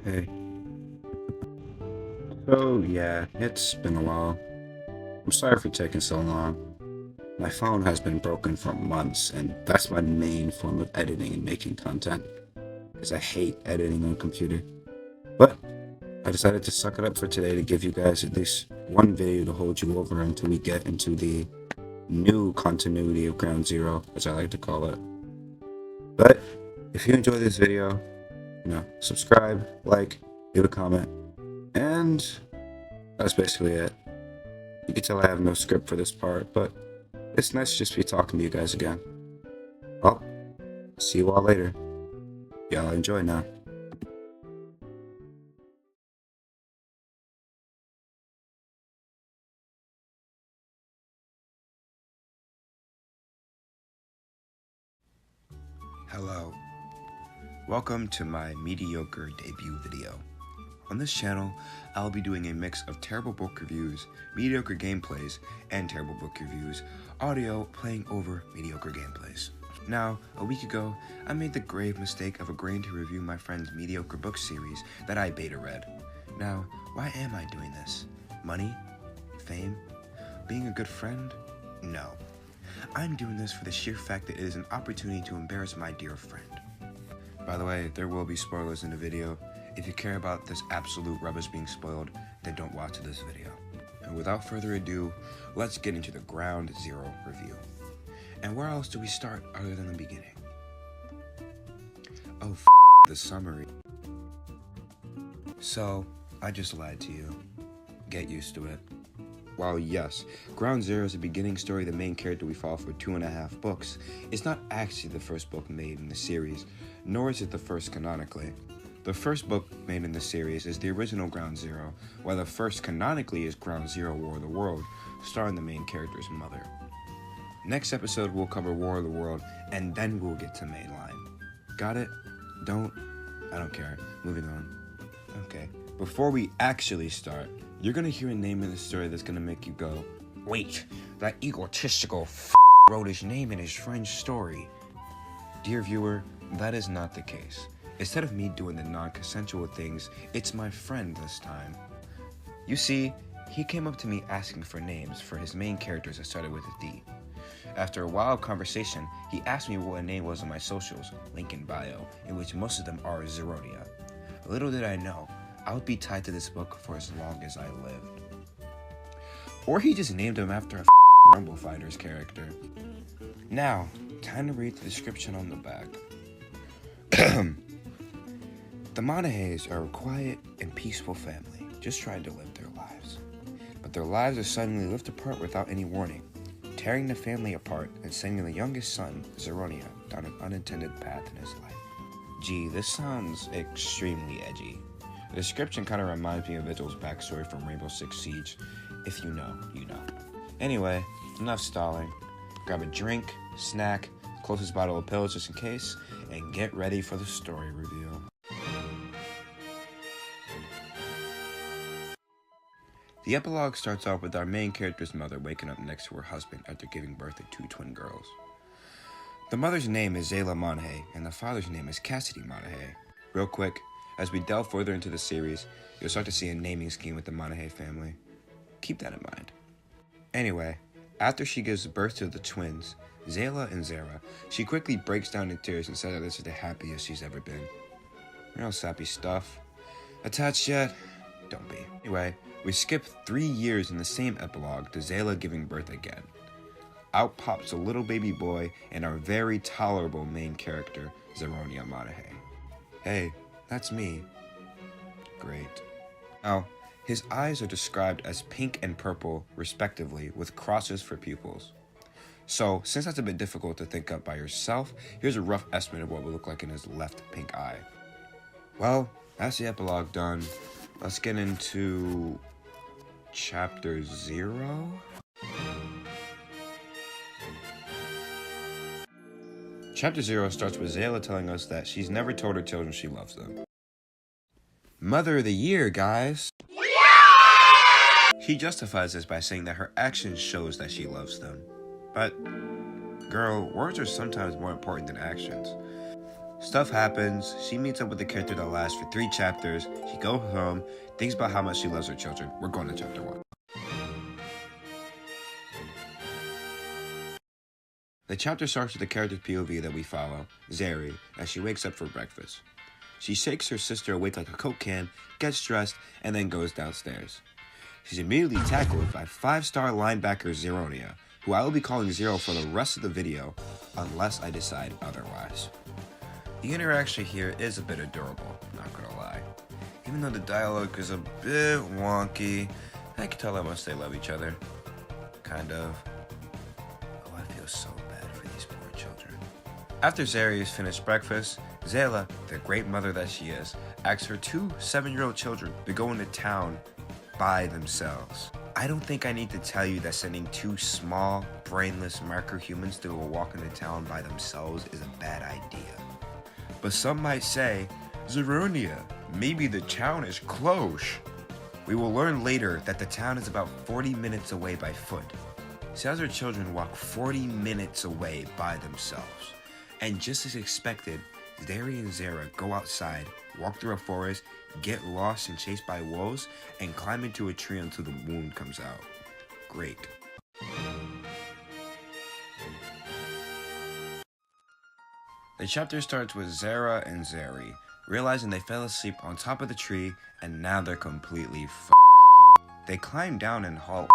Hey, so yeah, it's been a while. I'm sorry for taking so long. My phone has been broken for months, and that's my main form of editing and making content, because I hate editing on a computer. But I decided to suck it up for today to give you guys at least one video to hold you over until we get into the new continuity of Ground Zero, as I like to call it. But if you enjoy this video, subscribe, like, leave a comment, and that's basically it. You can tell I have no script for this part, but it's nice to just be talking to you guys again. Well, see you all later. Y'all enjoy now. Hello. Welcome to my mediocre debut video. On this channel, I'll be doing a mix of terrible book reviews, mediocre gameplays, and terrible book reviews, audio playing over mediocre gameplays. Now, a week ago, I made the grave mistake of agreeing to review my friend's mediocre book series that I beta read. Now, why am I doing this? Money? Fame? Being a good friend? No. I'm doing this for the sheer fact that it is an opportunity to embarrass my dear friend. By the way, there will be spoilers in the video. If you care about this absolute rubbish being spoiled, then don't watch this video. And without further ado, let's get into the Ground Zero review. And where else do we start other than the beginning? Oh, the summary. So, I just lied to you. Get used to it. While yes, Ground Zero is a beginning story the main character we follow for 2.5 books, it's not actually the first book made in the series, nor is it the first canonically. The first book made in the series is the original Ground Zero, while the first canonically is Ground Zero War of the World, starring the main character's mother. Next episode we'll cover War of the World, and then we'll get to mainline. Got it? Don't? I don't care. Moving on. Okay. Before we actually start, you're gonna hear a name in the story that's gonna make you go, wait, that egotistical wrote his name in his friend's story. Dear viewer, that is not the case. Instead of me doing the non-consensual things, it's my friend this time. You see, he came up to me asking for names for his main characters that started with a D. After a wild conversation, he asked me what a name was on my socials, link in bio, in which most of them are Zeronia. Little did I know, I would be tied to this book for as long as I lived. Or he just named him after a Rumble Fighters character. Now, time to read the description on the back. The Monahays are a quiet and peaceful family, just trying to live their lives. But their lives are suddenly ripped apart without any warning, tearing the family apart and sending the youngest son, Zeronia, down an unintended path in his life. Gee, this sounds extremely edgy. The description kind of reminds me of Vigil's backstory from Rainbow Six Siege. If you know, you know. Anyway, enough stalling. Grab a drink, snack, closest bottle of pills just in case, and get ready for the story review. The epilogue starts off with our main character's mother waking up next to her husband after giving birth to 2 twin girls. The mother's name is Zayla Monahay, and the father's name is Cassidy Monahay. Real quick, as we delve further into the series, you'll start to see a naming scheme with the Monahay family. Keep that in mind. Anyway, after she gives birth to the twins, Zayla and Zara, she quickly breaks down in tears and says that this is the happiest she's ever been. Real sappy stuff. Attached yet? Don't be. Anyway, we skip 3 years in the same epilogue to Zayla giving birth again. Out pops a little baby boy and our very tolerable main character, Zeronia Monahay. Hey, that's me. Great. Now, his eyes are described as pink and purple, respectively, with crosses for pupils. So, since that's a bit difficult to think up by yourself, here's a rough estimate of what would look like in his left pink eye. Well, that's the epilogue done. Let's get into Chapter 0? Chapter 0 starts with Zayla telling us that she's never told her children she loves them. Mother of the Year, guys! She justifies this by saying that her actions shows that she loves them. But, girl, words are sometimes more important than actions. Stuff happens. She meets up with a character that lasts for 3 chapters. She goes home, thinks about how much she loves her children. We're going to chapter 1. The chapter starts with the character's POV that we follow, Zeri, as she wakes up for breakfast. She shakes her sister awake like a Coke can, gets dressed, and then goes downstairs. She's immediately tackled by 5-star linebacker Zeronia, who I will be calling Zero for the rest of the video, unless I decide otherwise. The interaction here is a bit adorable, not gonna lie. Even though the dialogue is a bit wonky, I can tell how much they love each other. Kind of. Oh, I feel so bad for these poor children. After Zeri has finished breakfast, Zayla, the great mother that she is, asks her 2 7-year-old children to go into town by themselves. I don't think I need to tell you that sending 2 small, brainless marker humans to go walk into town by themselves is a bad idea. But some might say, Zeronia, maybe the town is close. We will learn later that the town is about 40 minutes away by foot. She has her children walk 40 minutes away by themselves. And just as expected, Zeri and Zara go outside, walk through a forest, get lost and chased by wolves, and climb into a tree until the moon comes out. Great. The chapter starts with Zara and Zeri, realizing they fell asleep on top of the tree and now they're completely They climb down and haul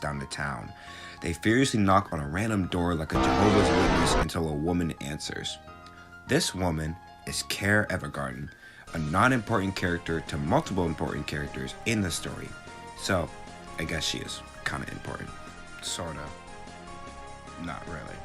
down to town. They furiously knock on a random door like a Jehovah's Witness until a woman answers. This woman is Care Evergarden, a non-important character to multiple important characters in the story. So, I guess she is kind of important. Sorta. Not really.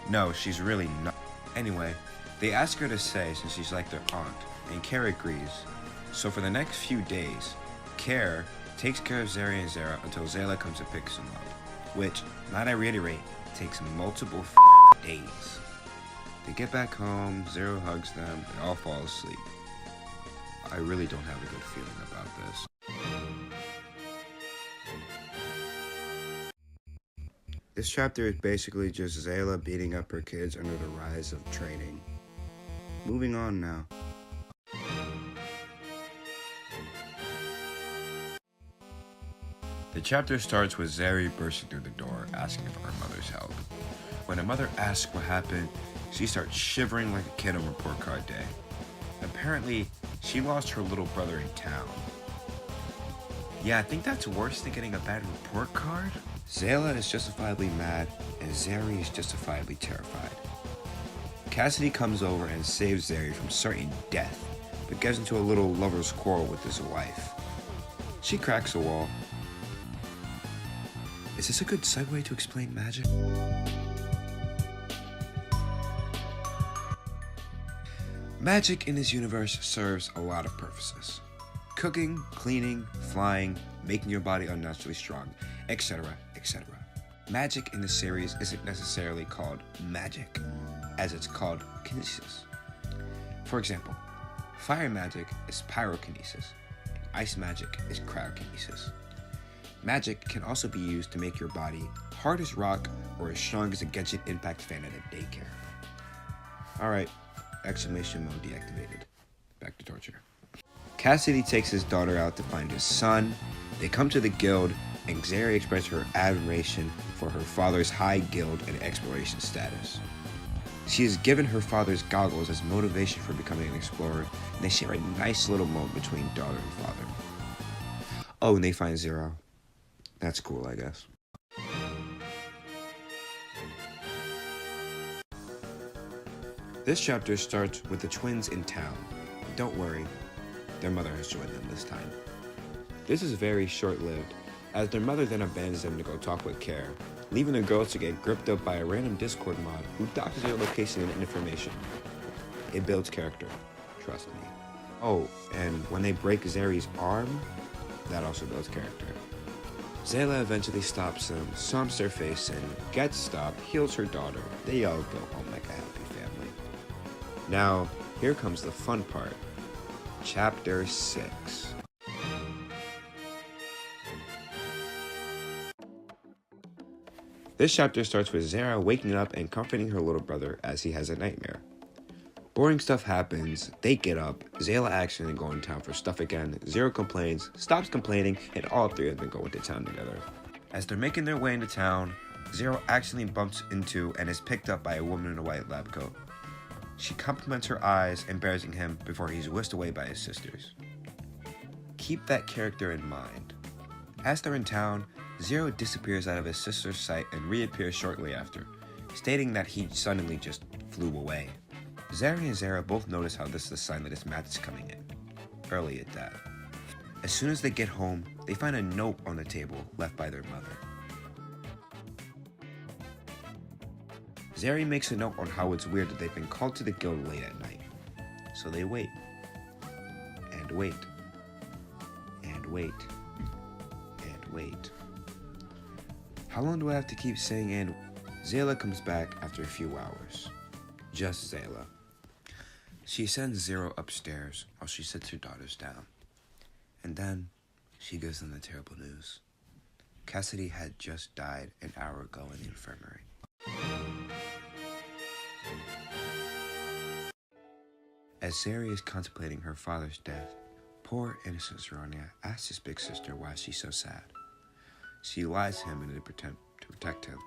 No, she's really not. Anyway, they ask her to stay since she's like their aunt, and Care agrees. So for the next few days, Care takes care of Zeri and Zara until Zayla comes to pick them up, which, might I reiterate, takes multiple days. They get back home, Zero hugs them, they all fall asleep. I really don't have a good feeling about this. This chapter is basically just Zayla beating up her kids under the rise of training. Moving on now. The chapter starts with Zeri bursting through the door, asking for her mother's help. When her mother asks what happened, she starts shivering like a kid on report card day. Apparently, she lost her little brother in town. Yeah, I think that's worse than getting a bad report card. Zayla is justifiably mad, and Zeri is justifiably terrified. Cassidy comes over and saves Zeri from certain death, but gets into a little lover's quarrel with his wife. She cracks a wall. Is this a good segue to explain magic? Magic in this universe serves a lot of purposes. Cooking, cleaning, flying, making your body unnaturally strong, etc., etc. Magic in this series isn't necessarily called magic, as it's called kinesis. For example, fire magic is pyrokinesis, ice magic is cryokinesis. Magic can also be used to make your body hard as rock or as strong as a Genshin Impact fan at a daycare. Alright, exclamation mode deactivated. Back to torture. Cassidy takes his daughter out to find his son. They come to the guild, and Zeri expresses her admiration for her father's high guild and exploration status. She is given her father's goggles as motivation for becoming an explorer, and they share a nice little moment between daughter and father. Oh, and they find Zero. That's cool, I guess. This chapter starts with the twins in town. Don't worry, their mother has joined them this time. This is very short-lived, as their mother then abandons them to go talk with Care, leaving the girls to get gripped up by a random Discord mod who doctors their location and information. It builds character, trust me. Oh, and when they break Zeri's arm, that also builds character. Zayla eventually stops them, stomps their face in, gets stopped, heals her daughter. They all go home like a happy family. Now, here comes the fun part. Chapter 6. This chapter starts with Zara waking up and comforting her little brother as he has a nightmare. Boring stuff happens, they get up, Zayla accidentally go in town for stuff again, Zero complains, stops complaining, and all three of them go into town together. As they're making their way into town, Zero accidentally bumps into and is picked up by a woman in a white lab coat. She compliments her eyes, embarrassing him before he's whisked away by his sisters. Keep that character in mind. As they're in town, Zero disappears out of his sister's sight and reappears shortly after, stating that he suddenly just flew away. Zari and Zara both notice how this is a sign that his math is coming in. Early at that. As soon as they get home, they find a note on the table left by their mother. Zari makes a note on how it's weird that they've been called to the guild late at night. So they wait. And wait. And wait. And wait. How long do I have to keep saying and? Zayla comes back after a few hours. Just Zayla. She sends Zero upstairs while she sits her daughters down. And then she gives them the terrible news. Cassidy had just died an hour ago in the infirmary. As Zari is contemplating her father's death, poor innocent Zeronia asks his big sister why she's so sad. She lies to him in an attempt to protect him,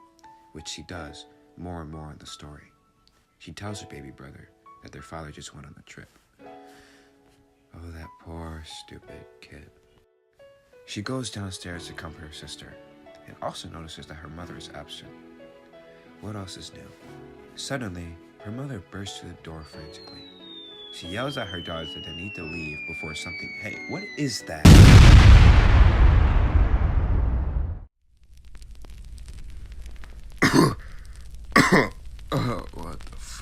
which she does more and more in the story. She tells her baby brother that their father just went on a trip. Oh, that poor, stupid kid. She goes downstairs to comfort her sister, and also notices that her mother is absent. What else is new? Suddenly, her mother bursts through the door frantically. She yells at her daughters that they need to leave before something... Hey, what is that? What the fuck?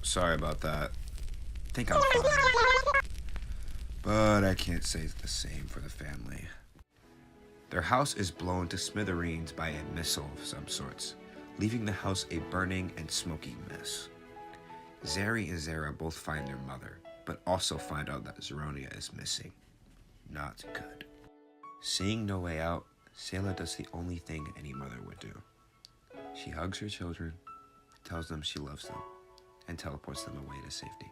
Sorry about that. I think I'm fine. But I can't say the same for the family. Their house is blown to smithereens by a missile of some sorts, leaving the house a burning and smoking mess. Zari and Zara both find their mother, but also find out that Zeronia is missing. Not good. Seeing no way out, Sayla does the only thing any mother would do. She hugs her children, tells them she loves them, and teleports them away to safety.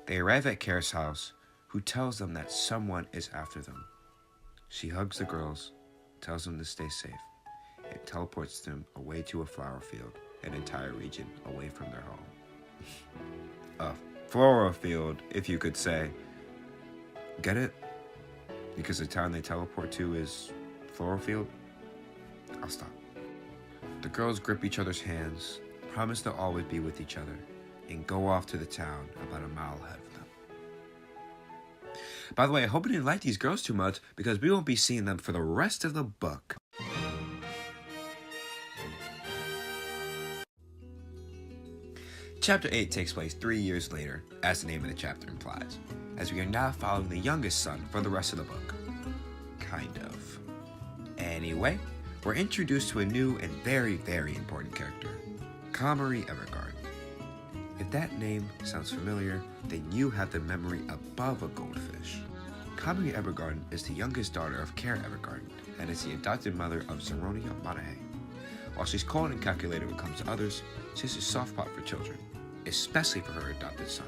They arrive at Kara's house, who tells them that someone is after them. She hugs the girls, tells them to stay safe, and teleports them away to a flower field, an entire region away from their home. A floral field, if you could say. Get it? Because the town they teleport to is floral field? I'll stop. The girls grip each other's hands, promise they'll always be with each other, and go off to the town about a mile ahead of them. By the way, I hope you didn't like these girls too much, because we won't be seeing them for the rest of the book. Chapter 8 takes place 3 years later, as the name of the chapter implies, as we are now following the youngest son for the rest of the book. Kind of. Anyway, we're introduced to a new and very, very important character, Kamari Evergarden. If that name sounds familiar, then you have the memory above a goldfish. Kamari Evergarden is the youngest daughter of Kara Evergarden, and is the adopted mother of Zeronia Monahay. While she's cold and calculated when it comes to others, she has a soft spot for children, especially for her adopted son.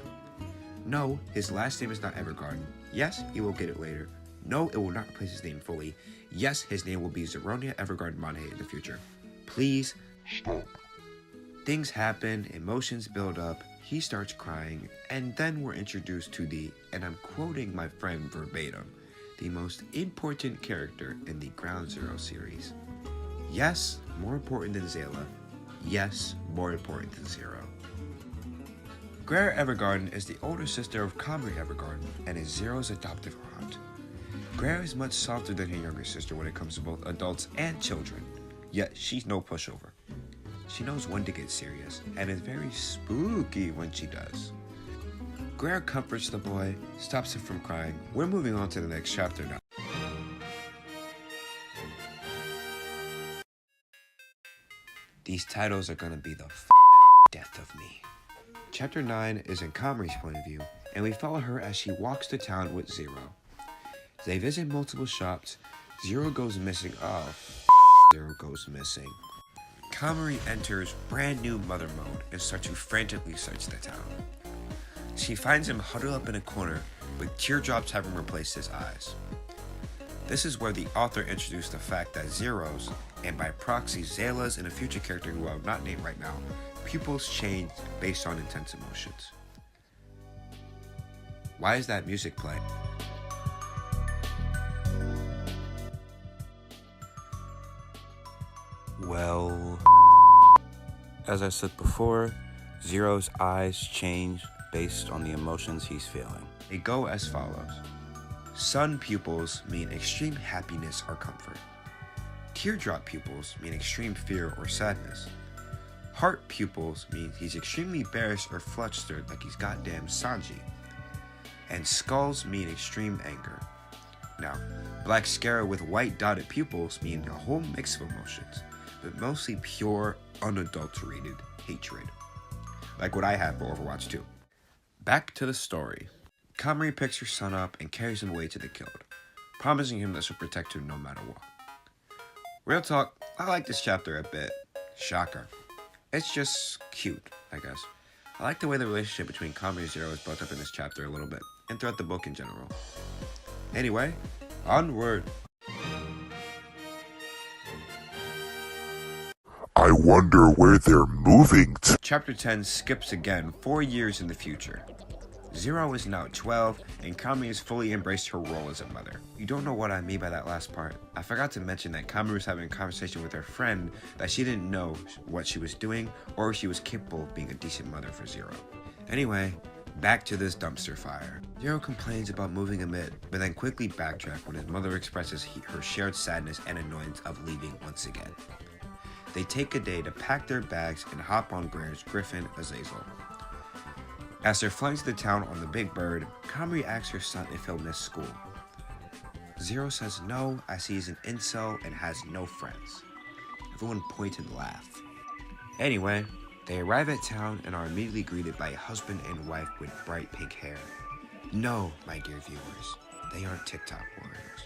No, his last name is not Evergarden. Yes, he will get it later. No, it will not replace his name fully. Yes, his name will be Zeronia Evergarden Monahay in the future. Please stop. Things happen, emotions build up, he starts crying, and then we're introduced to the, and I'm quoting my friend verbatim, the most important character in the Ground Zero series. Yes, more important than Zayla. Yes, more important than Zero. Greer Evergarden is the older sister of Kamari Evergarden and is Zero's adoptive aunt. Greer is much softer than her younger sister when it comes to both adults and children, yet she's no pushover. She knows when to get serious, and is very spooky when she does. Greer comforts the boy, stops him from crying. We're moving on to the next chapter now. These titles are gonna be the death of me. Chapter 9 is in Kamari's point of view, and we follow her as she walks to town with Zero. They visit multiple shops. Zero goes missing. Oh, Zero goes missing. Kamari enters brand new mother mode and starts to frantically search the town. She finds him huddled up in a corner with teardrops having replaced his eyes. This is where the author introduced the fact that Zero's, and by proxy Zayla's and a future character who I will not name right now, pupils change based on intense emotions. Why is that music playing? Well, as I said before, Zero's eyes change based on the emotions he's feeling. They go as follows. Sun pupils mean extreme happiness or comfort. Teardrop pupils mean extreme fear or sadness. Heart pupils mean he's extremely embarrassed or flustered like he's goddamn Sanji. And skulls mean extreme anger. Now, black scare with white dotted pupils mean a whole mix of emotions, but mostly pure, unadulterated hatred. Like what I have for Overwatch 2. Back to the story. Kamari picks her son up and carries him away to the guild, promising him that she'll protect him no matter what. Real talk, I like this chapter a bit. Shocker. It's just cute, I guess. I like the way the relationship between Kamari and Zero is built up in this chapter a little bit, and throughout the book in general. Anyway, onward. I wonder where they're moving to. Chapter 10 skips again 4 years in the future. Zero is now 12, and Kamari has fully embraced her role as a mother. You don't know what I mean by that last part. I forgot to mention that Kamari was having a conversation with her friend that she didn't know what she was doing or if she was capable of being a decent mother for Zero. Anyway, back to this dumpster fire. Zero complains about moving a bit, but then quickly backtracks when his mother expresses her shared sadness and annoyance of leaving once again. They take a day to pack their bags and hop on Greer's Griffin Azazel. As they're flying to the town on the Big Bird, Kamari asks her son if he'll miss school. Zero says no, as he is an incel and has no friends. Everyone point and laugh. Anyway, they arrive at town and are immediately greeted by a husband and wife with bright pink hair. No, my dear viewers, they aren't TikTok warriors.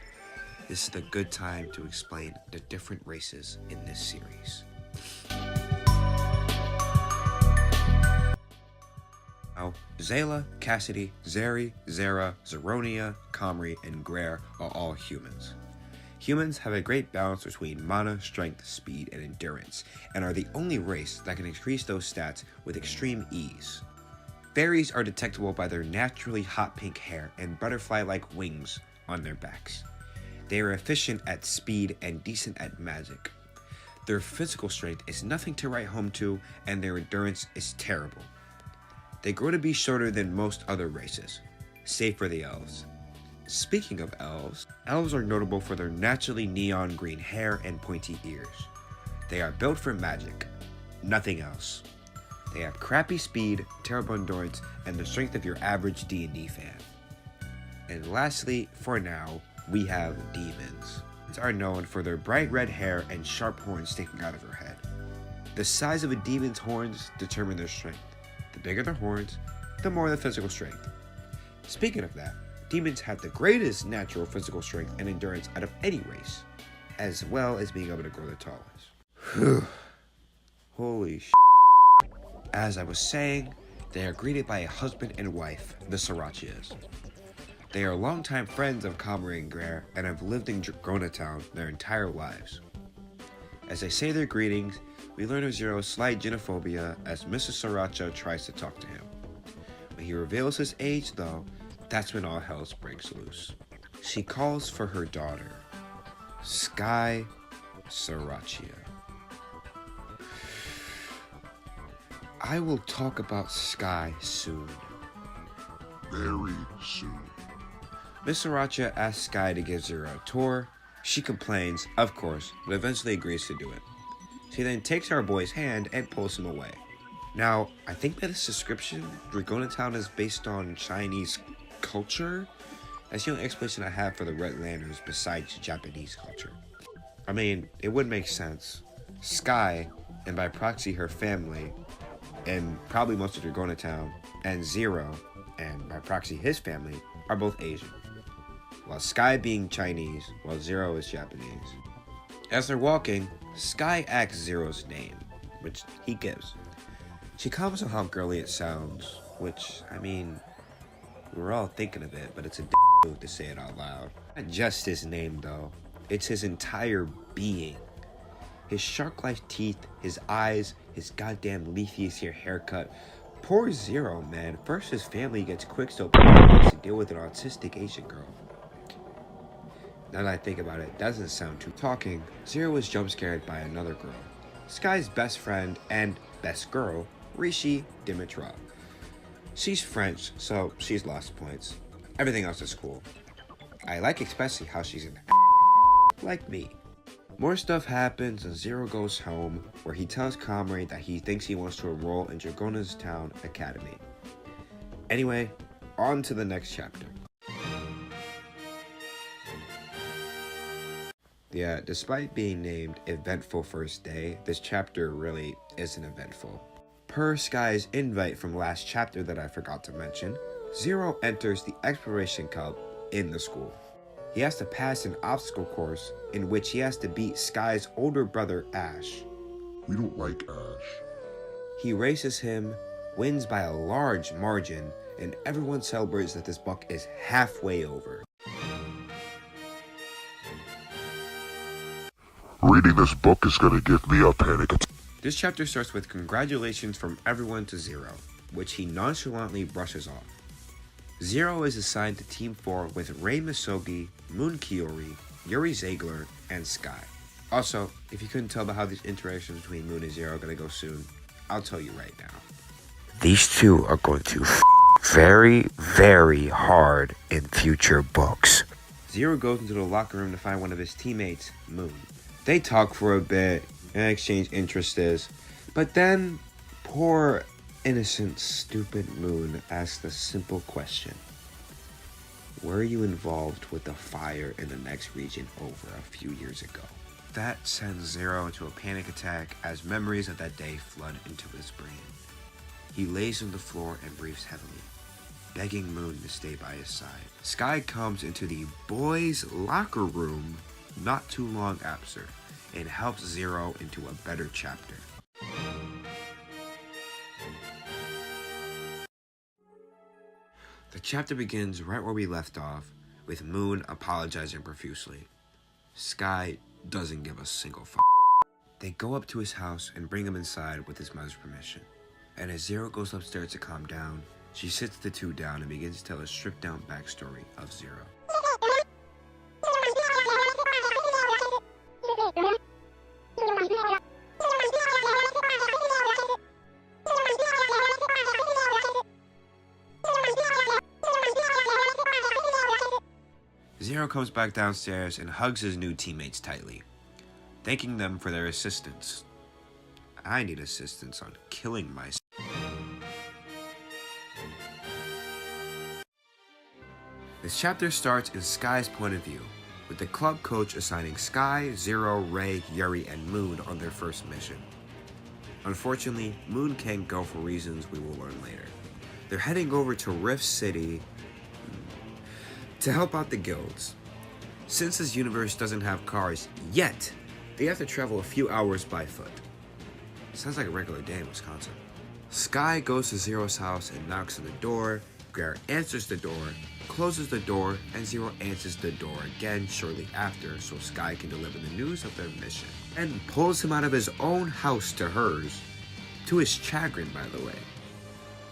This is the good time to explain the different races in this series. Now, Zayla, Cassidy, Zeri, Zara, Zeronia, Kamari, and Greer are all humans. Humans have a great balance between mana, strength, speed, and endurance, and are the only race that can increase those stats with extreme ease. Fairies are detectable by their naturally hot pink hair and butterfly-like wings on their backs. They are efficient at speed and decent at magic. Their physical strength is nothing to write home to, and their endurance is terrible. They grow to be shorter than most other races, save for the elves. Speaking of elves, elves are notable for their naturally neon green hair and pointy ears. They are built for magic, nothing else. They have crappy speed, terrible endurance, and the strength of your average D&D fan. And lastly, for now, we have demons. Demons are known for their bright red hair and sharp horns sticking out of their head. The size of a demon's horns determine their strength. The bigger their horns, the more the physical strength. Speaking of that, demons have the greatest natural physical strength and endurance out of any race, as well as being able to grow the tallest. Holy sh**. As I was saying, they are greeted by a husband and wife, the Srirachas. They are longtime friends of Kamari and Greer and have lived in Dragona Town their entire lives. As they say their greetings, we learn of Zero's slight genophobia as Mrs. Sriracha tries to talk to him. When he reveals his age, though, that's when all hell breaks loose. She calls for her daughter, Sky Sriracha. I will talk about Sky soon. Very soon. Miss Sriracha asks Sky to give Zero a tour. She complains, of course, but eventually agrees to do it. She then takes our boy's hand and pulls him away. Now, I think that this description, Dragona Town is based on Chinese culture. That's the only explanation I have for the Red Lanterns besides Japanese culture. I mean, it would make sense. Sky, and by proxy her family, and probably most of Dragona Town, and Zero, and by proxy his family, are both Asian. While Sky being Chinese, while Zero is Japanese. As they're walking, Sky asks Zero's name. which he gives. She comments on how girly it sounds, which, I mean, we're all thinking of it, but it's a move to say it out loud. Not just his name, though. It's his entire being. His shark-like teeth, his eyes, his goddamn leafy haircut. Poor Zero, man. First his family gets Quicksilver to deal with an autistic Asian girl. Now that I think about it, that doesn't sound too talking. Zero was jump scared by another girl. Sky's best friend and best girl, Rishi Dimitra. She's French, so she's lost points. Everything else is cool. I like especially how she's an like me. More stuff happens and Zero goes home, where he tells Comrade that he thinks he wants to enroll in Dragona's Town Academy. Anyway, on to the next chapter. Yeah, despite being named Eventful First Day, this chapter really isn't eventful. Per Sky's invite from last chapter that I forgot to mention, Zero enters the Exploration Cup in the school. He has to pass an obstacle course in which he has to beat Sky's older brother, Ash. We don't like Ash. He races him, wins by a large margin, and everyone celebrates that this book is halfway over. Reading this book is gonna give me a panic attack. This chapter starts with congratulations from everyone to Zero, which he nonchalantly brushes off. Zero is assigned to Team 4 with Rei Misogi, Moon Kiori, Yuri Ziegler, and Sky. Also, if you couldn't tell by how these interactions between Moon and Zero are going to go soon, I'll tell you right now. These two are going to very, very hard in future books. Zero goes into the locker room to find one of his teammates, Moon. They talk for a bit and exchange interests, but then poor innocent, stupid Moon asked a simple question. Were you involved with the fire in the next region over a few years ago? That sends Zero into a panic attack as memories of that day flood into his brain. He lays on the floor and breathes heavily, begging Moon to stay by his side. Sky comes into the boys' locker room not too long after and helps Zero into a better chapter. The chapter begins right where we left off, with Moon apologizing profusely. Sky doesn't give a single f***. They go up to his house and bring him inside with his mother's permission. And as Zero goes upstairs to calm down, she sits the two down and begins to tell a stripped down backstory of Zero. Zero comes back downstairs and hugs his new teammates tightly, thanking them for their assistance. I need assistance on killing myself. This chapter starts in Sky's point of view, with the club coach assigning Sky, Zero, Rei, Yuri, and Moon on their first mission. Unfortunately, Moon can't go for reasons we will learn later. They're heading over to Rift City to help out the guilds. Since this universe doesn't have cars yet, they have to travel a few hours by foot. Sounds like a regular day in Wisconsin. Sky goes to Zero's house and knocks on the door. Greer answers the door, closes the door, and Zero answers the door again shortly after so Sky can deliver the news of their mission, and pulls him out of his own house to hers, to his chagrin, by the way.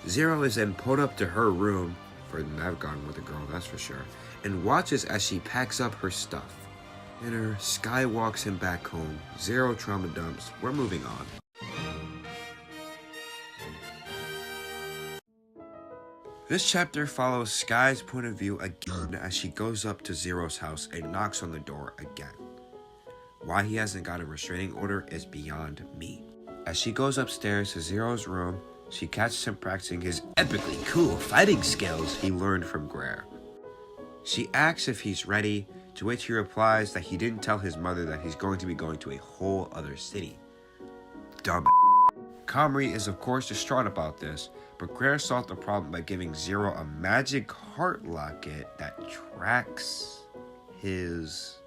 Zero is then pulled up to her room, further than I've gone with a girl, that's for sure, and watches as she packs up her stuff. In her, Sky walks him back home. Zero trauma dumps. We're moving on. This chapter follows Sky's point of view again as she goes up to Zero's house and knocks on the door again. Why he hasn't got a restraining order is beyond me. As she goes upstairs to Zero's room, she catches him practicing his epically cool fighting skills he learned from Greer. She asks if he's ready, to which he replies that he didn't tell his mother that he's going to be going to a whole other city. Dumb. Comrie is of course distraught about this, but Greer solved the problem by giving Zero a magic heart locket that tracks his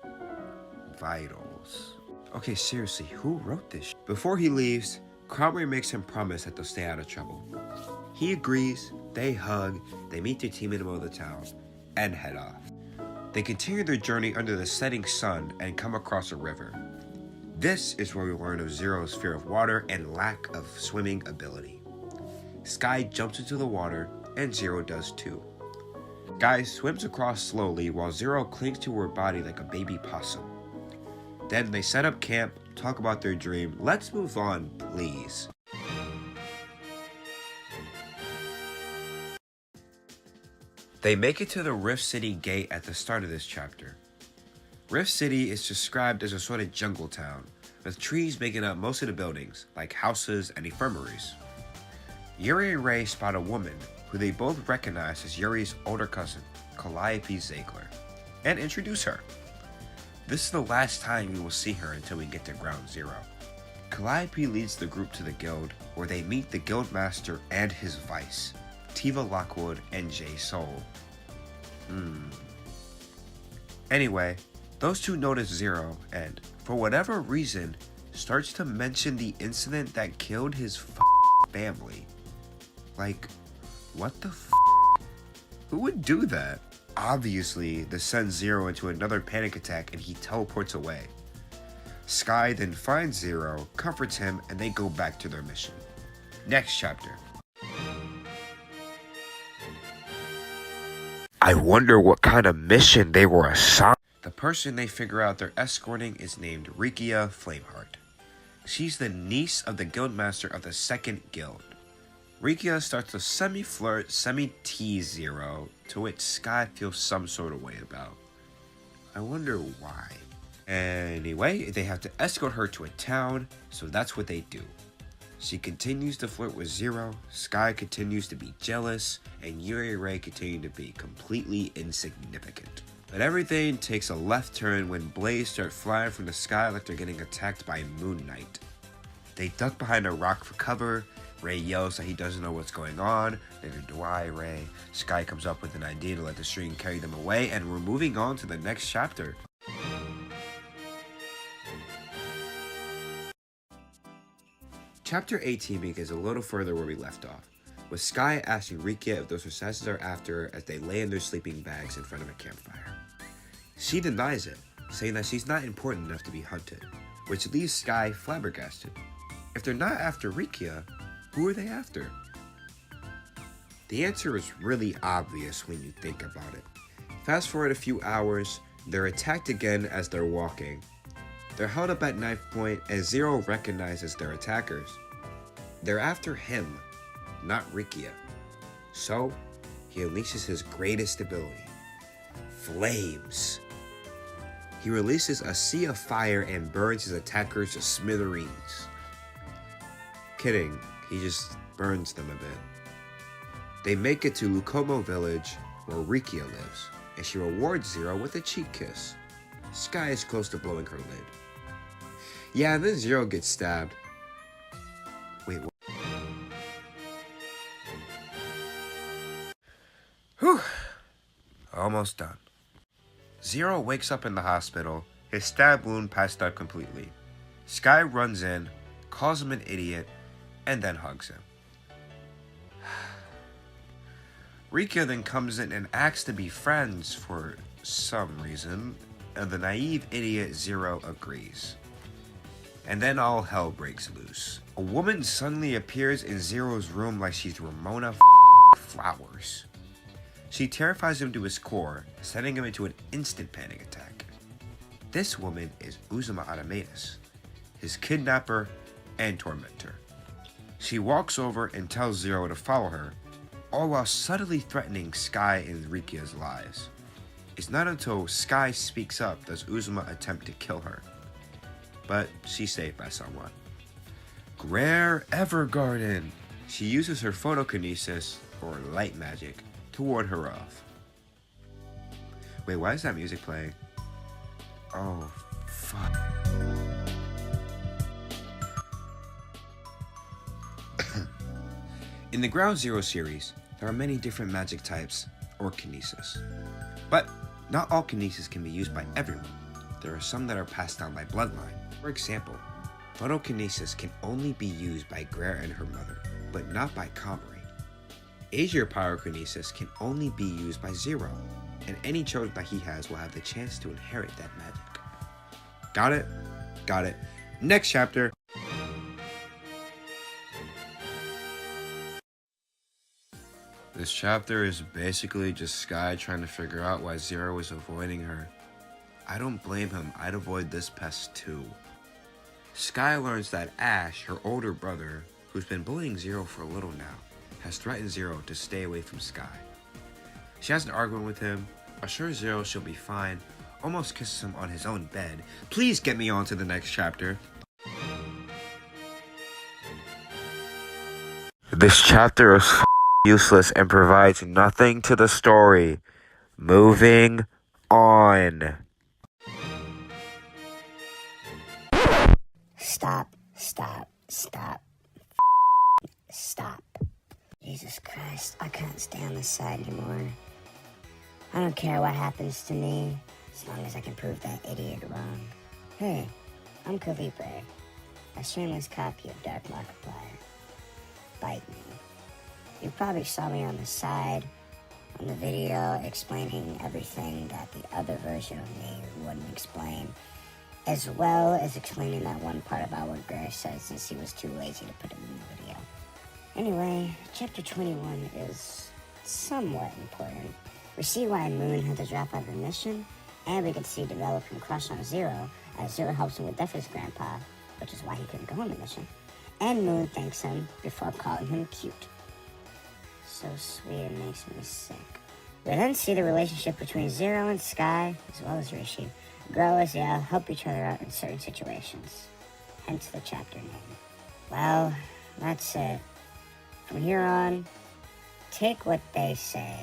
vitals. Okay, seriously, who wrote this? Before he leaves, Cromwell makes him promise that they'll stay out of trouble. He agrees, they hug, they meet their team in the middle of the town, and head off. They continue their journey under the setting sun and come across a river. This is where we learn of Zero's fear of water and lack of swimming ability. Sky jumps into the water, and Zero does too. Sky swims across slowly while Zero clings to her body like a baby possum. Then they set up camp, talk about their dream. Let's move on, please. They make it to the Rift City gate at the start of this chapter. Rift City is described as a sort of jungle town, with trees making up most of the buildings, like houses and infirmaries. Yuri and Ray spot a woman, who they both recognize as Yuri's older cousin, Calliope Ziegler, and introduce her. This is the last time we will see her until we get to Ground Zero. Calliope leads the group to the guild, where they meet the guild master and his vice, Tiva Lockwood and Jay Soul. Anyway, those two notice Zero and, for whatever reason, starts to mention the incident that killed his family. Like, what the Who would do that? Obviously, this sends Zero into another panic attack and he teleports away. Sky then finds Zero, comforts him, and they go back to their mission. Next chapter. I wonder what kind of mission they were assigned. The person they figure out they're escorting is named Rikia Flameheart. She's the niece of the guildmaster of the second guild. Rikia starts to semi-flirt, semi-tease Zero, to which Sky feels some sort of way about. I wonder why. Anyway, they have to escort her to a town, so that's what they do. She continues to flirt with Zero, Sky continues to be jealous, and Yuri and Ray continue to be completely insignificant. But everything takes a left turn when blades start flying from the sky like they're getting attacked by Moon Knight. They duck behind a rock for cover. Ray yells that he doesn't know what's going on. Neither do I, Ray. Sky comes up with an idea to let the string carry them away, and we're moving on to the next chapter. Chapter 18 begins a little further where we left off, with Sky asking Rikia if those assassins are after her as they lay in their sleeping bags in front of a campfire. She denies it, saying that she's not important enough to be hunted, which leaves Sky flabbergasted. If they're not after Rikia, who are they after? The answer is really obvious when you think about it. Fast forward a few hours, they're attacked again as they're walking. They're held up at knife point as Zero recognizes their attackers. They're after him, not Rikia. So, he unleashes his greatest ability, flames. He releases a sea of fire and burns his attackers to smithereens. Kidding, he just burns them a bit. They make it to Lukomo village, where Rikia lives, and she rewards Zero with a cheek kiss. Sky is close to blowing her lid. Yeah, and then Zero gets stabbed. Wait, what? Whew. Almost done. Zero wakes up in the hospital, his stab wound passed out completely. Sky runs in, calls him an idiot, and then hugs him. Rikia then comes in and asks to be friends for some reason, and the naive idiot Zero agrees. And then all hell breaks loose. A woman suddenly appears in Zero's room like she's Ramona Flowers. She terrifies him to his core, sending him into an instant panic attack. This woman is Uzuma Adamatus, his kidnapper and tormentor. She walks over and tells Zero to follow her, all while subtly threatening Sky and Rikia's lives. It's not until Sky speaks up does Uzuma attempt to kill her, but she's saved by someone. Rare Evergarden! She uses her photokinesis, or light magic, to ward her off. Wait, why is that music playing? Oh, fuck. In the Ground Zero series, there are many different magic types, or kinesis. But not all kinesis can be used by everyone. There are some that are passed down by bloodline. For example, Photokinesis can only be used by Greer and her mother, but not by Comrie. Azure pyrokinesis can only be used by Zero, and any children that he has will have the chance to inherit that magic. Got it? Got it. Next chapter. This chapter is basically just Sky trying to figure out why Zero is avoiding her. I don't blame him, I'd avoid this pest too. Sky learns that Ash, her older brother, who's been bullying Zero for a little now, has threatened Zero to stay away from Sky. She has an argument with him, assures Zero she'll be fine, almost kisses him on his own bed. Please get me on to the next chapter. This chapter is useless and provides nothing to the story. Moving on. Stop. Stop. Jesus Christ, I can't stay on this side anymore. I don't care what happens to me, as long as I can prove that idiot wrong. Hey, I'm Kalibre, a shameless copy of Dark Markiplier. Bite me. You probably saw me on the side, on the video, explaining everything that the other version of me wouldn't explain, as well as explaining that one part about what Greer said since he was too lazy to put it in the video. Anyway, chapter 21 is somewhat important. We see why Moon had to drop out of the mission, and we can see developing crush on Zero, as Zero helps him with Duffy's grandpa, which is why he couldn't go on the mission. And Moon thanks him before calling him cute. So sweet, it makes me sick. We then see the relationship between Zero and Sky, as well as Rishi, grow as they all help each other out in certain situations. Hence the chapter name. Well, that's it. From here on, take what they say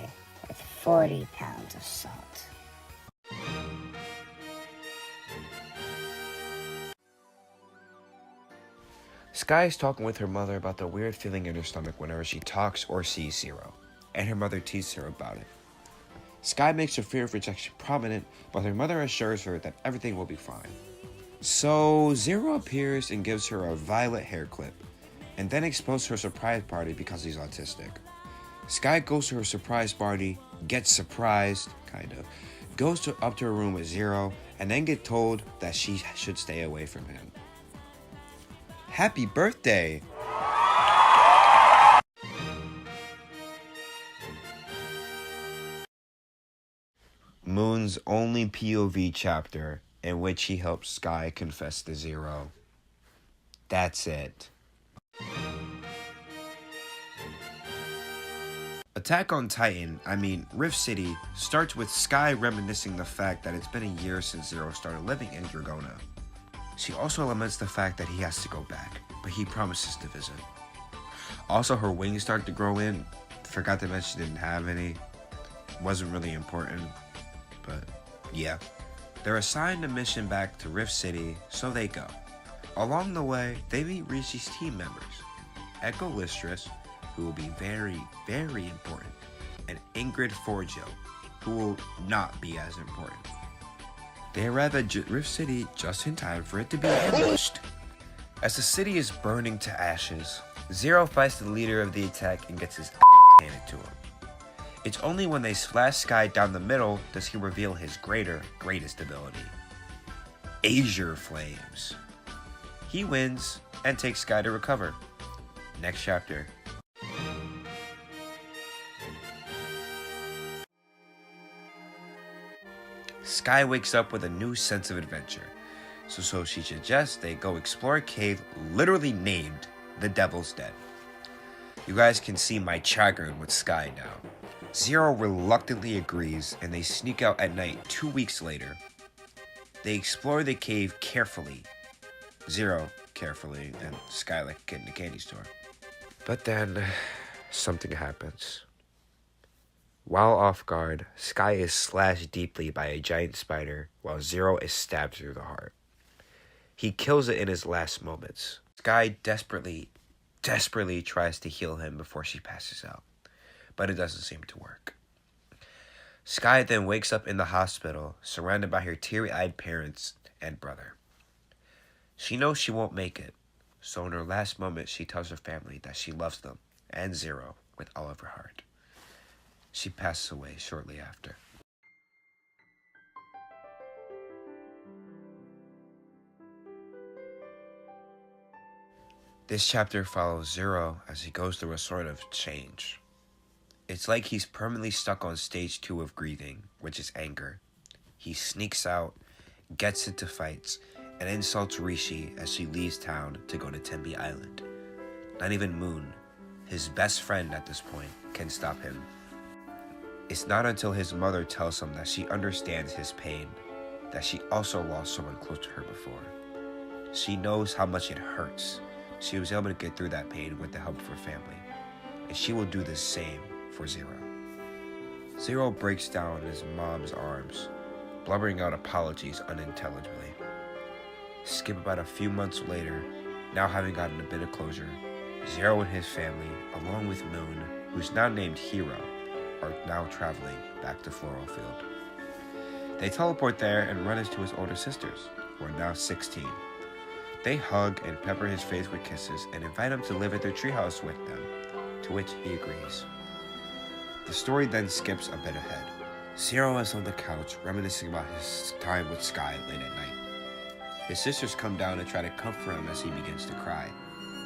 with 40 pounds of salt. Sky is talking with her mother about the weird feeling in her stomach whenever she talks or sees Zero, and her mother teases her about it. Sky makes her fear of rejection prominent, but her mother assures her that everything will be fine. So Zero appears and gives her a violet hair clip, and then exposes her surprise party because he's autistic. Sky goes to her surprise party, gets surprised, goes up to her room with Zero, and then gets told that she should stay away from him. Happy birthday! Moon's only POV chapter in which he helps Sky confess to Zero. That's it. Attack on Titan, Rift City, starts with Sky reminiscing the fact that it's been a year since Zero started living in Dragona. She also laments the fact that he has to go back, but he promises to visit. Also, her wings start to grow in. Forgot to mention she didn't have any. Wasn't really important, but yeah. They're assigned a mission back to Rift City, so they go. Along the way, they meet Rishi's team members, Echo Listris, who will be very, very important, and Ingrid Forjo, who will not be as important. They arrive at Rift City just in time for it to be ambushed. As the city is burning to ashes, Zero fights the leader of the attack and gets his handed to him. It's only when they splash Sky down the middle does he reveal his greatest ability. Azure Flames. He wins and takes Sky to recover. Next chapter. Sky wakes up with a new sense of adventure. So she suggests they go explore a cave literally named the Devil's Den. You guys can see my chagrin with Sky now. Zero reluctantly agrees and they sneak out at night 2 weeks later. They explore the cave carefully. Zero carefully, and Sky like a kid in a candy store. But then something happens. While off guard, Sky is slashed deeply by a giant spider while Zero is stabbed through the heart. He kills it in his last moments. Sky desperately tries to heal him before she passes out, but it doesn't seem to work. Sky then wakes up in the hospital, surrounded by her teary-eyed parents and brother. She knows she won't make it, so in her last moment she tells her family that she loves them and Zero with all of her heart. She passes away shortly after. This chapter follows Zero as he goes through a sort of change. It's like he's permanently stuck on stage 2 of grieving, which is anger. He sneaks out, gets into fights, and insults Rishi as she leaves town to go to Tempe Island. Not even Moon, his best friend at this point, can stop him. It's not until his mother tells him that she understands his pain, that she also lost someone close to her before. She knows how much it hurts. She was able to get through that pain with the help of her family, and she will do the same for Zero. Zero breaks down in his mom's arms, blubbering out apologies unintelligibly. Skip about a few months later, now having gotten a bit of closure, Zero and his family, along with Moon, who's now named Hero, are now traveling back to Floral Field. They teleport there and run into his older sisters, who are now 16. They hug and pepper his face with kisses and invite him to live at their treehouse with them, to which he agrees. The story then skips a bit ahead. Zero is on the couch reminiscing about his time with Sky late at night. His sisters come down and try to comfort him as he begins to cry,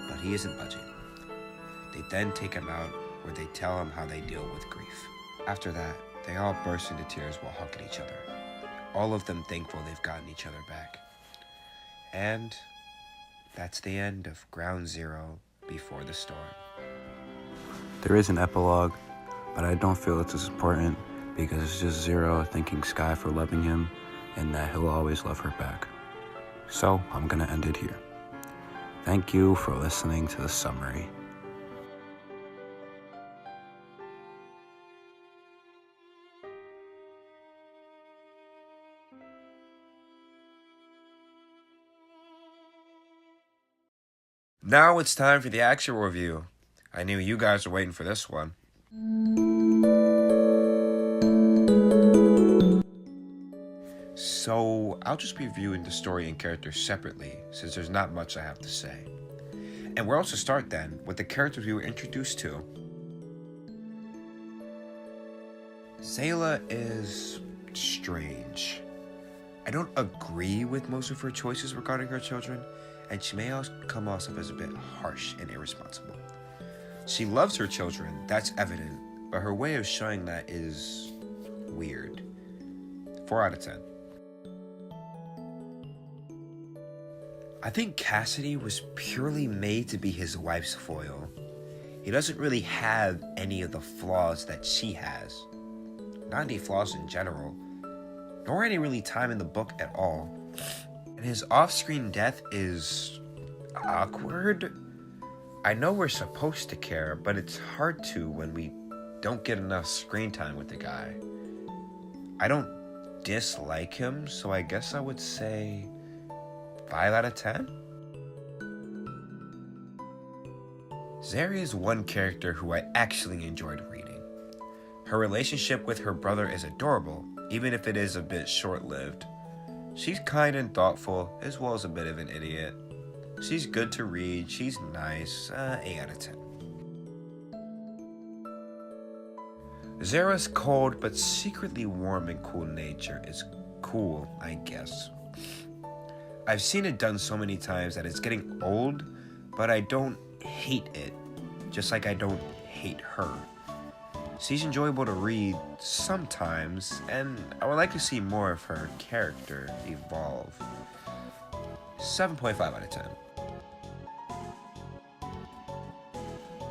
but he isn't budging. They then take him out where they tell him how they deal with grief. After that, they all burst into tears while hugging each other, all of them thankful they've gotten each other back. And that's the end of Ground Zero Before the Storm. There is an epilogue, but I don't feel it's as important because it's just Zero thanking Sky for loving him and that he'll always love her back. So I'm gonna end it here. Thank you for listening to the summary. Now it's time for the actual review. I knew you guys were waiting for this one. So I'll just be reviewing the story and characters separately, since there's not much I have to say. And we'll also start then with the characters we were introduced to. Zayla is strange. I don't agree with most of her choices regarding her children, and she may also come off as a bit harsh and irresponsible. She loves her children, that's evident, but her way of showing that is weird. 4 out of 10. I think Cassidy was purely made to be his wife's foil. He doesn't really have any of the flaws that she has. Not any flaws in general, nor any really time in the book at all. And his off-screen death is awkward. I know we're supposed to care, but it's hard to when we don't get enough screen time with the guy. I don't dislike him, so I guess I would say 5 out of 10? Zeri is one character who I actually enjoyed reading. Her relationship with her brother is adorable, even if it is a bit short-lived. She's kind and thoughtful, as well as a bit of an idiot. She's good to read, she's nice, 8 out of 10. Zera's cold but secretly warm and cool nature is cool, I guess. I've seen it done so many times that it's getting old, but I don't hate it, just like I don't hate her. She's enjoyable to read sometimes, and I would like to see more of her character evolve. 7.5 out of 10.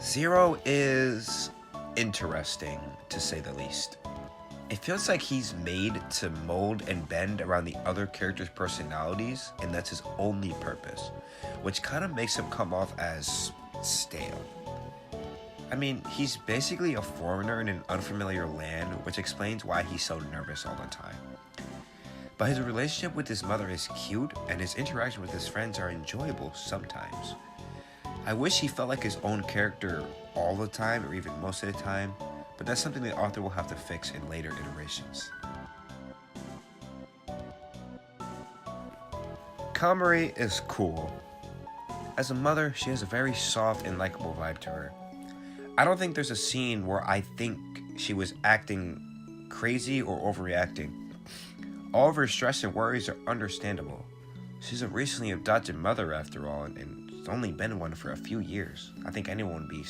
Zero is interesting, to say the least. It feels like he's made to mold and bend around the other characters' personalities, and that's his only purpose, which kind of makes him come off as stale. I mean, he's basically a foreigner in an unfamiliar land, which explains why he's so nervous all the time. But his relationship with his mother is cute, and his interaction with his friends are enjoyable sometimes. I wish he felt like his own character all the time, or even most of the time, but that's something the author will have to fix in later iterations. Kamari is cool. As a mother, she has a very soft and likable vibe to her. I don't think there's a scene where I think she was acting crazy or overreacting. All of her stress and worries are understandable. She's a recently adopted mother after all, and it's only been one for a few years. I think anyone would be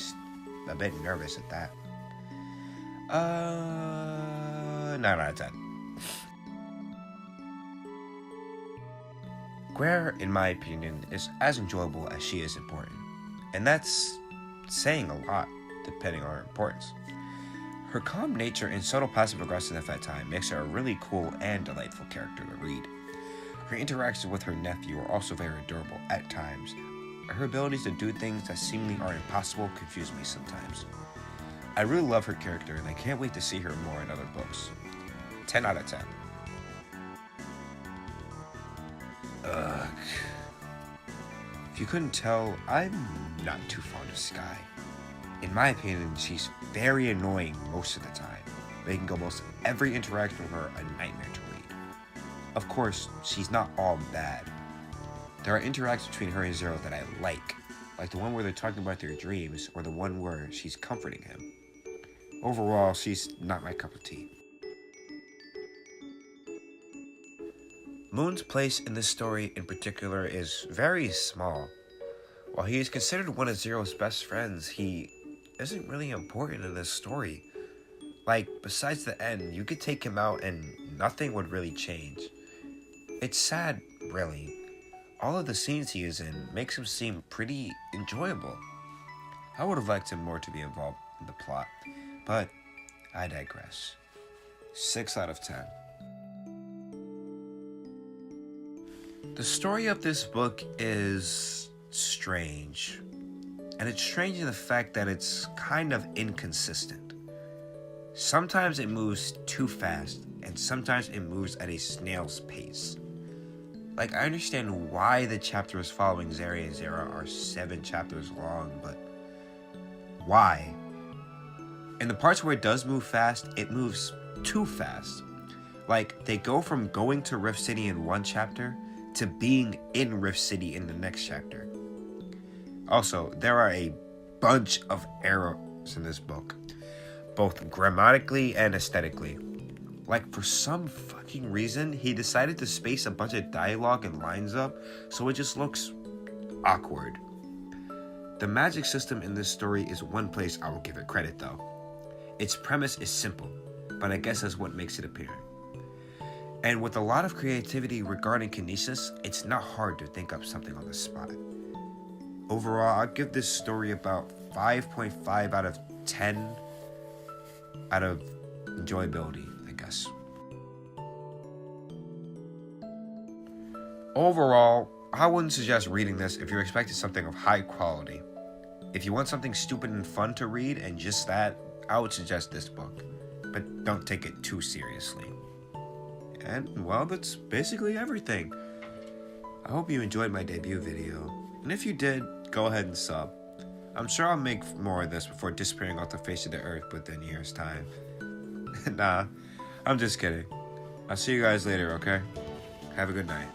a bit nervous at that. 9 out of 10. Guerre, in my opinion, is as enjoyable as she is important. And that's saying a lot, depending on her importance. Her calm nature and subtle passive aggressiveness at times makes her a really cool and delightful character to read. Her interactions with her nephew are also very adorable at times. Her abilities to do things that seemingly are impossible confuse me sometimes. I really love her character and I can't wait to see her more in other books. 10 out of 10. Ugh. If you couldn't tell, I'm not too fond of Sky. In my opinion, she's very annoying most of the time, making almost every interaction with her a nightmare to read. Of course, she's not all bad. There are interactions between her and Zero that I like the one where they're talking about their dreams, or the one where she's comforting him. Overall, she's not my cup of tea. Moon's place in this story in particular is very small. While he is considered one of Zero's best friends, he isn't really important in this story. Besides the end, you could take him out and nothing would really change. It's sad, really. All of the scenes he is in makes him seem pretty enjoyable. I would have liked him more to be involved in the plot, but I digress. 6 out of 10. The story of this book is strange. And it's strange in the fact that it's kind of inconsistent. Sometimes it moves too fast, and sometimes it moves at a snail's pace. I understand why the chapters following Zeri and Zera are 7 chapters long, but why? In the parts where it does move fast, it moves too fast. They go from going to Rift City in one chapter to being in Rift City in the next chapter. Also, there are a bunch of errors in this book, both grammatically and aesthetically. For some fucking reason, he decided to space a bunch of dialogue and lines up, so it just looks awkward. The magic system in this story is one place I will give it credit though. Its premise is simple, but I guess that's what makes it appealing. And with a lot of creativity regarding kinesis, it's not hard to think up something on the spot. Overall, I'll give this story about 5.5 out of 10 out of enjoyability, I guess. Overall, I wouldn't suggest reading this if you're expecting something of high quality. If you want something stupid and fun to read and just that, I would suggest this book. But don't take it too seriously. And, well, that's basically everything. I hope you enjoyed my debut video. And if you did, go ahead and sub. I'm sure I'll make more of this before disappearing off the face of the earth within a year's time. Nah, I'm just kidding. I'll see you guys later, okay? Have a good night.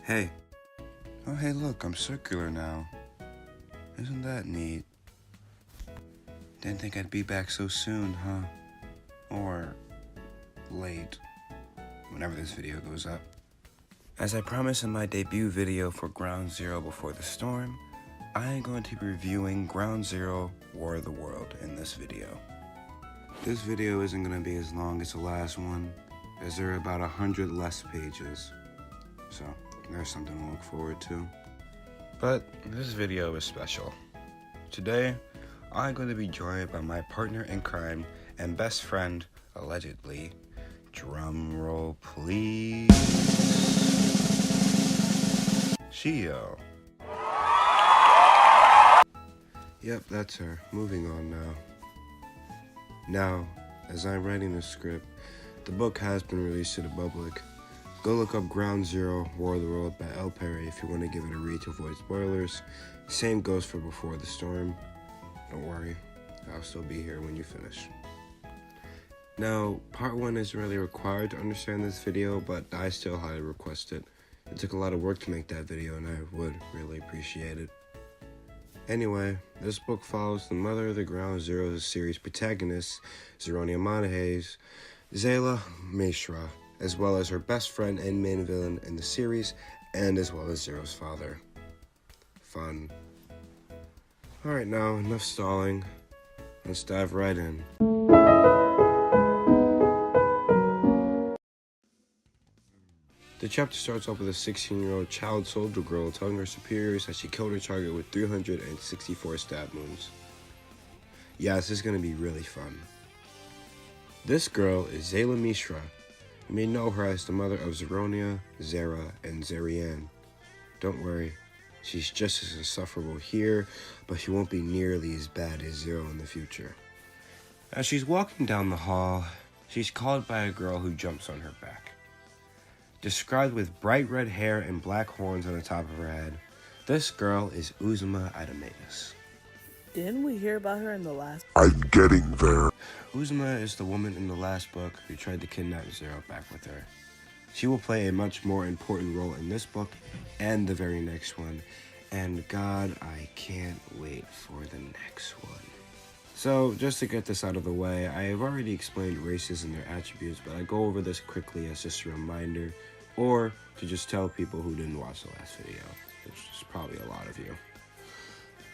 Hey. Oh, hey, look, I'm circular now. Isn't that neat? Didn't think I'd be back so soon, huh? Or late, whenever this video goes up. As I promised in my debut video for Ground Zero Before the Storm, I am going to be reviewing Ground Zero War of the World in this video. This video isn't going to be as long as the last one, as there are about 100 less pages. So, there's something to look forward to. But this video is special. Today, I'm going to be joined by my partner in crime and best friend, allegedly. Drum roll, please. Shio. Yep, that's her. Moving on now. Now, as I'm writing the script, the book has been released to the public. Go look up Ground Zero, War of the World by L. Perry if you want to give it a read to avoid spoilers. Same goes for Before the Storm. Don't worry, I'll still be here when you finish. Now, part 1 isn't really required to understand this video, but I still highly request it. It took a lot of work to make that video, and I would really appreciate it. Anyway, this book follows the mother of the Ground Zero series protagonists, Zeronia Monaghan's Zayla Mishra, as well as her best friend and main villain in the series, and as well as Zero's father. Fun. Alright, now, enough stalling. Let's dive right in. The chapter starts off with a 16-year-old child soldier girl telling her superiors that she killed her target with 364 stab wounds. Yeah, this is going to be really fun. This girl is Zayla Mishra. You may know her as the mother of Zeronia, Zara, and Zarian. Don't worry, she's just as insufferable here, but she won't be nearly as bad as Zero in the future. As she's walking down the hall, she's called by a girl who jumps on her back. Described with bright red hair and black horns on the top of her head, this girl is Uzuma Adameus. Didn't we hear about her in the last? I'm getting there. Uzuma is the woman in the last book who tried to kidnap Zero back with her. She will play a much more important role in this book and the very next one, and God, I can't wait for the next one. So, just to get this out of the way, I have already explained races and their attributes, but I go over this quickly as just a reminder, or to just tell people who didn't watch the last video, which is probably a lot of you.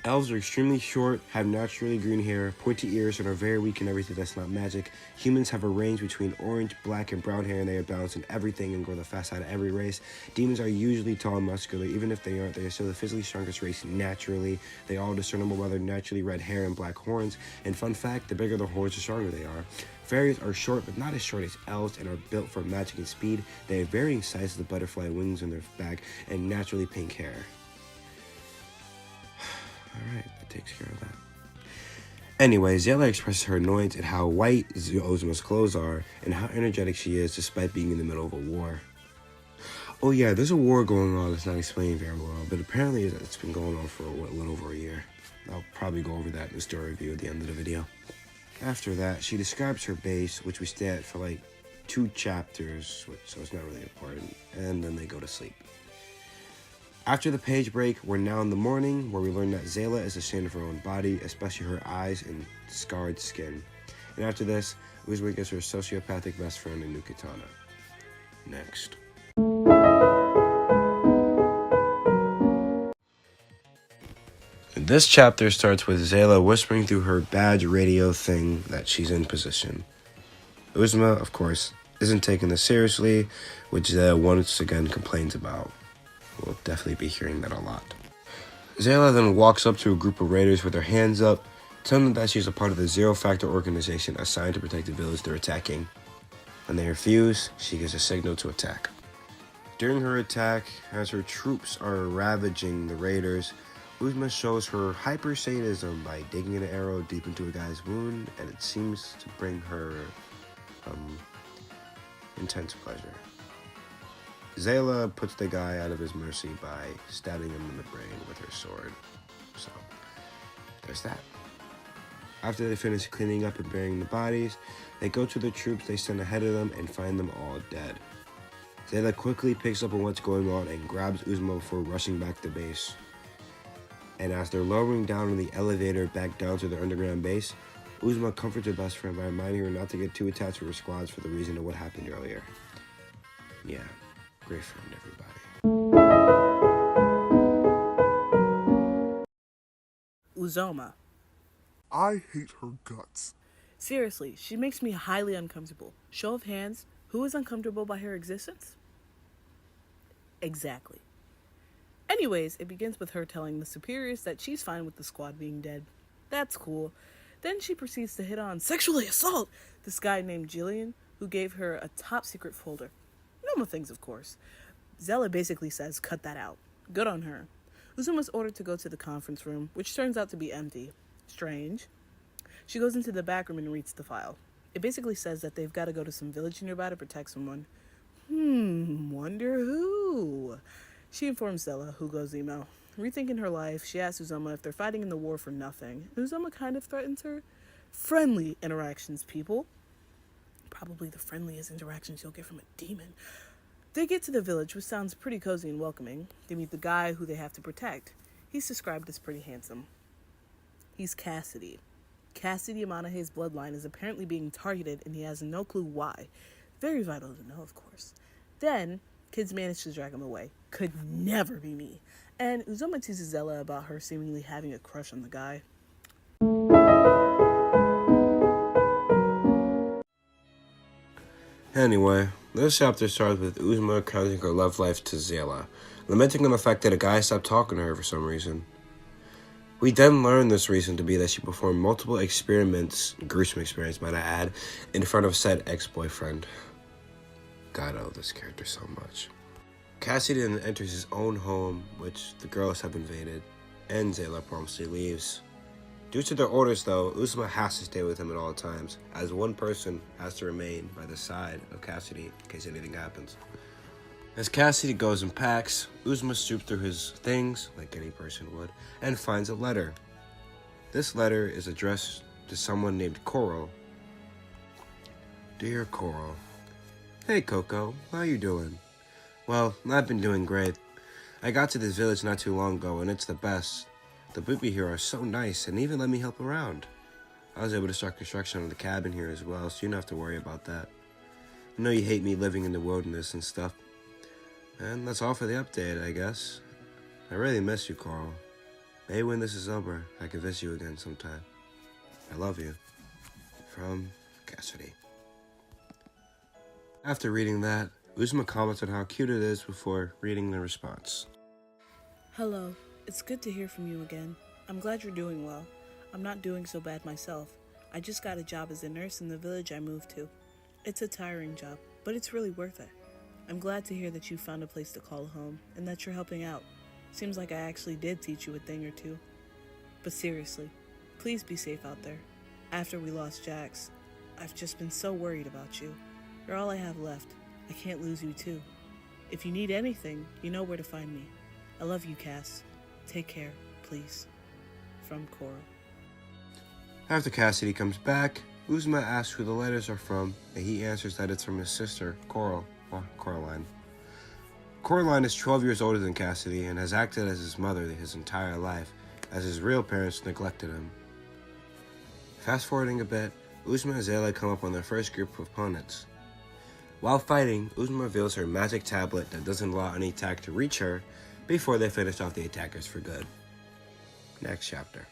Elves are extremely short, have naturally green hair, pointy ears, and are very weak in everything that's not magic. Humans have a range between orange, black, and brown hair, and they are balanced in everything and go the fast side of every race. Demons are usually tall and muscular. Even if they aren't, they are still the physically strongest race naturally. They are all discernible by their naturally red hair and black horns. And fun fact, the bigger the horns, the stronger they are. Fairies are short, but not as short as elves, and are built for magic and speed. They have varying sizes of butterfly wings on their back and naturally pink hair. Alright, that takes care of that. Anyway, Zayla expresses her annoyance at how white Uzuma's clothes are and how energetic she is despite being in the middle of a war. Oh yeah, there's a war going on that's not explained very well, but apparently it's been going on for a little over a year. I'll probably go over that in the story review at the end of the video. After that, she describes her base, which we stay at for like 2 chapters, so it's not really important, and then they go to sleep. After the page break, we're now in the morning, where we learn that Zayla is ashamed of her own body, especially her eyes and scarred skin. And after this, Uzuma gets her sociopathic best friend, a new katana. Next. This chapter starts with Zayla whispering through her badge radio thing that she's in position. Uzuma, of course, isn't taking this seriously, which Zayla once again complains about. We'll definitely be hearing that a lot. Zayla then walks up to a group of raiders with her hands up, telling them that she's a part of the Zero Factor organization assigned to protect the village they're attacking. When they refuse, she gives a signal to attack. During her attack, as her troops are ravaging the raiders, Uzuma shows her hyper sadism by digging an arrow deep into a guy's wound, and it seems to bring her intense pleasure. Zayla puts the guy out of his mercy by stabbing him in the brain with her sword. So, there's that. After they finish cleaning up and burying the bodies, they go to the troops they send ahead of them and find them all dead. Zayla quickly picks up on what's going on and grabs Uzuma before rushing back to base. And as they're lowering down in the elevator back down to their underground base, Uzuma comforts her best friend by reminding her not to get too attached to her squads for the reason of what happened earlier. Yeah. Great friend, everybody. Uzoma. I hate her guts. Seriously, she makes me highly uncomfortable. Show of hands, who is uncomfortable by her existence? Exactly. Anyways, it begins with her telling the superiors that she's fine with the squad being dead. That's cool. Then she proceeds to hit on sexually assault this guy named Jillian, who gave her a top secret folder. Normal things, of course. Zayla basically says, cut that out. Good on her. Uzuma's ordered to go to the conference room, which turns out to be empty. Strange. She goes into the back room and reads the file. It basically says that they've got to go to some village nearby to protect someone. Wonder who? She informs Zella, who goes emo. Rethinking her life, she asks Uzoma if they're fighting in the war for nothing. Uzoma kind of threatens her. Friendly interactions, people. Probably the friendliest interactions you'll get from a demon. They get to the village, which sounds pretty cozy and welcoming. They meet the guy who they have to protect. He's described as pretty handsome. He's Cassidy. Cassidy Amanahe's bloodline is apparently being targeted, and he has no clue why. Very vital to know, of course. Then, kids manage to drag him away. Could never be me. And Uzoma teases Zella about her seemingly having a crush on the guy. Anyway, this chapter starts with Uzuma recounting her love life to Zela, lamenting on the fact that a guy stopped talking to her for some reason. We then learn this reason to be that she performed multiple experiments, gruesome experiments might I add, in front of said ex-boyfriend. God, I love this character so much. Cassidy then enters his own home, which the girls have invaded, and Zela promptly leaves. Due to their orders, though, Uzuma has to stay with him at all times, as one person has to remain by the side of Cassidy in case anything happens. As Cassidy goes and packs, Uzuma stoops through his things, like any person would, and finds a letter. This letter is addressed to someone named Coral. Dear Coral. Hey Coco, how you doing? Well, I've been doing great. I got to this village not too long ago, and it's the best. The people here are so nice, and even let me help around. I was able to start construction on the cabin here as well, so you don't have to worry about that. I know you hate me living in the wilderness and stuff. And that's all for the update, I guess. I really miss you, Coral. Maybe when this is over, I can visit you again sometime. I love you. From Cassidy. After reading that, Uzuma comments on how cute it is before reading the response. Hello. It's good to hear from you again. I'm glad you're doing well. I'm not doing so bad myself. I just got a job as a nurse in the village I moved to. It's a tiring job, but it's really worth it. I'm glad to hear that you found a place to call home and that you're helping out. Seems like I actually did teach you a thing or two. But seriously, please be safe out there. After we lost Jax, I've just been so worried about you. You're all I have left. I can't lose you too. If you need anything, you know where to find me. I love you, Cass. Take care, please. From Coral. After Cassidy comes back, Uzuma asks who the letters are from, and he answers that it's from his sister, Coral, or Coraline. Coraline is 12 years older than Cassidy and has acted as his mother his entire life, as his real parents neglected him. Fast forwarding a bit, Uzuma and Zela come up on their first group of opponents. While fighting, Uzuma reveals her magic tablet that doesn't allow any attack to reach her before they finish off the attackers for good. Next chapter.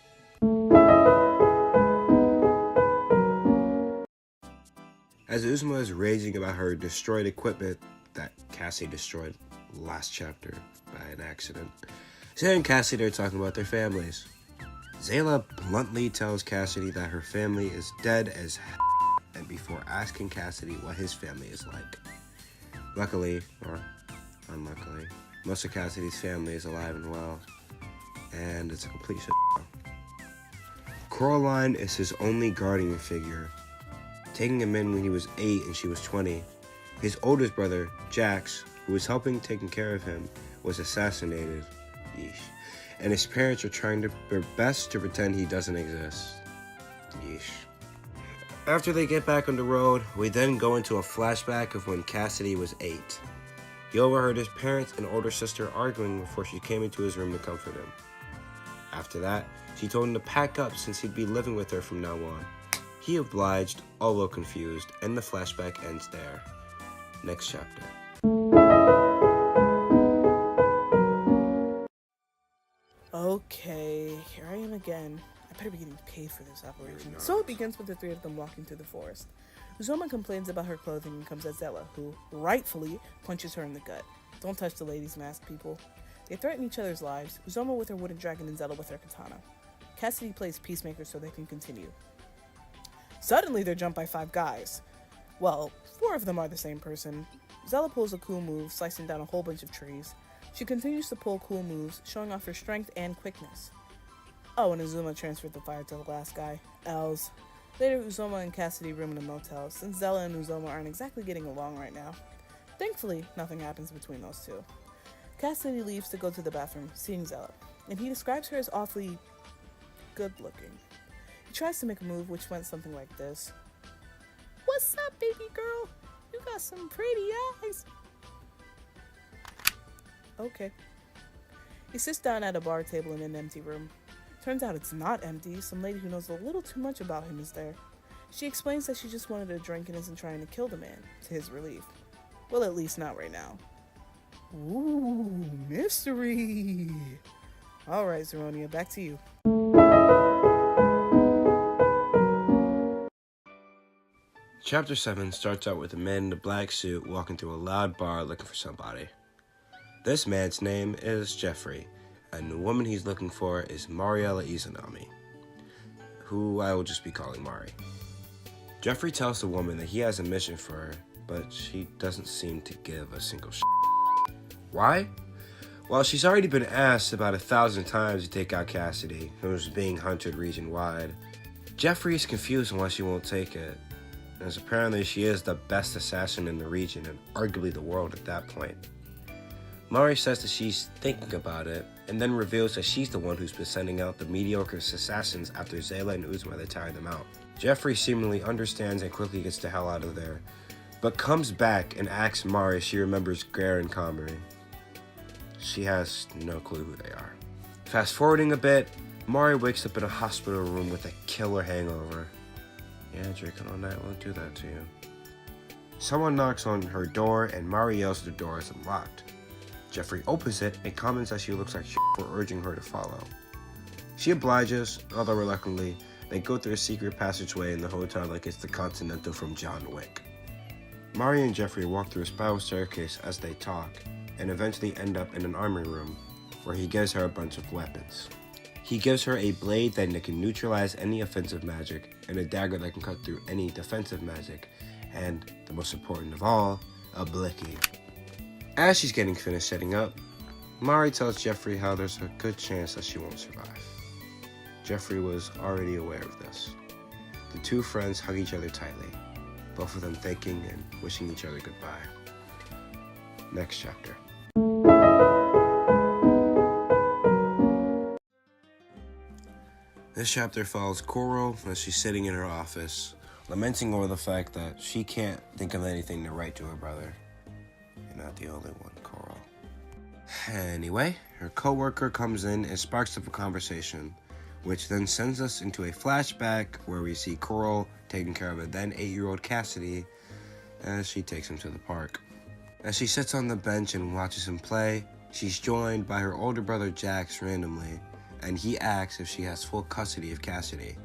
As Uzuma is raging about her destroyed equipment that Cassie destroyed last chapter by an accident, Zela and Cassidy are talking about their families. Zela bluntly tells Cassidy that her family is dead as and before asking Cassidy what his family is like. Luckily, or unluckily, most of Cassidy's family is alive and well, and it's a complete shit. Coraline is his only guardian figure, taking him in when he was 8 and she was 20. His oldest brother, Jax, who was helping taking care of him, was assassinated. Yeesh. And his parents are trying their best to pretend he doesn't exist. Yeesh. After they get back on the road, we then go into a flashback of when Cassidy was 8. He overheard his parents and older sister arguing before she came into his room to comfort him. After that, she told him to pack up since he'd be living with her from now on. He obliged, although confused, and the flashback ends there. Next chapter. Okay, here I am again. I better be getting paid for this operation. So it begins with the three of them walking through the forest. Uzoma complains about her clothing and comes at Zela, who, rightfully, punches her in the gut. Don't touch the lady's mask, people. They threaten each other's lives, Uzoma with her wooden dragon and Zela with her katana. Cassidy plays peacemaker so they can continue. Suddenly they're jumped by 5 guys. Well, 4 of them are the same person. Zela pulls a cool move, slicing down a whole bunch of trees. She continues to pull cool moves, showing off her strength and quickness. Oh, and Uzuma transferred the fire to the last guy. L's. Later, Uzoma and Cassidy room in a motel, since Zela and Uzoma aren't exactly getting along right now. Thankfully, nothing happens between those two. Cassidy leaves to go to the bathroom, seeing Zella, and he describes her as awfully good looking. He tries to make a move which went something like this. "What's up, baby girl? You got some pretty eyes." Okay. He sits down at a bar table in an empty room. Turns out it's not empty. Some lady who knows a little too much about him is there. She explains that she just wanted a drink and isn't trying to kill the man, to his relief. Well, at least not right now. Ooh, mystery. Alright, Zeronia, back to you. Chapter 7 starts out with a man in a black suit walking through a loud bar looking for somebody. This man's name is Jeffrey, and the woman he's looking for is Mariella Izanami, who I will just be calling Mari. Jeffrey tells the woman that he has a mission for her, but she doesn't seem to give a single shit. Why? Well, she's already been asked about 1,000 times to take out Cassidy, who's being hunted region-wide. Jeffrey is confused on why she won't take it, as apparently she is the best assassin in the region and arguably the world at that point. Mari says that she's thinking about it, and then reveals that she's the one who's been sending out the mediocre assassins after Zayla and Uzma to tire them out. Jeffrey seemingly understands and quickly gets the hell out of there, but comes back and asks Mari if she remembers Greer and Comrie. She has no clue who they are. Fast forwarding a bit, Mari wakes up in a hospital room with a killer hangover. Yeah, drinking all night won't do that to you. Someone knocks on her door and Mari yells the door is unlocked. Jeffrey opens it and comments that she looks like shit for urging her to follow. She obliges, although reluctantly. They go through a secret passageway in the hotel like it's the Continental from John Wick. Mari and Jeffrey walk through a spiral staircase as they talk, and eventually end up in an armory room, where he gives her a bunch of weapons. He gives her a blade that can neutralize any offensive magic, and a dagger that can cut through any defensive magic, and, the most important of all, a blicky. As she's getting finished setting up, Mari tells Jeffrey how there's a good chance that she won't survive. Jeffrey was already aware of this. The two friends hug each other tightly, both of them thanking and wishing each other goodbye. Next chapter. This chapter follows Coral as she's sitting in her office, lamenting over the fact that she can't think of anything to write to her brother. You're not the only one, Coral. Anyway, her coworker comes in and sparks up a conversation, which then sends us into a flashback where we see Coral taking care of a then 8-year-old Cassidy as she takes him to the park. As she sits on the bench and watches him play, she's joined by her older brother Jax randomly, and he asks if she has full custody of Cassidy.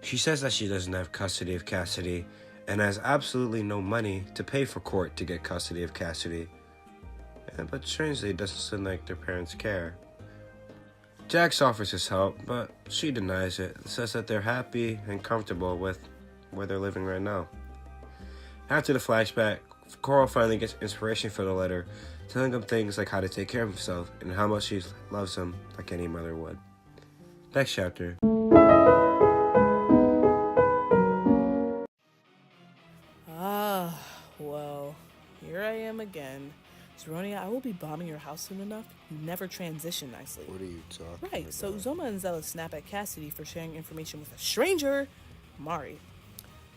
She says that she doesn't have custody of Cassidy and has absolutely no money to pay for court to get custody of Cassidy. But strangely, it doesn't seem like their parents care. Jax offers his help, but she denies it and says that they're happy and comfortable with where they're living right now. After the flashback, Coral finally gets inspiration for the letter, telling him things like how to take care of himself and how much she loves him like any mother would. Next chapter. Well, here I am again. Zeronia, I will be bombing your house soon enough. You never transition nicely. What are you talking about? Right, so Uzoma and Zella snap at Cassidy for sharing information with a stranger, Mari.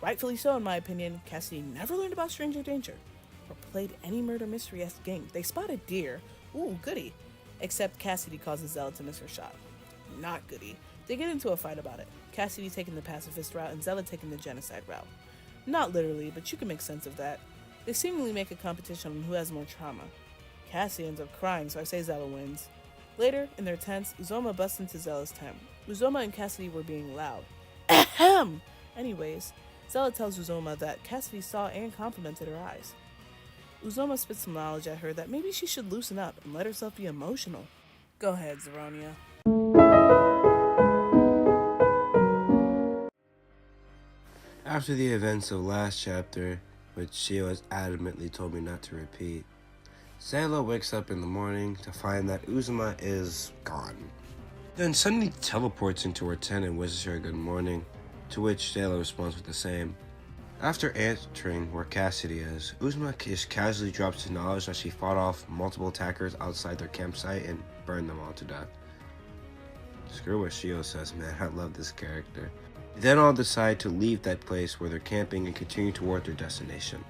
Rightfully so, in my opinion. Cassidy never learned about stranger danger or played any murder mystery-esque game. They spotted deer. Ooh, goody. Except Cassidy causes Zella to miss her shot. Not goody. They get into a fight about it. Cassidy taking the pacifist route and Zella taking the genocide route. Not literally, but you can make sense of that. They seemingly make a competition on who has more trauma. Cassidy ends up crying, so I say Zella wins. Later, in their tents, Uzoma busts into Zella's tent. Uzoma and Cassidy were being loud. Ahem! Anyways, Zella tells Uzoma that Cassidy saw and complimented her eyes. Uzoma spits some knowledge at her that maybe she should loosen up and let herself be emotional. Go ahead, Zeronia. After the events of last chapter, which she was adamantly told me not to repeat, Zayla wakes up in the morning to find that Uzuma is gone. Then suddenly teleports into her tent and wishes her good morning, to which Zayla responds with the same. After entering where Cassidy is, Uzuma just casually drops the knowledge that she fought off multiple attackers outside their campsite and burned them all to death. Screw what Shio says, man. I love this character. They then all decide to leave that place where they're camping and continue toward their destination.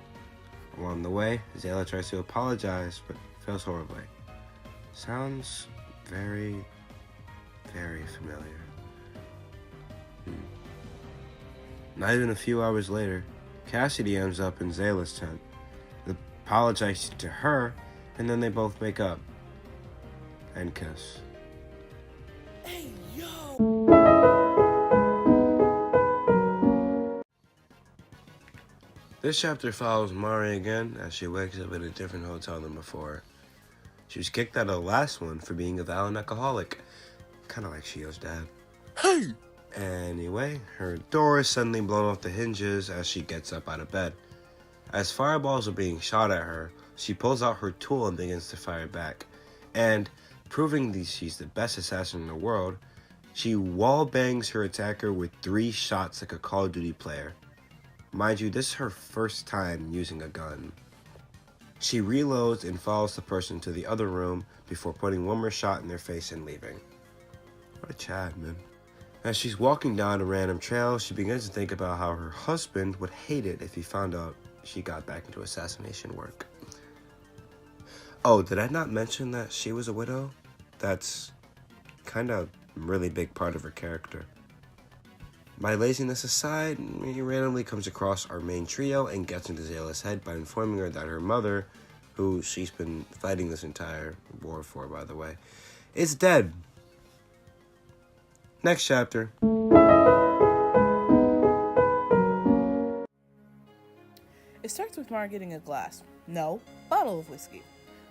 Along the way, Zayla tries to apologize, but fails horribly. Sounds very, very familiar. Not even a few hours later, Cassidy ends up in Zayla's tent, apologizes to her, and then they both make up and kiss. Hey, yo! This chapter follows Mari again as she wakes up at a different hotel than before. She was kicked out of the last one for being a violent alcoholic, kind of like Shio's dad. Hey! Anyway, her door is suddenly blown off the hinges as she gets up out of bed. As fireballs are being shot at her, she pulls out her tool and begins to fire back. And, proving that she's the best assassin in the world, she wall bangs her attacker with 3 shots like a Call of Duty player. Mind you, this is her first time using a gun. She reloads and follows the person to the other room before putting one more shot in their face and leaving. What a Chad, man. As she's walking down a random trail, she begins to think about how her husband would hate it if he found out she got back into assassination work. Oh, did I not mention that she was a widow? That's kind of a really big part of her character. My laziness aside, he randomly comes across our main trio and gets into Zayla's head by informing her that her mother, who she's been fighting this entire war for, by the way, is dead. Next chapter. It starts with Mara getting a bottle of whiskey,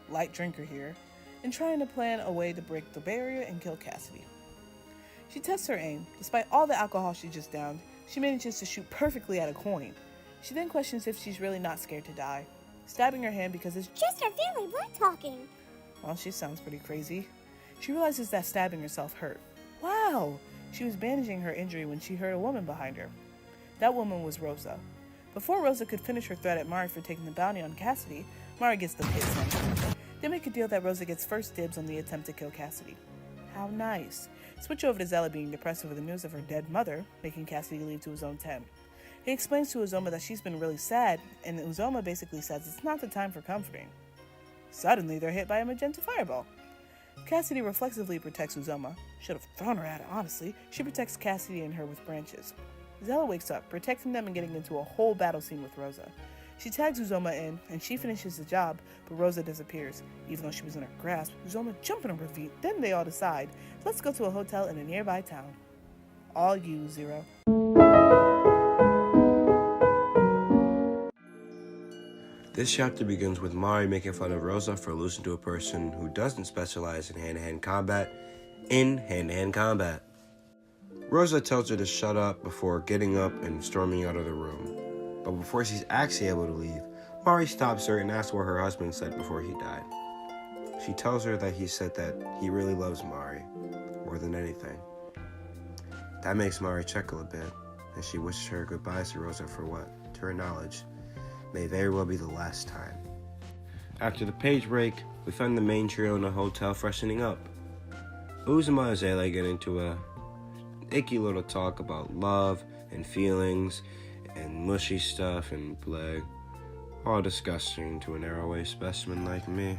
light drinker here, and trying to plan a way to break the barrier and kill Cassidy. She tests her aim. Despite all the alcohol she just downed, she manages to shoot perfectly at a coin. She then questions if she's really not scared to die, stabbing her hand because it's just her family blood talking. Well, she sounds pretty crazy. She realizes that stabbing herself hurt. Wow! She was bandaging her injury when she heard a woman behind her. That woman was Rosa. Before Rosa could finish her threat at Mari for taking the bounty on Cassidy, Mari gets the hit sent. They make a deal that Rosa gets first dibs on the attempt to kill Cassidy. How nice. Switch over to Zella being depressed over the news of her dead mother, making Cassidy leave to his own tent. He explains to Uzoma that she's been really sad, and Uzoma basically says it's not the time for comforting. Suddenly, they're hit by a magenta fireball. Cassidy reflexively protects Uzoma. Should have thrown her at it, honestly. She protects Cassidy and her with branches. Zella wakes up, protecting them and getting into a whole battle scene with Rosa. She tags Uzoma in, and she finishes the job, but Rosa disappears. Even though she was in her grasp, Uzoma jumps in a ravine. Then they all decide, let's go to a hotel in a nearby town. All you, Zero. This chapter begins with Mari making fun of Rosa for losing to a person who doesn't specialize in hand-to-hand combat. Rosa tells her to shut up before getting up and storming out of the room. But before she's actually able to leave, Mari stops her and asks what her husband said before he died. She tells her that he said that he really loves Mari more than anything. That makes Mari chuckle a bit, and she wishes her goodbyes to Rosa for what, to her knowledge, may very well be the last time. After the page break, we find the main trio in a hotel freshening up. Uzuma and Zayla get into a icky little talk about love and feelings and mushy stuff and bleg. All disgusting to an arrowway specimen like me.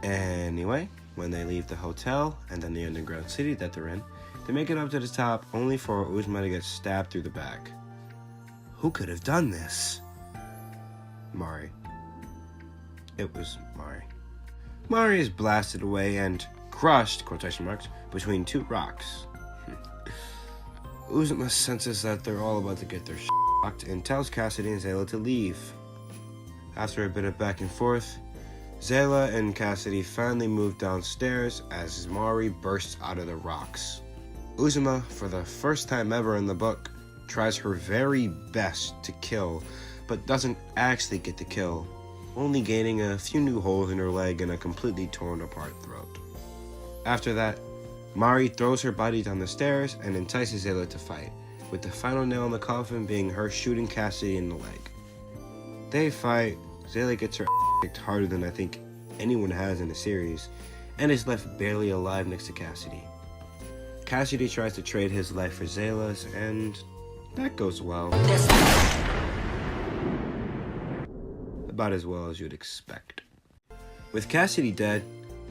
Anyway, when they leave the hotel and then the underground city that they're in, they make it up to the top only for Uzuma to get stabbed through the back. Who could have done this? Mari. It was Mari. Mari is blasted away and crushed, quotation marks, between 2 rocks. Uzuma senses that they're all about to get their locked and tells Cassidy and Zayla to leave. After a bit of back and forth, Zayla and Cassidy finally move downstairs as Mari bursts out of the rocks. Uzuma, for the first time ever in the book, tries her very best to kill, but doesn't actually get the kill, only gaining a few new holes in her leg and a completely torn apart throat. After that, Mari throws her body down the stairs and entices Zayla to fight. with the final nail in the coffin being her shooting Cassidy in the leg. They fight, Zayla gets her kicked harder than I think anyone has in the series, and is left barely alive next to Cassidy. Cassidy tries to trade his life for Zayla's, and that goes well. About as well as you'd expect. With Cassidy dead,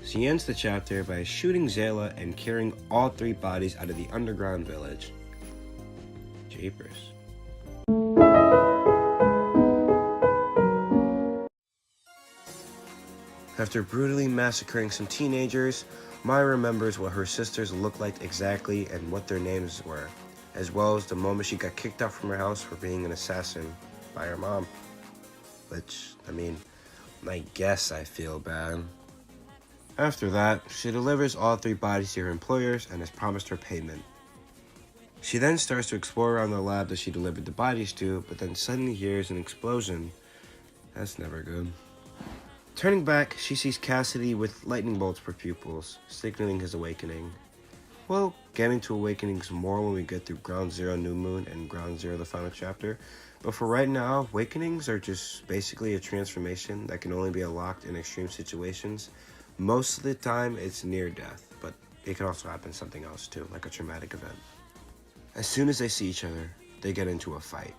she ends the chapter by shooting Zayla and carrying all 3 bodies out of the underground village. Jeepers. After brutally massacring some teenagers, Maya remembers what her sisters looked like exactly and what their names were, as well as the moment she got kicked out from her house for being an assassin by her mom. Which, I guess I feel bad. After that, she delivers all 3 bodies to her employers and has promised her payment. She then starts to explore around the lab that she delivered the bodies to, but then suddenly hears an explosion. That's never good. Turning back, she sees Cassidy with lightning bolts for pupils, signaling his awakening. We'll get into awakenings more when we get through Ground Zero New Moon and Ground Zero the final chapter, but for right now, awakenings are just basically a transformation that can only be unlocked in extreme situations. Most of the time, it's near death, but it can also happen something else too, like a traumatic event. As soon as they see each other, they get into a fight.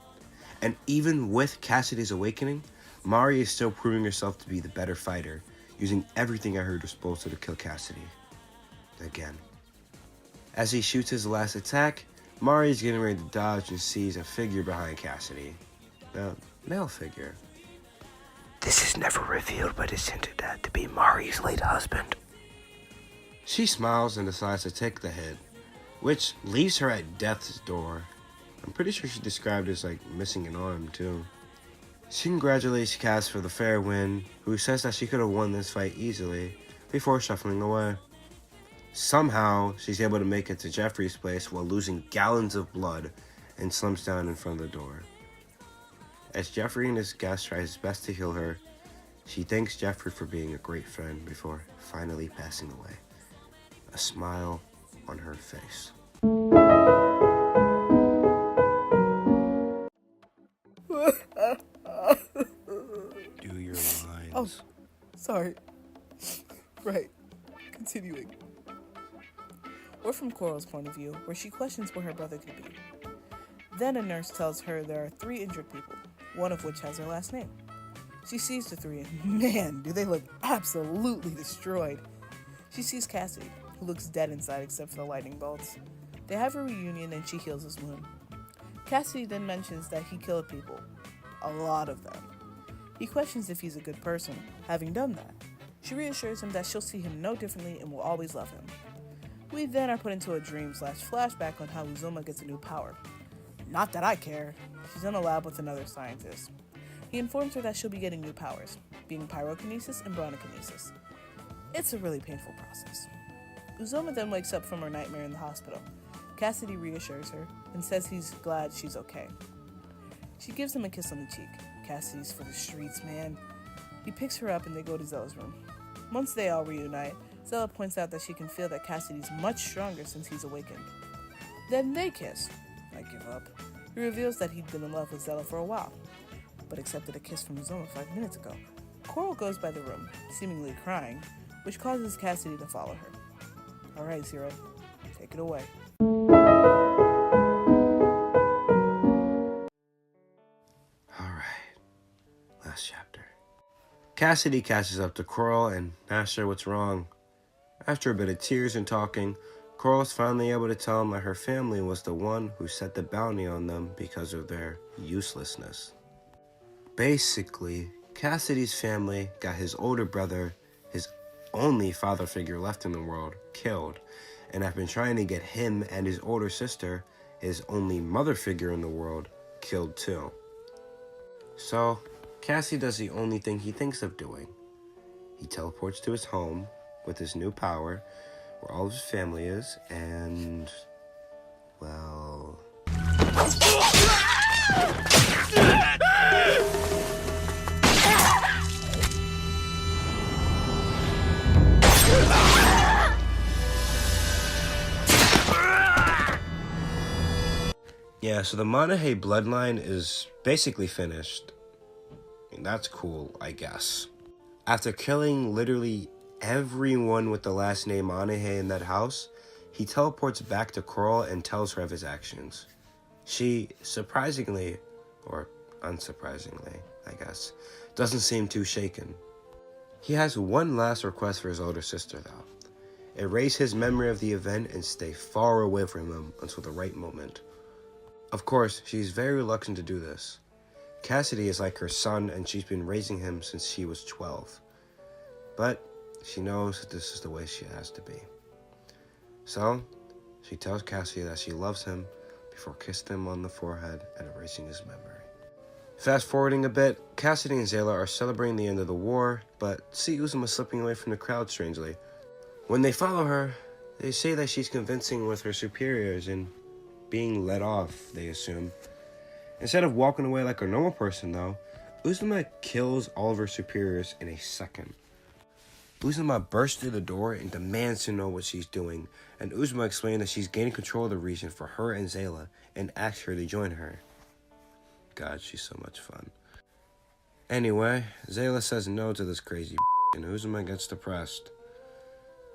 And even with Cassidy's awakening, Mari is still proving herself to be the better fighter, using everything at her disposal to kill Cassidy. Again. As he shoots his last attack, Mari is getting ready to dodge and sees a figure behind Cassidy. A male figure. This is never revealed, but is hinted at to be Mari's late husband. She smiles and decides to take the hit, which leaves her at death's door. I'm pretty sure she described it as missing an arm too. She congratulates Cass for the fair win, who says that she could have won this fight easily, before shuffling away. Somehow, she's able to make it to Jeffrey's place while losing gallons of blood and slumps down in front of the door. As Jeffrey and his guest try his best to heal her, she thanks Jeffrey for being a great friend before finally passing away. A smile on her face. Do your lines. Oh, sorry. Right. Continuing. We're from Coral's point of view, where she questions where her brother could be. Then a nurse tells her there are 3 injured people, one of which has her last name. She sees the 3 and man, do they look absolutely destroyed. She sees Cassidy, who looks dead inside except for the lightning bolts. They have a reunion and she heals his wound. Cassidy then mentions that he killed people. A lot of them. He questions if he's a good person, having done that. She reassures him that she'll see him no differently and will always love him. We then are put into a dream/flashback on how Uzuma gets a new power. Not that I care. She's in a lab with another scientist. He informs her that she'll be getting new powers, being pyrokinesis and brontokinesis. It's a really painful process. Uzuma then wakes up from her nightmare in the hospital. Cassidy reassures her and says he's glad she's okay. She gives him a kiss on the cheek. Cassidy's for the streets, man. He picks her up and they go to Zella's room. Once they all reunite, Zella points out that she can feel that Cassidy's much stronger since he's awakened. Then they kiss. I give up. He reveals that he'd been in love with Zella for a while, but accepted a kiss from Uzuma 5 minutes ago. Coral goes by the room, seemingly crying, which causes Cassidy to follow her. Alright, Zero, take it away. Alright. Last chapter. Cassidy catches up to Coral and asks her what's wrong. After a bit of tears and talking, Coral's finally able to tell him that her family was the one who set the bounty on them because of their uselessness. Basically, Cassidy's family got his older brother, his only father figure left in the world, killed, and have been trying to get him and his older sister, his only mother figure in the world, killed too. So, Cassie does the only thing he thinks of doing. He teleports to his home with his new power, where all of his family is, and, well... Yeah, Yeah, so the Monaghan bloodline is basically finished. And that's cool, I guess. After killing literally everyone with the last name Monaghan in that house, he teleports back to Coral and tells her of his actions. She, surprisingly, or unsurprisingly, I guess, doesn't seem too shaken. He has one last request for his older sister, though. Erase his memory of the event and stay far away from him until the right moment. Of course, she's very reluctant to do this. Cassidy is like her son, and she's been raising him since she was 12. But she knows that this is the way she has to be. So, she tells Cassidy that she loves him before kissing him on the forehead and erasing his memory. Fast forwarding a bit, Cassidy and Zayla are celebrating the end of the war, but see Uzuma slipping away from the crowd strangely. When they follow her, they say that she's convincing with her superiors and being let off, they assume. Instead of walking away like a normal person, though, Uzuma kills all of her superiors in a second. Uzuma bursts through the door and demands to know what she's doing, and Uzuma explains that she's gaining control of the region for her and Zayla and asks her to join her. God, she's so much fun. Anyway, Zayla says no to this crazy and Uzuma gets depressed.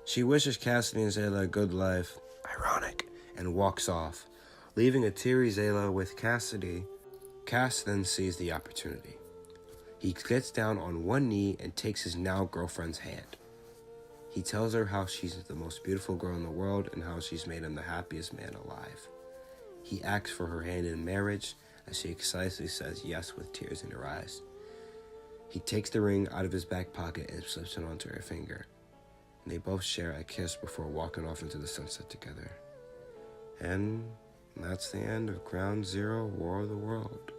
She wishes Cassidy and Zayla a good life, ironic, and walks off, leaving a teary Zayla with Cassidy. Cass then sees the opportunity. He gets down on one knee and takes his now girlfriend's hand. He tells her how she's the most beautiful girl in the world and how she's made him the happiest man alive. He asks for her hand in marriage, as she excitedly says yes with tears in her eyes. He takes the ring out of his back pocket and slips it onto her finger. And they both share a kiss before walking off into the sunset together. And that's the end of Ground Zero War of the World.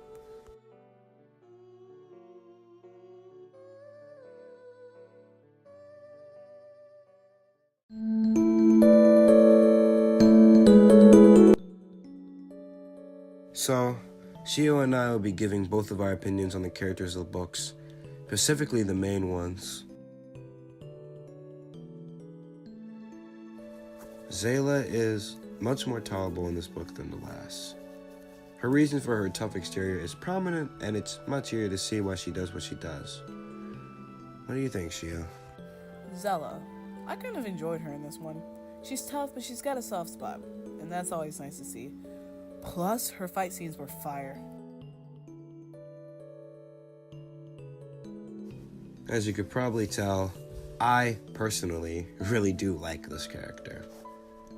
So, Shio and I will be giving both of our opinions on the characters of the books, specifically the main ones. Zayla is much more tolerable in this book than the last. Her reason for her tough exterior is prominent, and it's much easier to see why she does what she does. What do you think, Shio? Zella. I kind of enjoyed her in this one. She's tough, but she's got a soft spot, and that's always nice to see. Plus, her fight scenes were fire. As you could probably tell, I personally really do like this character.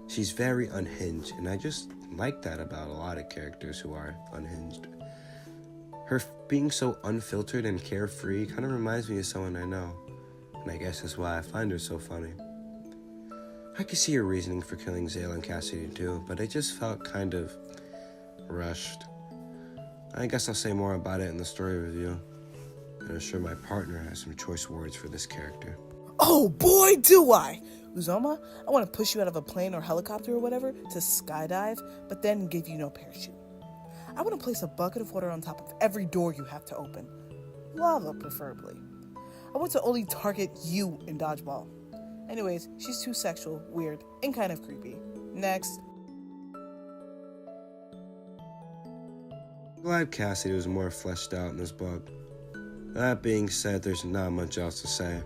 She's very unhinged, and I just like that about a lot of characters who are unhinged. Her being so unfiltered and carefree kind of reminds me of someone I know, and I guess that's why I find her so funny. I could see her reasoning for killing Zayla and Cassidy too, but it just felt kind of rushed. I guess I'll say more about it in the story review, and I'm sure my partner has some choice words for this character. Oh boy, do I! Uzoma, I want to push you out of a plane or helicopter or whatever to skydive, but then give you no parachute. I want to place a bucket of water on top of every door you have to open. Lava, preferably. I want to only target you in dodgeball. Anyways, she's too sexual, weird, and kind of creepy. Next. Glad Cassidy was more fleshed out in this book. That being said, there's not much else to say.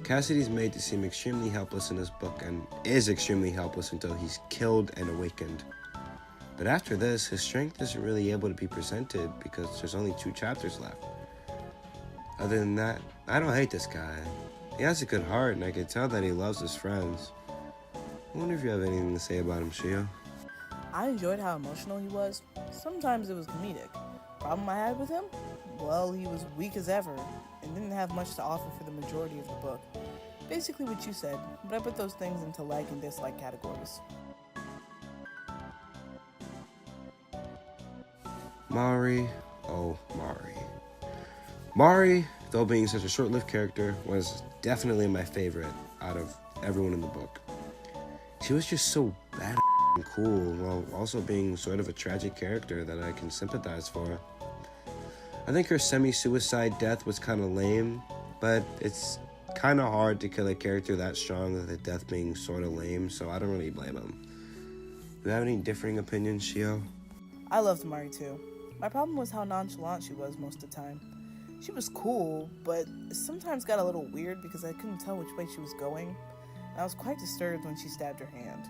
Cassidy's made to seem extremely helpless in this book and is extremely helpless until he's killed and awakened. But after this, his strength isn't really able to be presented because there's only 2 chapters left. Other than that, I don't hate this guy. He has a good heart and I can tell that he loves his friends. I wonder if you have anything to say about him, Shio. I enjoyed how emotional he was. Sometimes it was comedic. Problem I had with him? Well, he was weak as ever and didn't have much to offer for the majority of the book. Basically what you said, but I put those things into like and dislike categories. Mari, oh Mari. Mari, though being such a short-lived character, was definitely my favorite out of everyone in the book. She was just so bad and cool, while also being sort of a tragic character that I can sympathize for. I think her semi-suicide death was kind of lame, but it's kind of hard to kill a character that strong with the death being sort of lame, so I don't really blame him. Do you have any differing opinions, Shio? I loved Mari too. My problem was how nonchalant she was most of the time. She was cool, but it sometimes got a little weird because I couldn't tell which way she was going. And I was quite disturbed when she stabbed her hand.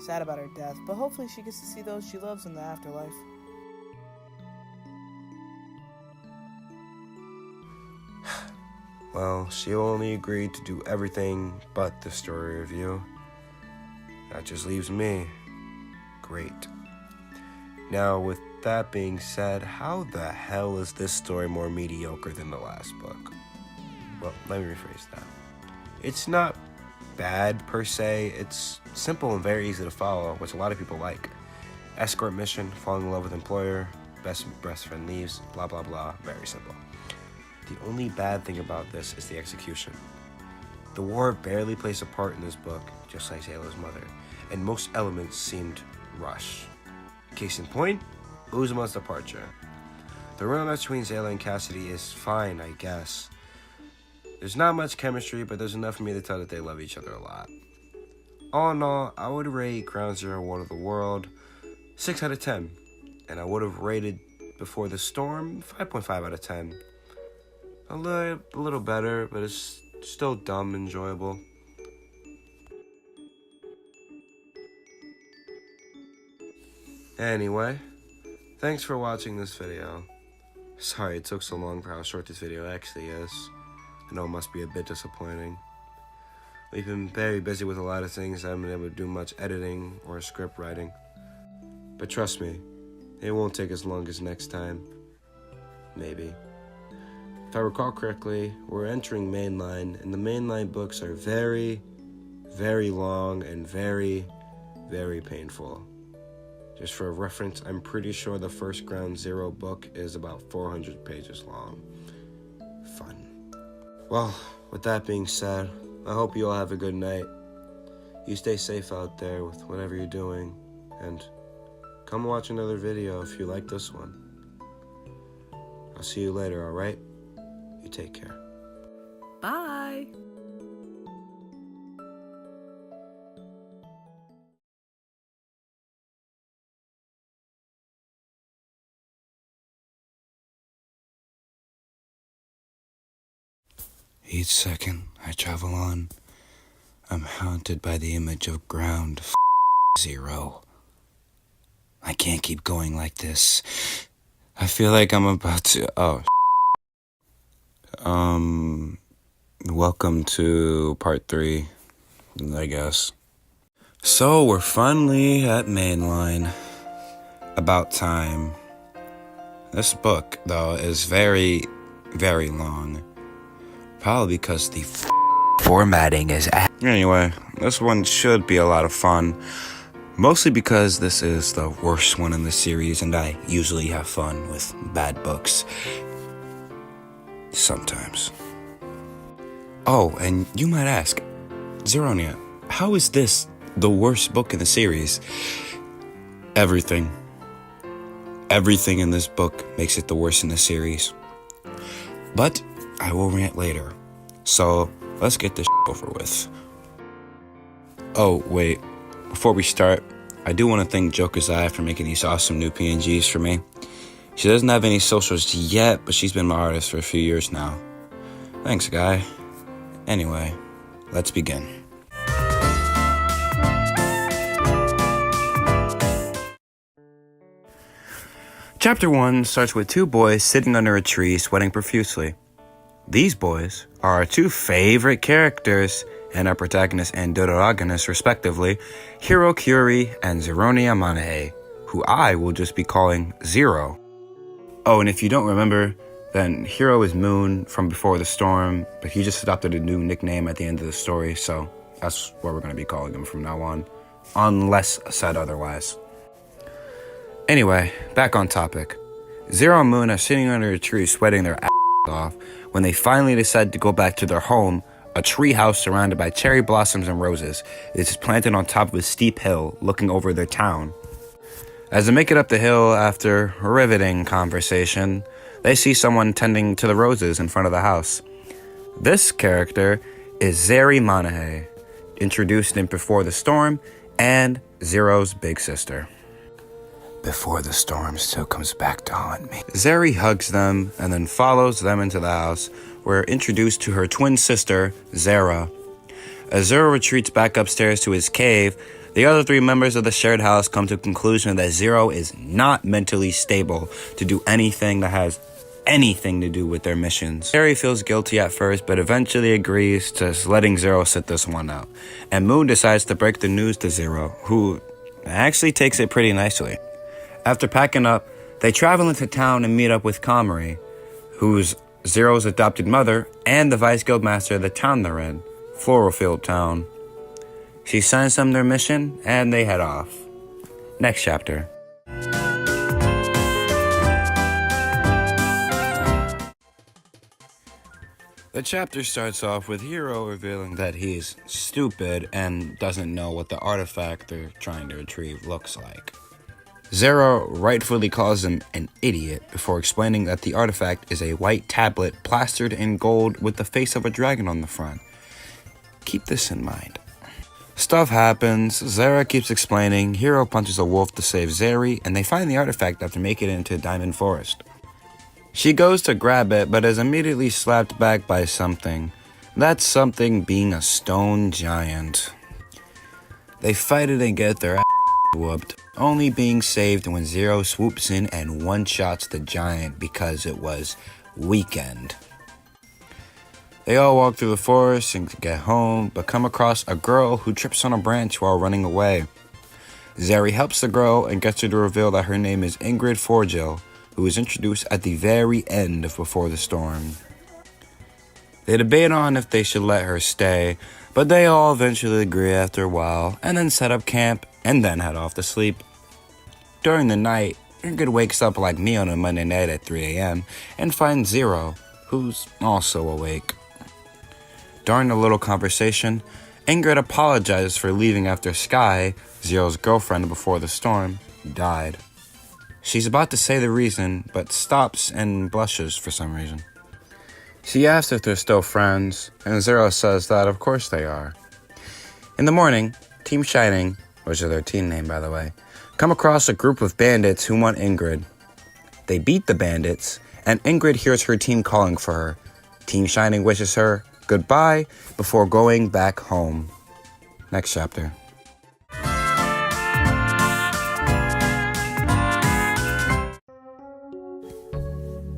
Sad about her death, but hopefully she gets to see those she loves in the afterlife. Well, she only agreed to do everything but the story review. That just leaves me. Great. Now, with that being said, how the hell is this story more mediocre than the last book? Well, let me rephrase that. It's not bad per se, it's simple and very easy to follow, which a lot of people like. Escort mission, falling in love with employer, best friend leaves, blah blah blah, very simple. The only bad thing about this is the execution. The war barely plays a part in this book, just like Zayla's mother, and most elements seemed rushed. Case in point, Uzuma's departure. The romance between Zayla and Cassidy is fine, I guess. There's not much chemistry, but there's enough for me to tell that they love each other a lot. All in all, I would rate Ground Zero War of the World 6 out of 10, and I would have rated Before the Storm 5.5 out of 10. A little better, but it's still dumb enjoyable. Anyway, thanks for watching this video. Sorry it took so long for how short this video actually is. I know it must be a bit disappointing. We've been very busy with a lot of things. I haven't been able to do much editing or script writing. But trust me, it won't take as long as next time. Maybe. If I recall correctly, we're entering mainline, and the mainline books are very, very long and very, very painful. Just for reference, I'm pretty sure the first Ground Zero book is about 400 pages long. Fun. Well, with that being said, I hope you all have a good night. You stay safe out there with whatever you're doing, and come watch another video if you like this one. I'll see you later, alright? You take care. Bye! Each second I travel on, I'm haunted by the image of Ground Zero. I can't keep going like this. I feel like I'm about to... Welcome to part 3, I guess. So, we're finally at mainline. About time. This book, though, is very, very long. Probably because the formatting is... Anyway, this one should be a lot of fun. Mostly because this is the worst one in the series, and I usually have fun with bad books. Sometimes. Oh, and you might ask, Zeronia, how is this the worst book in the series? Everything. Everything in this book makes it the worst in the series. But I will rant later. So, let's get this over with. Oh, wait. Before we start, I do want to thank Joker's Eye for making these awesome new PNGs for me. She doesn't have any socials yet, but she's been my artist for a few years now. Thanks, Guy. Anyway, let's begin. Chapter 1 starts with 2 boys sitting under a tree sweating profusely. These boys are our 2 favorite characters and our protagonist and protagonist respectively, Hiro Kyuri and Zeronia Manahe, who I will just be calling Zero. Oh, and if you don't remember, then Hiro is Moon from Before the Storm, but he just adopted a new nickname at the end of the story, so that's what we're going to be calling him from now on, unless said otherwise. Anyway, back on topic. Zero and Moon are sitting under a tree sweating their ass off when they finally decide to go back to their home, a tree house surrounded by cherry blossoms and roses. It is planted on top of a steep hill looking over their town. As they make it up the hill after a riveting conversation, they see someone tending to the roses in front of the house. This character is Zeri Manahe, introduced in Before the Storm, and Zero's big sister. before the storm still comes back to haunt me. Zeri hugs them and then follows them into the house. We're introduced to her twin sister, Zara. As Zero retreats back upstairs to his cave, the other three members of the shared house come to the conclusion that Zero is not mentally stable to do anything that has anything to do with their missions. Harry feels guilty at first, but eventually agrees to letting Zero sit this one out. And Moon decides to break the news to Zero, who actually takes it pretty nicely. After packing up, they travel into town and meet up with Comrie, who's Zero's adopted mother and the vice guildmaster of the town they're in, Floralfield Town. She signs them their mission, and they head off. Next chapter. The chapter starts off with Hero revealing that he's stupid and doesn't know what the artifact they're trying to retrieve looks like. Zero rightfully calls him an idiot before explaining that the artifact is a white tablet plastered in gold with the face of a dragon on the front. Keep this in mind. Stuff happens, Zara keeps explaining, Hero punches a wolf to save Zeri, and they find the artifact after making it into Diamond Forest. She goes to grab it, but is immediately slapped back by something. That something being a stone giant. They fight it and get their ass whooped, only being saved when Zero swoops in and one-shots the giant because it was weekend. They all walk through the forest and get home, but come across a girl who trips on a branch while running away. Zeri helps the girl and gets her to reveal that her name is Ingrid Forgill, who is introduced at the very end of Before the Storm. They debate on if they should let her stay, but they all eventually agree after a while, and then set up camp, and then head off to sleep. During the night, Ingrid wakes up like me on a Monday night at 3 a.m. and finds Zero, who's also awake. During a little conversation, Ingrid apologizes for leaving after Sky, Zero's girlfriend before the storm, died. She's about to say the reason, but stops and blushes for some reason. She asks if they're still friends, and Zero says that of course they are. In the morning, Team Shining, which is their team name by the way, come across a group of bandits who want Ingrid. They beat the bandits, and Ingrid hears her team calling for her. Team Shining wishes her goodbye before going back home. Next chapter.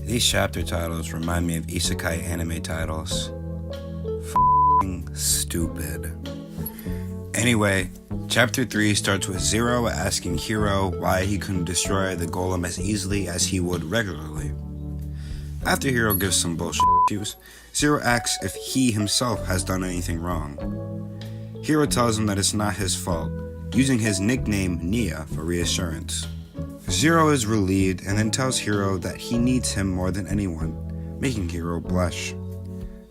These chapter titles remind me of isekai anime titles. F***ing stupid. Anyway, chapter 3 starts with Zero asking Hero why he couldn't destroy the golem as easily as he would regularly. After Hero gives some bullshit excuse, Zero asks if he himself has done anything wrong. Hero tells him that it's not his fault, using his nickname Nia for reassurance. Zero is relieved and then tells Hero that he needs him more than anyone, making Hero blush.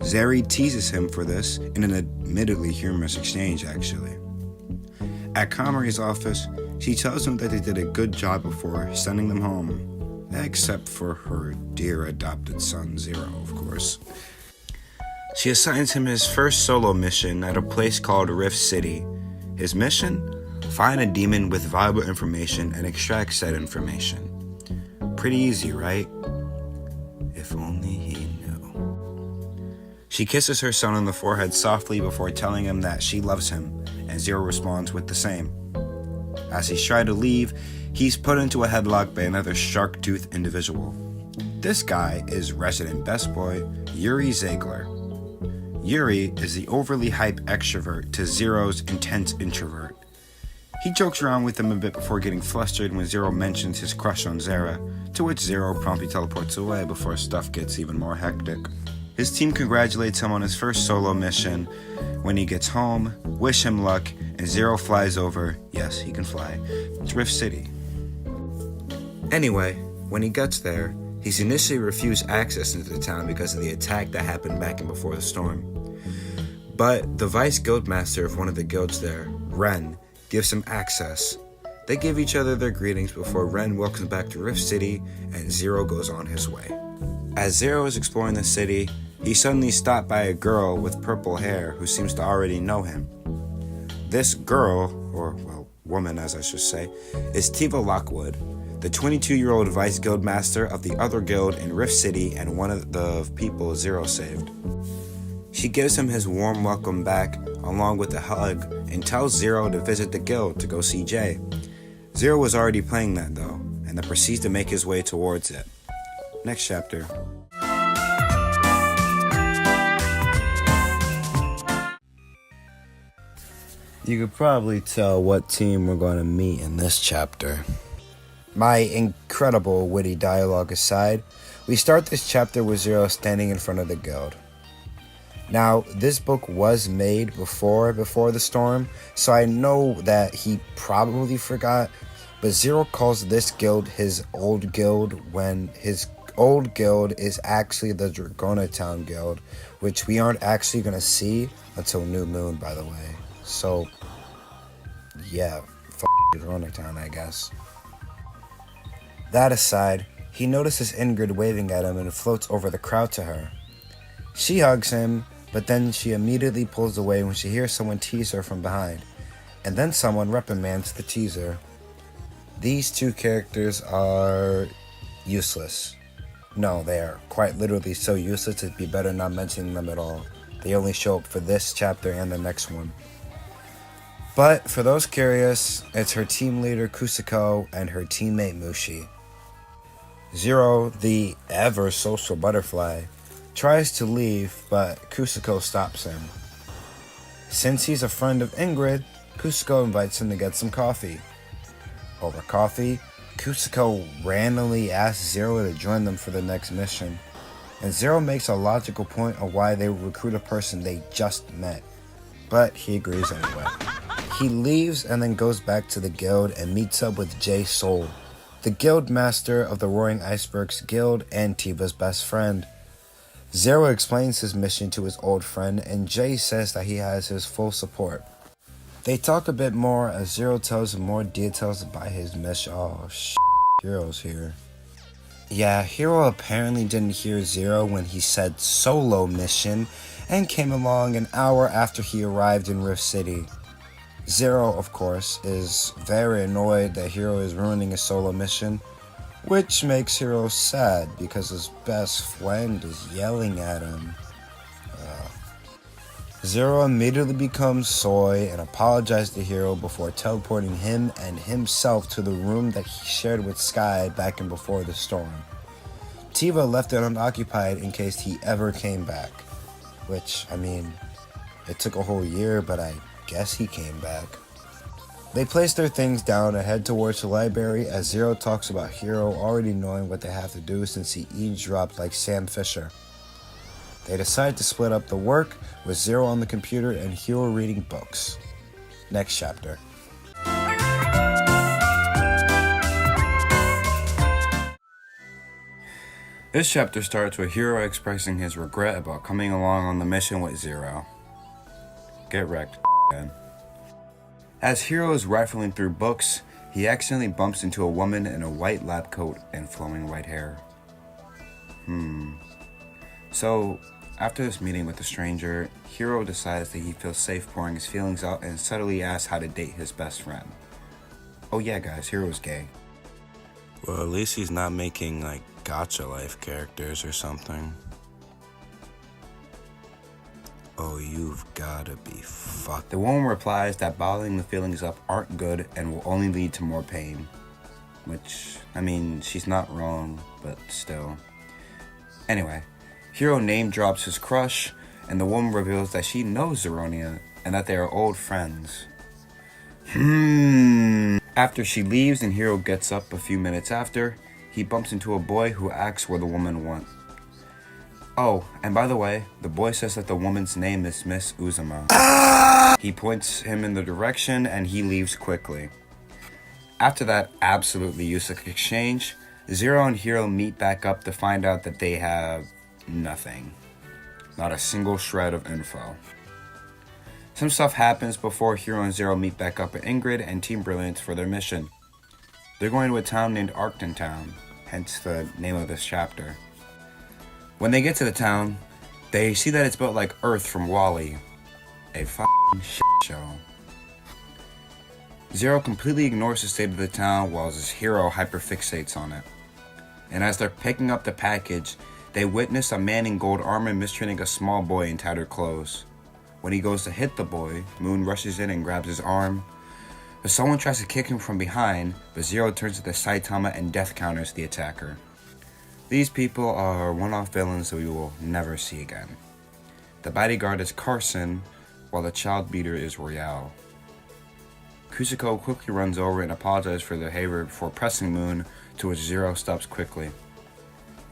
Zeri teases him for this in an admittedly humorous exchange, actually. At Comrie's office, she tells him that they did a good job before sending them home, except for her dear adopted son, Zero, of course. She assigns him his first solo mission at a place called Rift City. His mission? Find a demon with valuable information and extract said information. Pretty easy, right? If only he knew. She kisses her son on the forehead softly before telling him that she loves him, and Zero responds with the same. As he's trying to leave, he's put into a headlock by another shark-toothed individual. This guy is resident best boy, Yuri Ziegler. Yuri is the overly hype extrovert to Zero's intense introvert. He jokes around with him a bit before getting flustered when Zero mentions his crush on Zara, to which Zero promptly teleports away before stuff gets even more hectic. His team congratulates him on his first solo mission. When he gets home, wish him luck, and Zero flies over, yes, he can fly, to Rift City. Anyway, when he gets there, he's initially refused access into the town because of the attack that happened back in Before the Storm. But the vice guildmaster of one of the guilds there, Ren, gives him access. They give each other their greetings before Ren welcomes back to Rift City and Zero goes on his way. As Zero is exploring the city, he's suddenly stopped by a girl with purple hair who seems to already know him. This girl, or woman as I should say, is Tiva Lockwood, the 22-year-old vice guild master of the other guild in Rift City and one of the people Zero saved. She gives him his warm welcome back along with a hug and tells Zero to visit the guild to go see Jay. Zero was already playing that though, and then proceeds to make his way towards it. Next chapter. You could probably tell what team we're going to meet in this chapter. My incredible witty dialogue aside, we start this chapter with Zero standing in front of the guild. Now, this book was made before the storm, so I know that he probably forgot, but Zero calls this guild his old guild when his old guild is actually the Dragona Town guild, which we aren't actually going to see until New Moon, by the way. So, yeah, Dragona Town, I guess. That aside, he notices Ingrid waving at him and floats over the crowd to her. She hugs him, but then she immediately pulls away when she hears someone tease her from behind, and then someone reprimands the teaser. These two characters are useless. No, they are quite literally so useless it'd be better not mentioning them at all. They only show up for this chapter and the next one. But for those curious, it's her team leader Kusuko and her teammate Mushi. Zero, the ever social butterfly, tries to leave, but Kusuko stops him. Since he's a friend of Ingrid, Kusuko invites him to get some coffee. Over coffee, Kusuko randomly asks Zero to join them for the next mission, and Zero makes a logical point of why they would recruit a person they just met, but he agrees anyway. He leaves and then goes back to the guild and meets up with Jay Soul, the guild master of the Roaring Icebergs guild and Tiva's best friend. Zero explains his mission to his old friend, and Jay says that he has his full support. They talk a bit more as Zero tells him more details about his mission. Oh, Hero's here. Yeah, Hero apparently didn't hear Zero when he said solo mission and came along an hour after he arrived in Rift City. Zero, of course, is very annoyed that Hero is ruining his solo mission, which makes Hero sad because his best friend is yelling at him. Zero immediately becomes Soy and apologizes to Hero before teleporting him and himself to the room that he shared with Sky back in Before the Storm. Tiva left it unoccupied in case he ever came back. Which, I mean, it took a whole year, but I guess he came back. They place their things down and head towards the library as Zero talks about Hero already knowing what they have to do since he eavesdropped like Sam Fisher. They decide to split up the work, with Zero on the computer and Hero reading books. Next chapter. This chapter starts with Hero expressing his regret about coming along on the mission with Zero. Get wrecked, man. As Hero is rifling through books, he accidentally bumps into a woman in a white lab coat and flowing white hair. So, after this meeting with the stranger, Hero decides that he feels safe pouring his feelings out and subtly asks how to date his best friend. Oh yeah, guys, Hero's gay. Well, at least he's not making, like, gotcha life characters or something. Oh, you've gotta be fucked. The woman replies that bottling the feelings up aren't good and will only lead to more pain. Which, I mean, she's not wrong, but still. Anyway, Hero name drops his crush, and the woman reveals that she knows Zeronia and that they are old friends. After she leaves and Hero gets up a few minutes after, he bumps into a boy who asks where the woman went. Oh, and by the way, the boy says that the woman's name is Miss Uzuma. He points him in the direction and he leaves quickly. After that absolutely useless exchange, Zero and Hero meet back up to find out that they have nothing. Not a single shred of info. Some stuff happens before Hero and Zero meet back up with Ingrid and Team Brilliance for their mission. They're going to a town named Arcton Town, hence the name of this chapter. When they get to the town, they see that it's built like Earth from WALL-E. A f***ing shit show. Zero completely ignores the state of the town while his hero hyperfixates on it. And as they're picking up the package, they witness a man in gold armor mistreating a small boy in tattered clothes. When he goes to hit the boy, Moon rushes in and grabs his arm. But someone tries to kick him from behind, but Zero turns to the Saitama and death counters the attacker. These people are one-off villains that we will never see again. The bodyguard is Carson, while the child beater is Royale. Kusuko quickly runs over and apologizes for their behavior before pressing Moon, to which Zero stops quickly.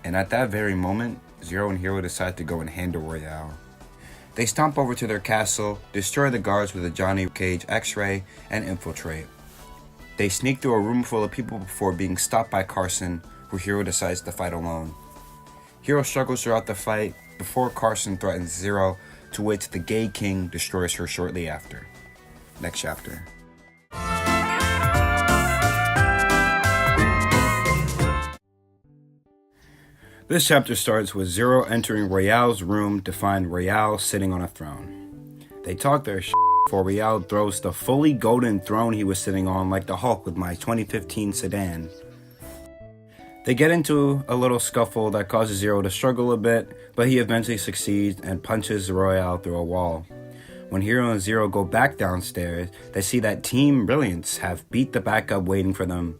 And at that very moment, Zero and Hero decide to go and handle Royale. They stomp over to their castle, destroy the guards with a Johnny Cage X-ray, and infiltrate. They sneak through a room full of people before being stopped by Carson, who Hero decides to fight alone. Hero struggles throughout the fight before Carson threatens Zero, to which the Gay King destroys her shortly after. Next chapter. This chapter starts with Zero entering Royale's room to find Royale sitting on a throne. They talk their shit before Royale throws the fully golden throne he was sitting on like the Hulk with my 2015 sedan. They get into a little scuffle that causes Zero to struggle a bit, but he eventually succeeds and punches Royale through a wall. When Hero and Zero go back downstairs, they see that Team Brilliance have beat the backup waiting for them.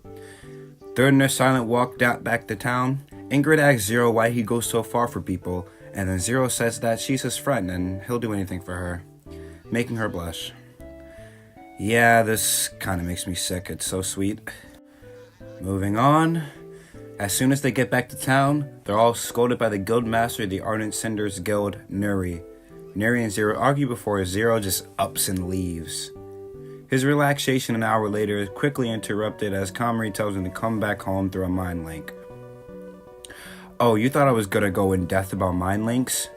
During their silent walk back to town, Ingrid asks Zero why he goes so far for people, and then Zero says that she's his friend and he'll do anything for her, making her blush. Yeah, this kind of makes me sick, it's so sweet. Moving on. As soon as they get back to town, they're all scolded by the guildmaster of the Ardent Cinders Guild, Nuri. Nuri and Zero argue before Zero just ups and leaves. His relaxation an hour later is quickly interrupted as Kamari tells him to come back home through a mind link. Oh, you thought I was gonna go in depth about mind links?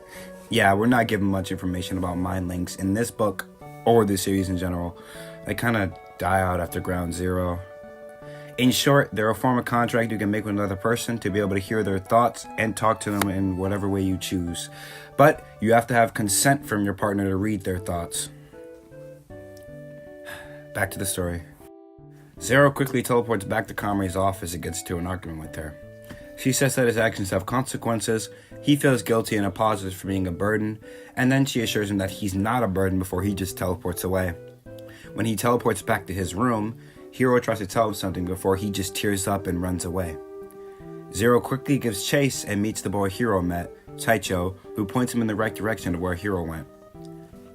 Yeah, we're not given much information about mind links in this book or the series in general. They kind of die out after Ground Zero. In short, they're a form of contract you can make with another person to be able to hear their thoughts and talk to them in whatever way you choose. But you have to have consent from your partner to read their thoughts. Back to the story. Zero quickly teleports back to Kamari's office and gets into an argument with her. She says that his actions have consequences, he feels guilty and apologizes for being a burden, and then she assures him that he's not a burden before he just teleports away. When he teleports back to his room, Hero tries to tell him something before he just tears up and runs away. Zero quickly gives chase and meets the boy Hero met, Taicho, who points him in the right direction of where Hero went.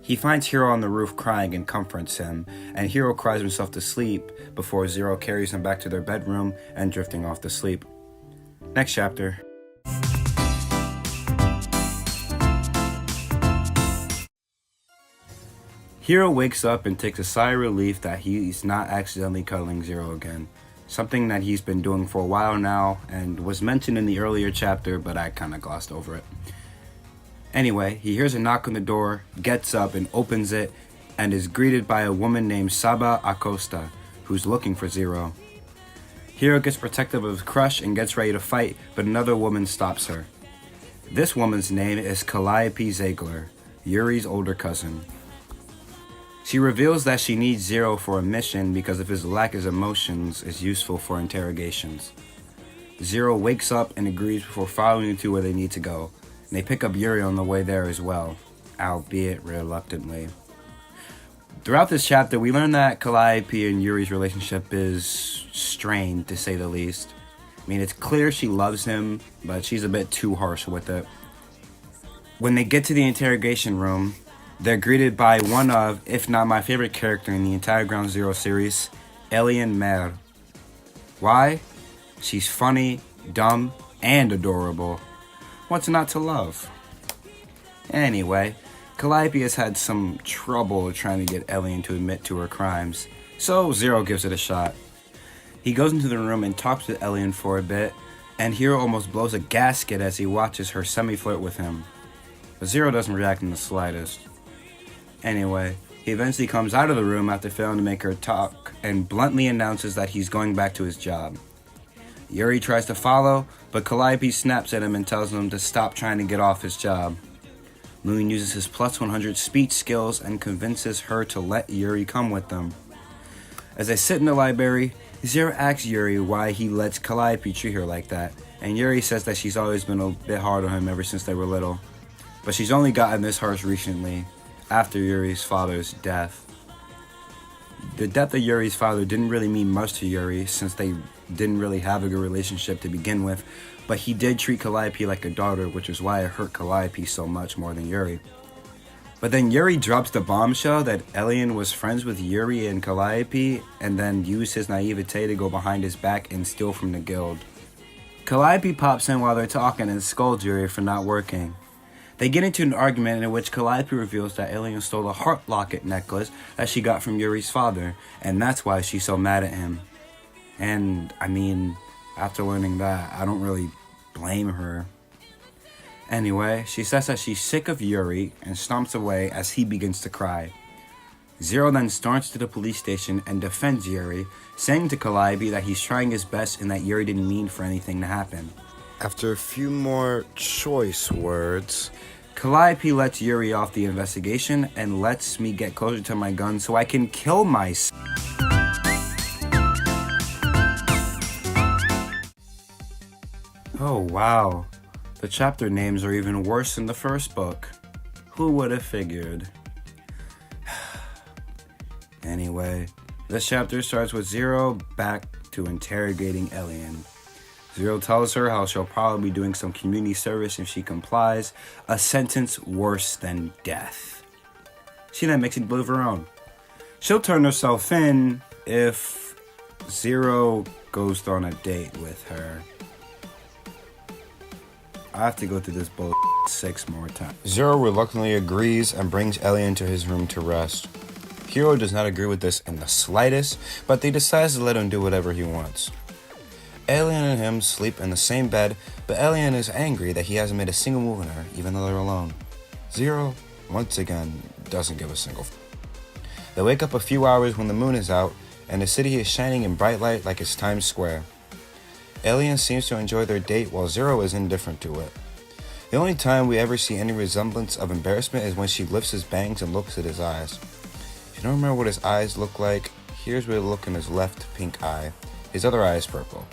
He finds Hero on the roof crying and comforts him, and Hero cries himself to sleep before Zero carries him back to their bedroom and drifting off to sleep. Next chapter. Hero wakes up and takes a sigh of relief that he's not accidentally cuddling Zero again. Something that he's been doing for a while now and was mentioned in the earlier chapter, but I kind of glossed over it. Anyway, he hears a knock on the door, gets up and opens it, and is greeted by a woman named Saba Acosta, who's looking for Zero. Hero gets protective of his crush and gets ready to fight, but another woman stops her. This woman's name is Calliope Ziegler, Yuri's older cousin. She reveals that she needs Zero for a mission because of his lack of emotions is useful for interrogations. Zero wakes up and agrees before following the two where they need to go. And they pick up Yuri on the way there as well, albeit reluctantly. Throughout this chapter, we learn that Calliope and Yuri's relationship is strained, to say the least. I mean, it's clear she loves him, but she's a bit too harsh with it. When they get to the interrogation room, they're greeted by one of, if not my favorite character in the entire Ground Zero series, Alien Mare. Why? She's funny, dumb, and adorable. What's not to love? Anyway, Calliope has had some trouble trying to get Alien to admit to her crimes, so Zero gives it a shot. He goes into the room and talks with Alien for a bit, and Hero almost blows a gasket as he watches her semi-flirt with him. But Zero doesn't react in the slightest. Anyway, he eventually comes out of the room after failing to make her talk, and bluntly announces that he's going back to his job. Yuri tries to follow, but Calliope snaps at him and tells him to stop trying to get off his job. Moon uses his plus 100 speech skills and convinces her to let Yuri come with them. As they sit in the library, Zero asks Yuri why he lets Calliope treat her like that, and Yuri says that she's always been a bit hard on him ever since they were little. But she's only gotten this harsh recently, after Yuri's father's death. The death of Yuri's father didn't really mean much to Yuri, since they didn't really have a good relationship to begin with, but he did treat Calliope like a daughter, which is why it hurt Calliope so much more than Yuri. But then Yuri drops the bombshell that Elian was friends with Yuri and Calliope, and then used his naivete to go behind his back and steal from the guild. Calliope pops in while they're talking and scolds Yuri for not working. They get into an argument in which Calliope reveals that Elian stole a heart locket necklace that she got from Yuri's father, and that's why she's so mad at him. And, I mean, after learning that, I don't really blame her. Anyway, she says that she's sick of Yuri and stomps away as he begins to cry. Zero then storms to the police station and defends Yuri, saying to Calliope that he's trying his best and that Yuri didn't mean for anything to happen. After a few more choice words, Calliope lets Yuri off the investigation and lets me get closer to my gun so I can kill myself. Oh wow, the chapter names are even worse than the first book. Who would have figured? Anyway, this chapter starts with Zero back to interrogating Elian. Zero tells her how she'll probably be doing some community service if she complies, a sentence worse than death. She then makes it believe her own. She'll turn herself in if Zero goes on a date with her. I have to go through this bull 6 more times. Zero reluctantly agrees and brings Elian to his room to rest. Hiro does not agree with this in the slightest, but they decide to let him do whatever he wants. Elian and him sleep in the same bed, but Elian is angry that he hasn't made a single move on her, even though they're alone. Zero, once again, doesn't give a single f***. They wake up a few hours when the moon is out, and the city is shining in bright light like it's Times Square. Elian seems to enjoy their date while Zero is indifferent to it. The only time we ever see any resemblance of embarrassment is when she lifts his bangs and looks at his eyes. If you don't remember what his eyes look like, here's what they look in his left pink eye. His other eye is purple.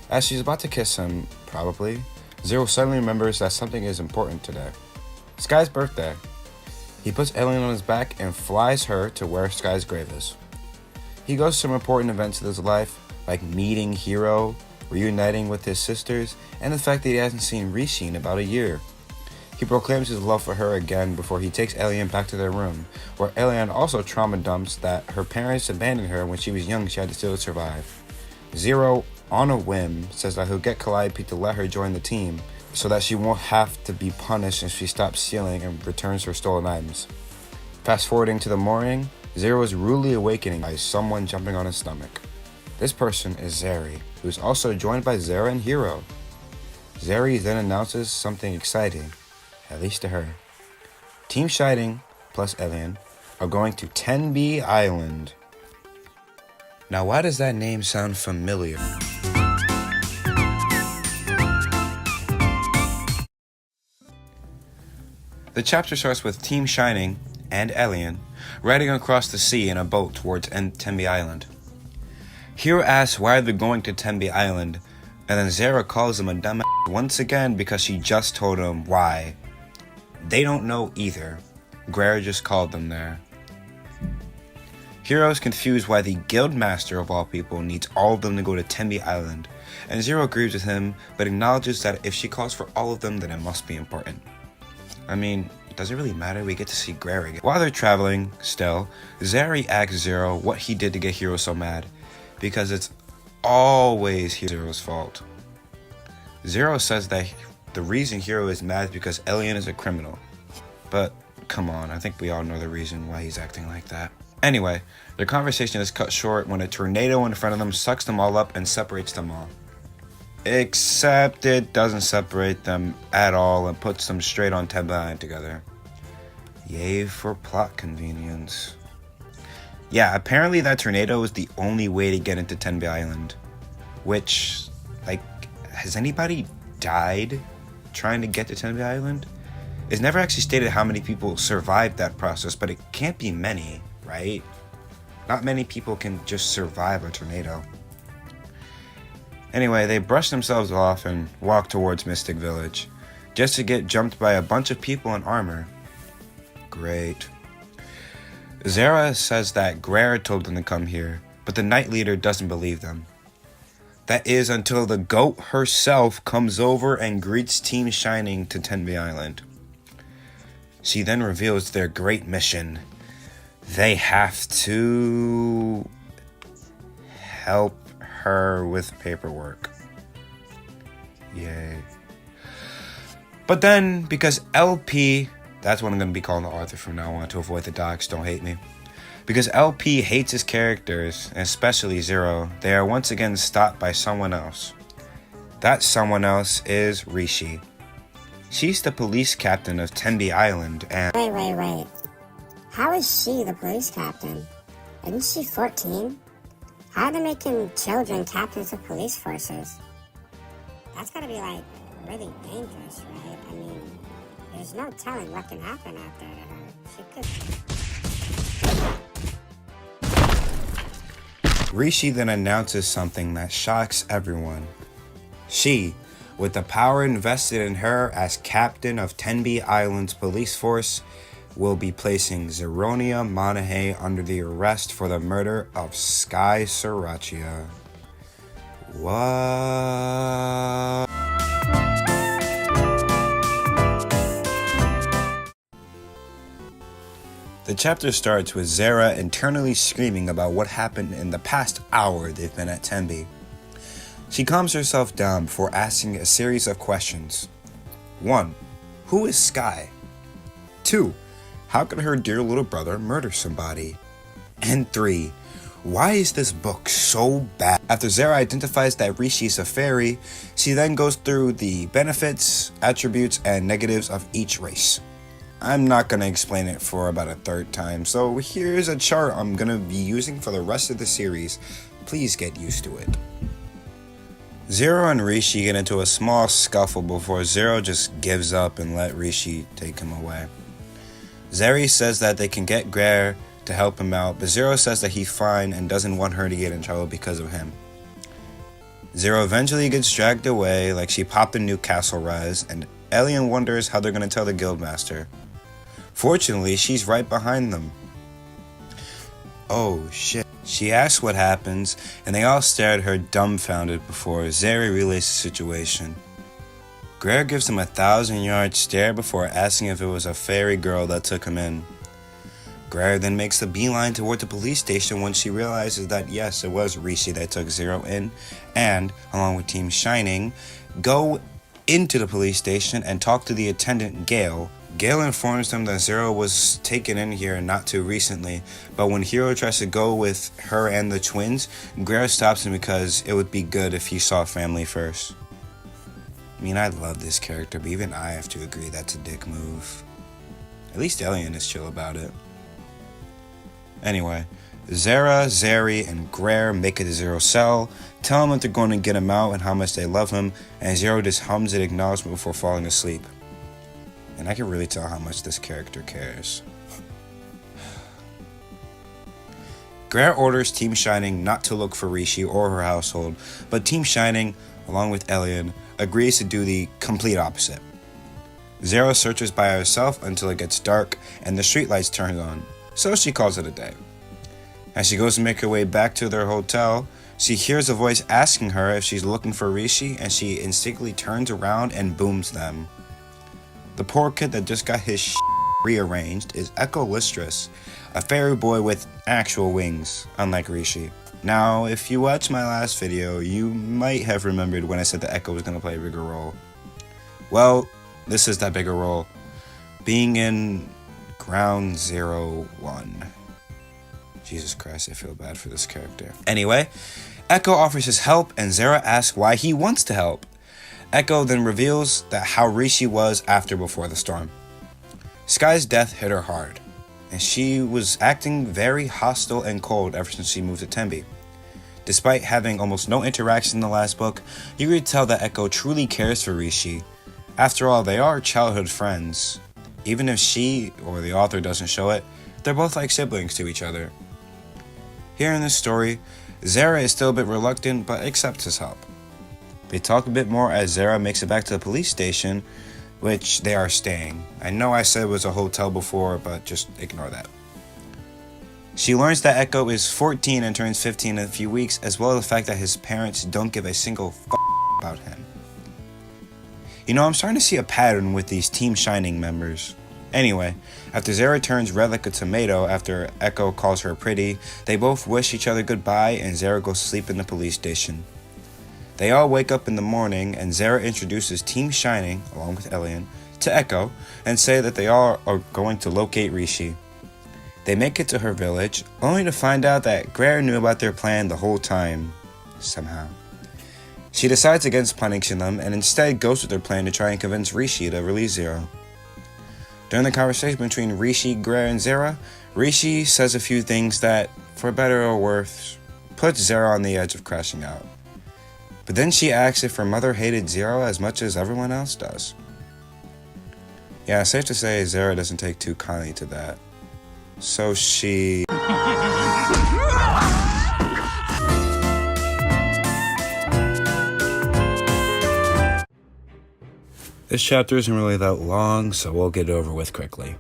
As she's about to kiss him, probably, Zero suddenly remembers that something is important today. Sky's birthday. He puts Elian on his back and flies her to where Sky's grave is. He goes to some important events in his life, like meeting Hiro, reuniting with his sisters, and the fact that he hasn't seen Rishi in about a year. He proclaims his love for her again before he takes Elian back to their room, where Elian also trauma dumps that her parents abandoned her when she was young. She had to still survive. Zero, on a whim, says that he'll get Calliope to let her join the team so that she won't have to be punished if she stops stealing and returns her stolen items. Fast forwarding to the morning, Zero is rudely awakening by someone jumping on his stomach. This person is Zeri, who is also joined by Zera and Hiro. Zeri then announces something exciting, at least to her. Team Shining, plus Elian, are going to 10B Island. Now why does that name sound familiar? The chapter starts with Team Shining and Elian riding across the sea in a boat towards Tenby Island. Hiro asks why they're going to Tenby Island, and then Zera calls him a dumbass once again because she just told him why. They don't know either. Guerra just called them there. Hiro is confused why the guild master of all people needs all of them to go to Tenby Island, and Zero agrees with him, but acknowledges that if she calls for all of them, then it must be important. I mean, does it really matter? We get to see Guerra again. While they're traveling, still, Zeri asks Zero what he did to get Hiro so mad, because it's always Zero's fault. Zero says that the reason Hiro is mad is because Elian is a criminal. But, come on, I think we all know the reason why he's acting like that. Anyway, their conversation is cut short when a tornado in front of them sucks them all up and separates them all. Except it doesn't separate them at all and puts them straight on Tenby Island together. Yay for plot convenience. Yeah, apparently that tornado is the only way to get into Tenby Island. Which, like, has anybody died trying to get to Tenby Island? It's never actually stated how many people survived that process, but it can't be many, right? Not many people can just survive a tornado. Anyway, they brush themselves off and walk towards Mystic Village, just to get jumped by a bunch of people in armor. Great. Zara says that Greer told them to come here, but the Night Leader doesn't believe them. That is until the goat herself comes over and greets Team Shining to Tenby Island. She then reveals their great mission. They have to help her with paperwork. Yay. But then, because LP, that's what I'm going to be calling Arthur from now on to avoid the docs, don't hate me. Because LP hates his characters, and especially Zero, they are once again stopped by someone else. That someone else is Rishi. She's the police captain of Tenby Island, and... Wait. How is she the police captain? Isn't she 14? How are they making children captains of police forces? That's gotta be, like, really dangerous, right? I mean, there's no telling what can happen out there to her. She could... Rishi then announces something that shocks everyone. She, with the power invested in her as captain of Tenby Island's police force, will be placing Zeronia Monaghay under the arrest for the murder of Sky Sriracha. What? The chapter starts with Zara internally screaming about what happened in the past hour they've been at Tenby. She calms herself down before asking a series of questions. 1. Who is Sky? 2. How could her dear little brother murder somebody? And 3. Why is this book so bad? After Zara identifies that Rishi is a fairy, she then goes through the benefits, attributes, and negatives of each race. I'm not going to explain it for about a third time, so here's a chart I'm going to be using for the rest of the series. Please get used to it. Zero and Rishi get into a small scuffle before Zero just gives up and let Rishi take him away. Zeri says that they can get Greer to help him out, but Zero says that he's fine and doesn't want her to get in trouble because of him. Zero eventually gets dragged away like she popped a new castle rise, and Alien wonders how they're going to tell the guildmaster. Fortunately, she's right behind them. Oh shit. She asks what happens, and they all stare at her dumbfounded before Zeri relays the situation. Greer gives him a 1,000-yard stare before asking if it was a fairy girl that took him in. Greer then makes a beeline toward the police station when she realizes that yes, it was Rishi that took Zero in, and, along with Team Shining, go into the police station and talk to the attendant Gale. Gale informs them that Zero was taken in here not too recently, but when Hero tries to go with her and the twins, Greer stops him because it would be good if he saw family first. I mean, I love this character, but even I have to agree that's a dick move. At least Alien is chill about it. Anyway, Zara, Zeri, and Greer make it to Zero's cell, tell him that they're going to get him out and how much they love him, and Zero just hums an acknowledgement before falling asleep. And I can really tell how much this character cares. Greer orders Team Shining not to look for Rishi or her household, but Team Shining, along with Alien, agrees to do the complete opposite. Zero searches by herself until it gets dark and the streetlights turn on, so she calls it a day. As she goes to make her way back to their hotel, she hears a voice asking her if she's looking for Rishi, and she instinctively turns around and booms them. The poor kid that just got his rearranged is Echo Listris, a fairy boy with actual wings, unlike Rishi. Now, if you watched my last video, you might have remembered when I said that Echo was going to play a bigger role. Well, this is that bigger role, being in Ground Zero 1. Jesus Christ, I feel bad for this character. Anyway, Echo offers his help, and Zara asks why he wants to help. Echo then reveals that how Rishi was after before the storm. Sky's death hit her hard, and she was acting very hostile and cold ever since she moved to Tenby. Despite having almost no interaction in the last book, you could tell that Echo truly cares for Rishi. After all, they are childhood friends. Even if she or the author doesn't show it, they're both like siblings to each other. Here in this story, Zara is still a bit reluctant but accepts his help. They talk a bit more as Zara makes it back to the police station, which they are staying. I know I said it was a hotel before, but just ignore that. She learns that Echo is 14 and turns 15 in a few weeks, as well as the fact that his parents don't give a single about him. You know, I'm starting to see a pattern with these Team Shining members. Anyway, after Zara turns red like a tomato after Echo calls her pretty, they both wish each other goodbye and Zara goes to sleep in the police station. They all wake up in the morning and Zara introduces Team Shining, along with Elian, to Echo and say that they all are going to locate Rishi. They make it to her village, only to find out that Greer knew about their plan the whole time, somehow. She decides against punishing them and instead goes with their plan to try and convince Rishi to release Zero. During the conversation between Rishi, Greer, and Zara, Rishi says a few things that, for better or worse, puts Zara on the edge of crashing out. But then she asks if her mother hated Zero as much as everyone else does. Yeah, it's safe to say Zara doesn't take too kindly to that. So she... This chapter isn't really that long, so we'll get it over with quickly.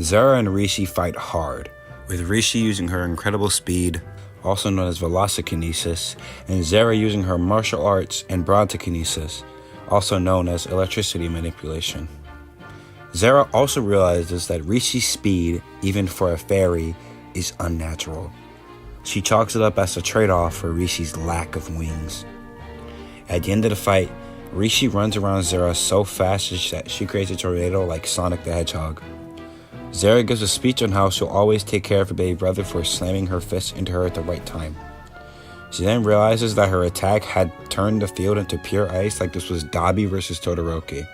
Zara and Rishi fight hard, with Rishi using her incredible speed, also known as velocikinesis, and Zara using her martial arts and brontokinesis, also known as electricity manipulation. Zara also realizes that Rishi's speed, even for a fairy, is unnatural. She chalks it up as a trade-off for Rishi's lack of wings. At the end of the fight, Rishi runs around Zara so fast that she creates a tornado like Sonic the Hedgehog. Zara gives a speech on how she'll always take care of her baby brother for slamming her fist into her at the right time. She then realizes that her attack had turned the field into pure ice like this was Dobby versus Todoroki.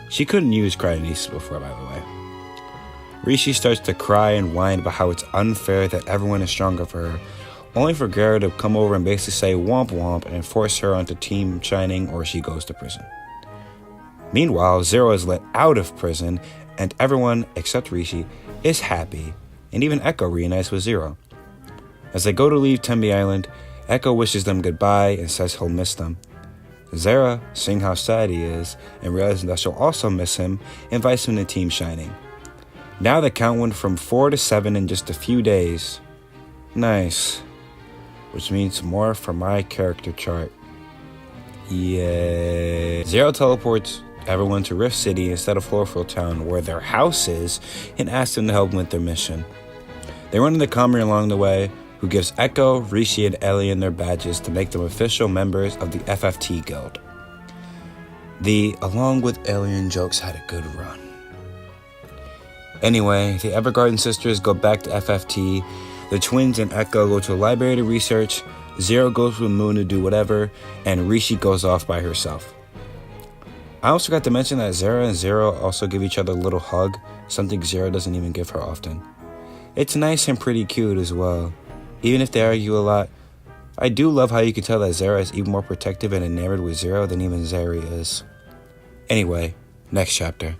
She couldn't use cryokinesis before, by the way. Rishi starts to cry and whine about how it's unfair that everyone is stronger for her, only for Greer to come over and basically say womp womp and force her onto Team Shining or she goes to prison. Meanwhile, Zero is let out of prison and everyone, except Rishi, is happy, and even Echo reunites with Zero. As they go to leave Tembe Island, Echo wishes them goodbye and says he'll miss them. Zara, seeing how sad he is, and realizing that she'll also miss him, invites him to Team Shining. Now the count went from 4 to 7 in just a few days. Nice. Which means more for my character chart. Yay. Zero teleports everyone to Rift City instead of Florful Town, where their house is, and asks them to help them with their mission. They run into Kamri along the way, who gives Echo, Rishi, and Elian their badges to make them official members of the FFT Guild. The along with Elian jokes had a good run. Anyway, the Evergarden sisters go back to FFT, the twins and Echo go to a library to research, Zero goes with Moon to do whatever, and Rishi goes off by herself. I also forgot to mention that Zara and Zero also give each other a little hug, something Zero doesn't even give her often. It's nice and pretty cute as well. Even if they argue a lot, I do love how you can tell that Zara is even more protective and enamored with Zero than even Zari is. Anyway, next chapter.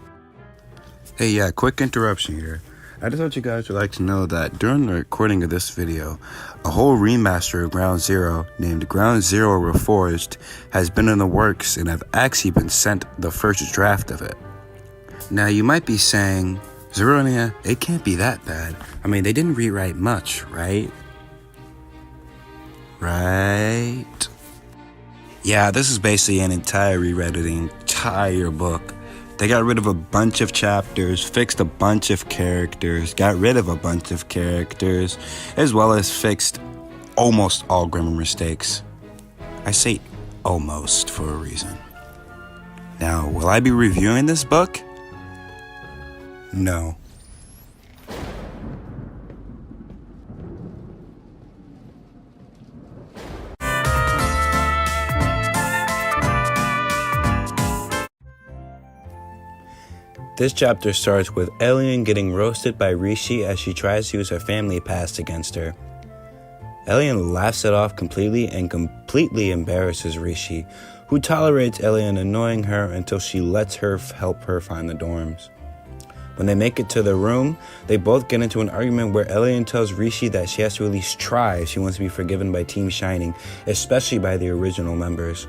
Hey, yeah, quick interruption here. I just thought you guys would like to know that during the recording of this video, a whole remaster of Ground Zero named Ground Zero Reforged has been in the works, and I've actually been sent the first draft of it. Now you might be saying, Zeronia, it can't be that bad. I mean, they didn't rewrite much, right? Right? Yeah, this is basically an entire rewrite of the entire book. They got rid of a bunch of chapters, fixed a bunch of characters, got rid of a bunch of characters, as well as fixed almost all grammar mistakes. I say almost for a reason. Now, will I be reviewing this book? No. This chapter starts with Elian getting roasted by Rishi as she tries to use her family past against her. Elian laughs it off completely and completely embarrasses Rishi, who tolerates Elian annoying her until she lets her help her find the dorms. When they make it to the room, they both get into an argument where Alien tells Rishi that she has to at least try if she wants to be forgiven by Team Shining, especially by the original members.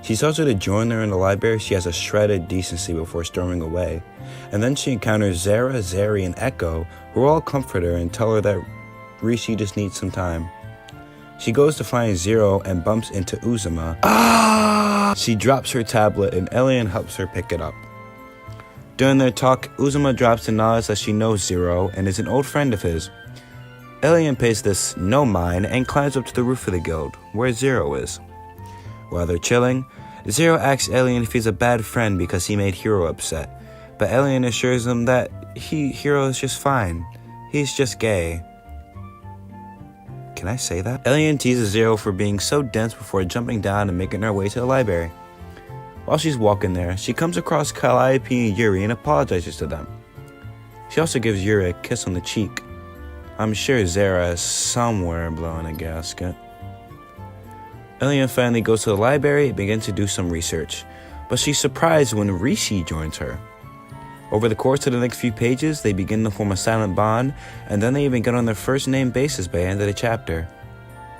She tells her to join her in the library if she has a shred of decency before storming away. And then she encounters Zara, Zeri, and Echo, who all comfort her and tell her that Rishi just needs some time. She goes to find Zero and bumps into Uzuma. She drops her tablet and Alien helps her pick it up. During their talk, Uzuma drops the knowledge that she knows Zero and is an old friend of his. Alien pays this no mind and climbs up to the roof of the guild, where Zero is. While they're chilling, Zero asks Alien if he's a bad friend because he made Hiro upset, but Alien assures him that Hiro is just fine. He's just gay. Can I say that? Alien teases Zero for being so dense before jumping down and making her way to the library. While she's walking there, she comes across Calliope and Yuri and apologizes to them. She also gives Yuri a kiss on the cheek. I'm sure Zara is somewhere blowing a gasket. Alien finally goes to the library and begins to do some research, but she's surprised when Rishi joins her. Over the course of the next few pages, they begin to form a silent bond, and then they even get on their first name basis by the end of the chapter.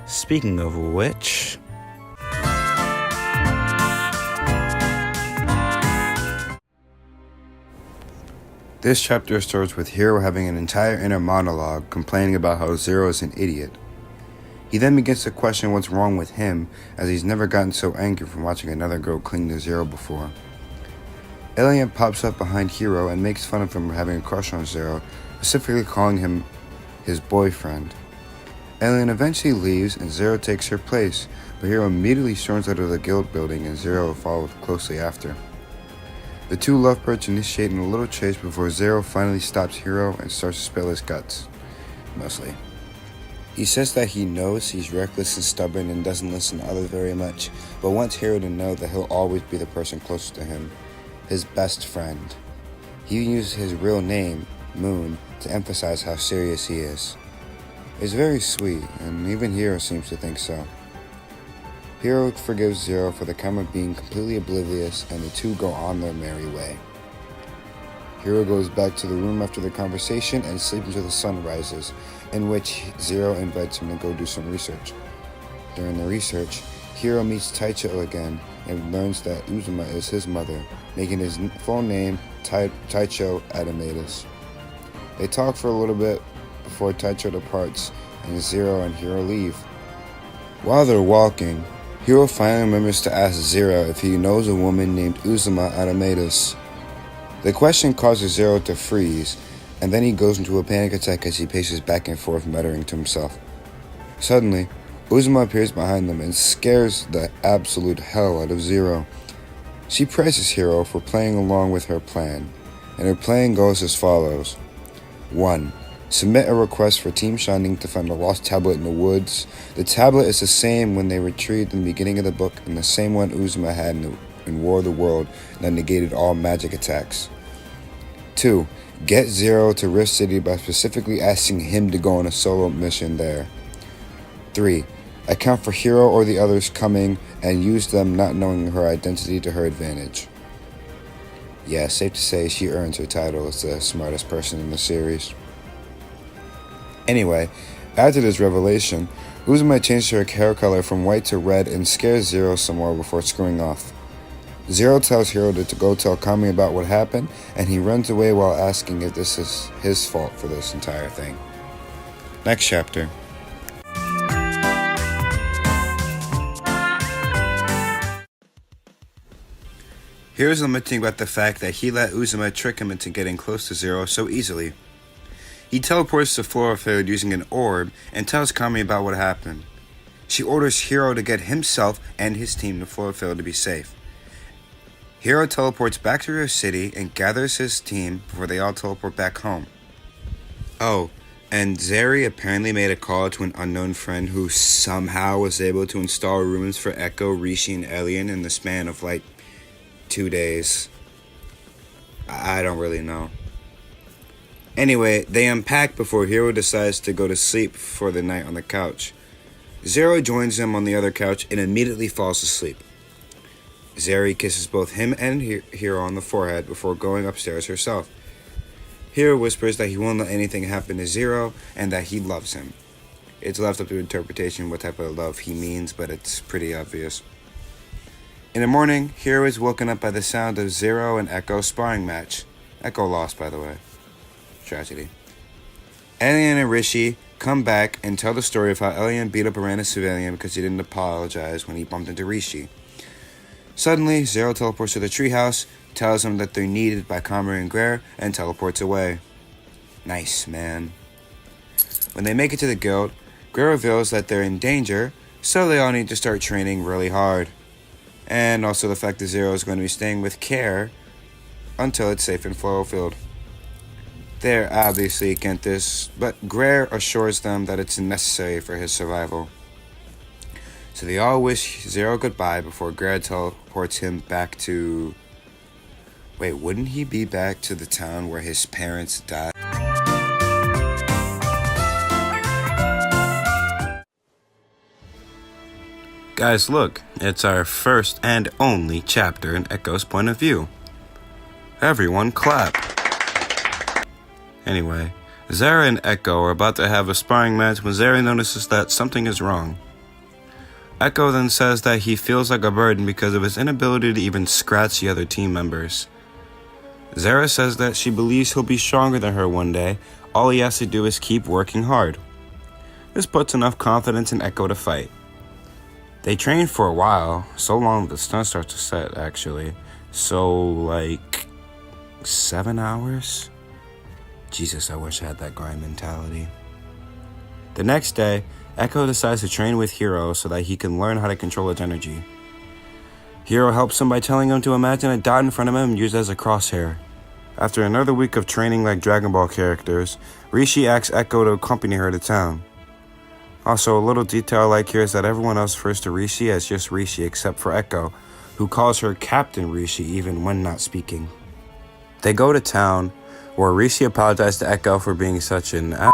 Speaking of which... This chapter starts with Hiro having an entire inner monologue complaining about how Zero is an idiot. He then begins to question what's wrong with him, as he's never gotten so angry from watching another girl cling to Zero before. Alien pops up behind Hiro and makes fun of him for having a crush on Zero, specifically calling him his boyfriend. Alien eventually leaves and Zero takes her place, but Hiro immediately storms out of the guild building and Zero follows closely after. The two lovebirds initiate a little chase before Zero finally stops Hiro and starts to spill his guts. Mostly. He says that he knows he's reckless and stubborn and doesn't listen to others very much, but wants Hiro to know that he'll always be the person closest to him, his best friend. He uses his real name, Moon, to emphasize how serious he is. It's very sweet, and even Hiro seems to think so. Hiro forgives Zero for the camera being completely oblivious, and the two go on their merry way. Hiro goes back to the room after the conversation and sleeps until the sun rises, in which Zero invites him to go do some research. During the research, Hiro meets Taicho again and learns that Uzuma is his mother, making his full name Taicho Adamatus. They talk for a little bit before Taicho departs and Zero and Hiro leave. While they're walking, Hiro finally remembers to ask Zero if he knows a woman named Uzuma Adamatus. The question causes Zero to freeze, and then he goes into a panic attack as he paces back and forth, muttering to himself. Suddenly, Uzuma appears behind them and scares the absolute hell out of Zero. She praises Hiro for playing along with her plan, and her plan goes as follows. 1. Submit a request for Team Shining to find a lost tablet in the woods. The tablet is the same one they retrieved in the beginning of the book, and the same one Uzuma had in War of the World that negated all magic attacks. 2. Get Zero to Rift City by specifically asking him to go on a solo mission there. 3. Account for Hiro or the others coming and use them not knowing her identity to her advantage. Yeah, safe to say she earns her title as the smartest person in the series. Anyway, after this revelation, Uzuma changes her hair color from white to red and scares Zero some more before screwing off. Zero tells Hiro to go tell Kami about what happened, and he runs away while asking if this is his fault for this entire thing. Next chapter. Hiro's lamenting about the fact that he let Uzuma trick him into getting close to Zero so easily. He teleports to Florifield using an orb and tells Kami about what happened. She orders Hiro to get himself and his team to Florifield to be safe. Hiro teleports back to Rift City and gathers his team before they all teleport back home. Oh, and Zeri apparently made a call to an unknown friend who somehow was able to install rooms for Echo, Rishi, and Alien in the span of 2 days. I don't really know. Anyway, they unpack before Hiro decides to go to sleep for the night on the couch. Zero joins him on the other couch and immediately falls asleep. Zeri kisses both him and Hiro on the forehead before going upstairs herself. Hiro whispers that he won't let anything happen to Zero and that he loves him. It's left up to interpretation what type of love he means, but it's pretty obvious. In the morning, Hiro is woken up by the sound of Zero and Echo's sparring match. Echo lost, by the way. Tragedy. Alien and Rishi come back and tell the story of how Alien beat up a random civilian because he didn't apologize when he bumped into Rishi. Suddenly, Zero teleports to the treehouse, tells him that they're needed by Kamari and Greer, and teleports away. Nice, man. When they make it to the guild, Greer reveals that they're in danger, so they all need to start training really hard. And also the fact that Zero is going to be staying with Care until it's safe in Flowfield. They're obviously against this, but Greer assures them that it's necessary for his survival. So they all wish Zero goodbye before Greer teleports him back to... Wait, wouldn't he be back to the town where his parents died? Guys, look, it's our first and only chapter in Echo's point of view. Everyone clap. Anyway, Zara and Echo are about to have a sparring match when Zara notices that something is wrong. Echo then says that he feels like a burden because of his inability to even scratch the other team members. Zara says that she believes he'll be stronger than her one day, all he has to do is keep working hard. This puts enough confidence in Echo to fight. They train for a while, so long the sun starts to set actually, so like 7 hours? Jesus, I wish I had that grind mentality. The next day, Echo decides to train with Hiro so that he can learn how to control its energy. Hiro helps him by telling him to imagine a dot in front of him and use it as a crosshair. After another week of training like Dragon Ball characters, Rishi asks Echo to accompany her to town. Also, a little detail I like here is that everyone else refers to Rishi as just Rishi except for Echo, who calls her Captain Rishi even when not speaking. They go to town, where Rishi apologized to Echo for being such an ass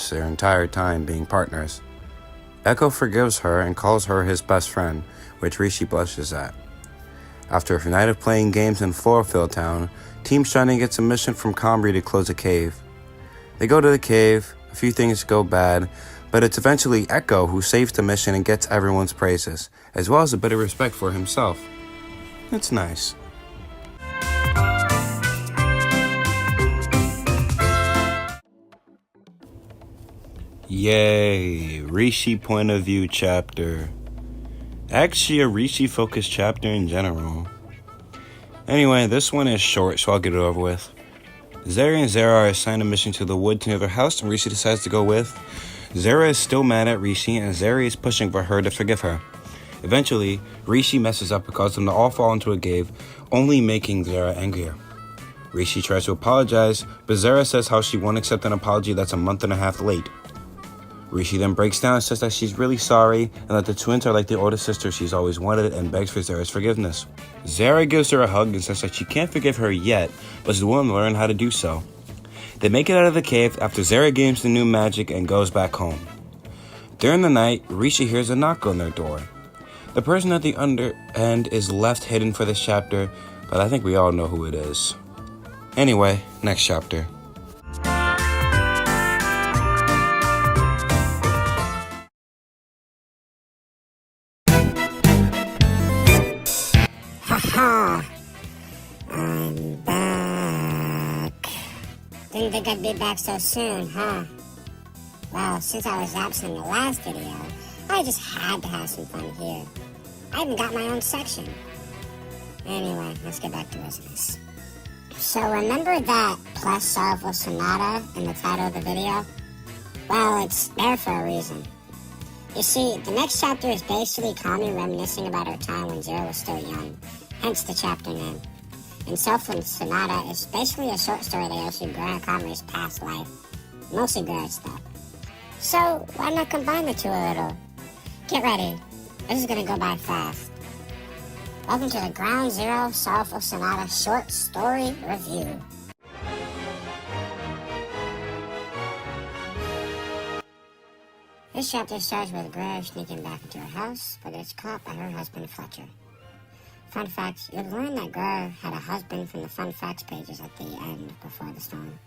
their entire time being partners. Echo forgives her and calls her his best friend, which Rishi blushes at. After a night of playing games in Florfield Town, Team Shining gets a mission from Comrie to close a cave. They go to the cave, a few things go bad, but it's eventually Echo who saves the mission and gets everyone's praises, as well as a bit of respect for himself. It's nice. Yay, Rishi point of view chapter. Actually a Rishi focused chapter in general. Anyway, this one is short, so I'll get it over with. Zeri and Zara are assigned a mission to the woods near their house, and Rishi decides to go with. Zara is still mad at Rishi, and Zeri is pushing for her to forgive her. Eventually, Rishi messes up and causes them to all fall into a cave, only making Zara angrier. Rishi tries to apologize, but Zara says how she won't accept an apology that's a month and a half late. Rishi then breaks down and says that she's really sorry and that the twins are like the older sister she's always wanted and begs for Zara's forgiveness. Zara gives her a hug and says that she can't forgive her yet, but is willing to learn how to do so. They make it out of the cave after Zara gains the new magic and goes back home. During the night, Rishi hears a knock on their door. The person at the under end is left hidden for this chapter, but I think we all know who it is. Anyway, next chapter. Haha! I'm back. Didn't think I'd be back so soon, huh? Well, since I was absent in the last video, I just had to have some fun here. I even got my own section. Anyway, let's get back to business. So remember that plus sorrowful sonata in the title of the video? Well, it's there for a reason. You see, the next chapter is basically Kami reminiscing about her time when Zero was still young, hence the chapter name. And Sorrowful Sonata is basically a short story that goes through Grant Kami's past life, mostly Grant's stuff. So, why not combine the two a little? Get ready, this is gonna go by fast. Welcome to the Ground Zero Sorrowful Sonata Short Story Review. This chapter starts with Grave sneaking back into her house, but is caught by her husband Fletcher. Fun fact, you'll learn that Grave had a husband from the fun facts pages at the end before the storm.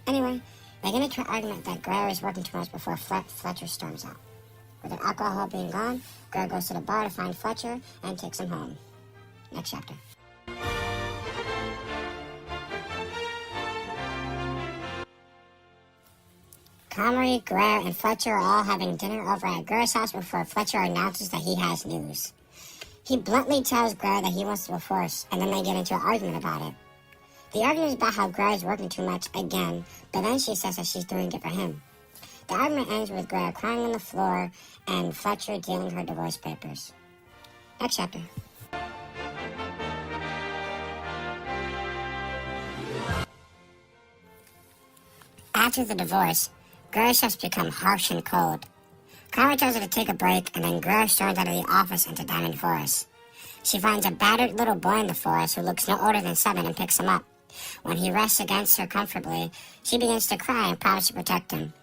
Anyway, they get into an argument that Greer is working too much before Fletcher storms out. With their alcohol being gone, Greer goes to the bar to find Fletcher and takes him home. Next chapter. Comrie, Greer, and Fletcher are all having dinner over at Greer's house before Fletcher announces that he has news. He bluntly tells Greer that he wants to divorce, and then they get into an argument about it. The argument is about how Greer is working too much again, but then she says that she's doing it for him. The argument ends with Greer crying on the floor and Fletcher dealing her divorce papers. Next chapter. After the divorce, Greer has become harsh and cold. Comrie tells her to take a break, and then Greer storms out of the office into Diamond Forest. She finds a battered little boy in the forest who looks no older than 7 and picks him up. When he rests against her comfortably, she begins to cry and promises to protect him.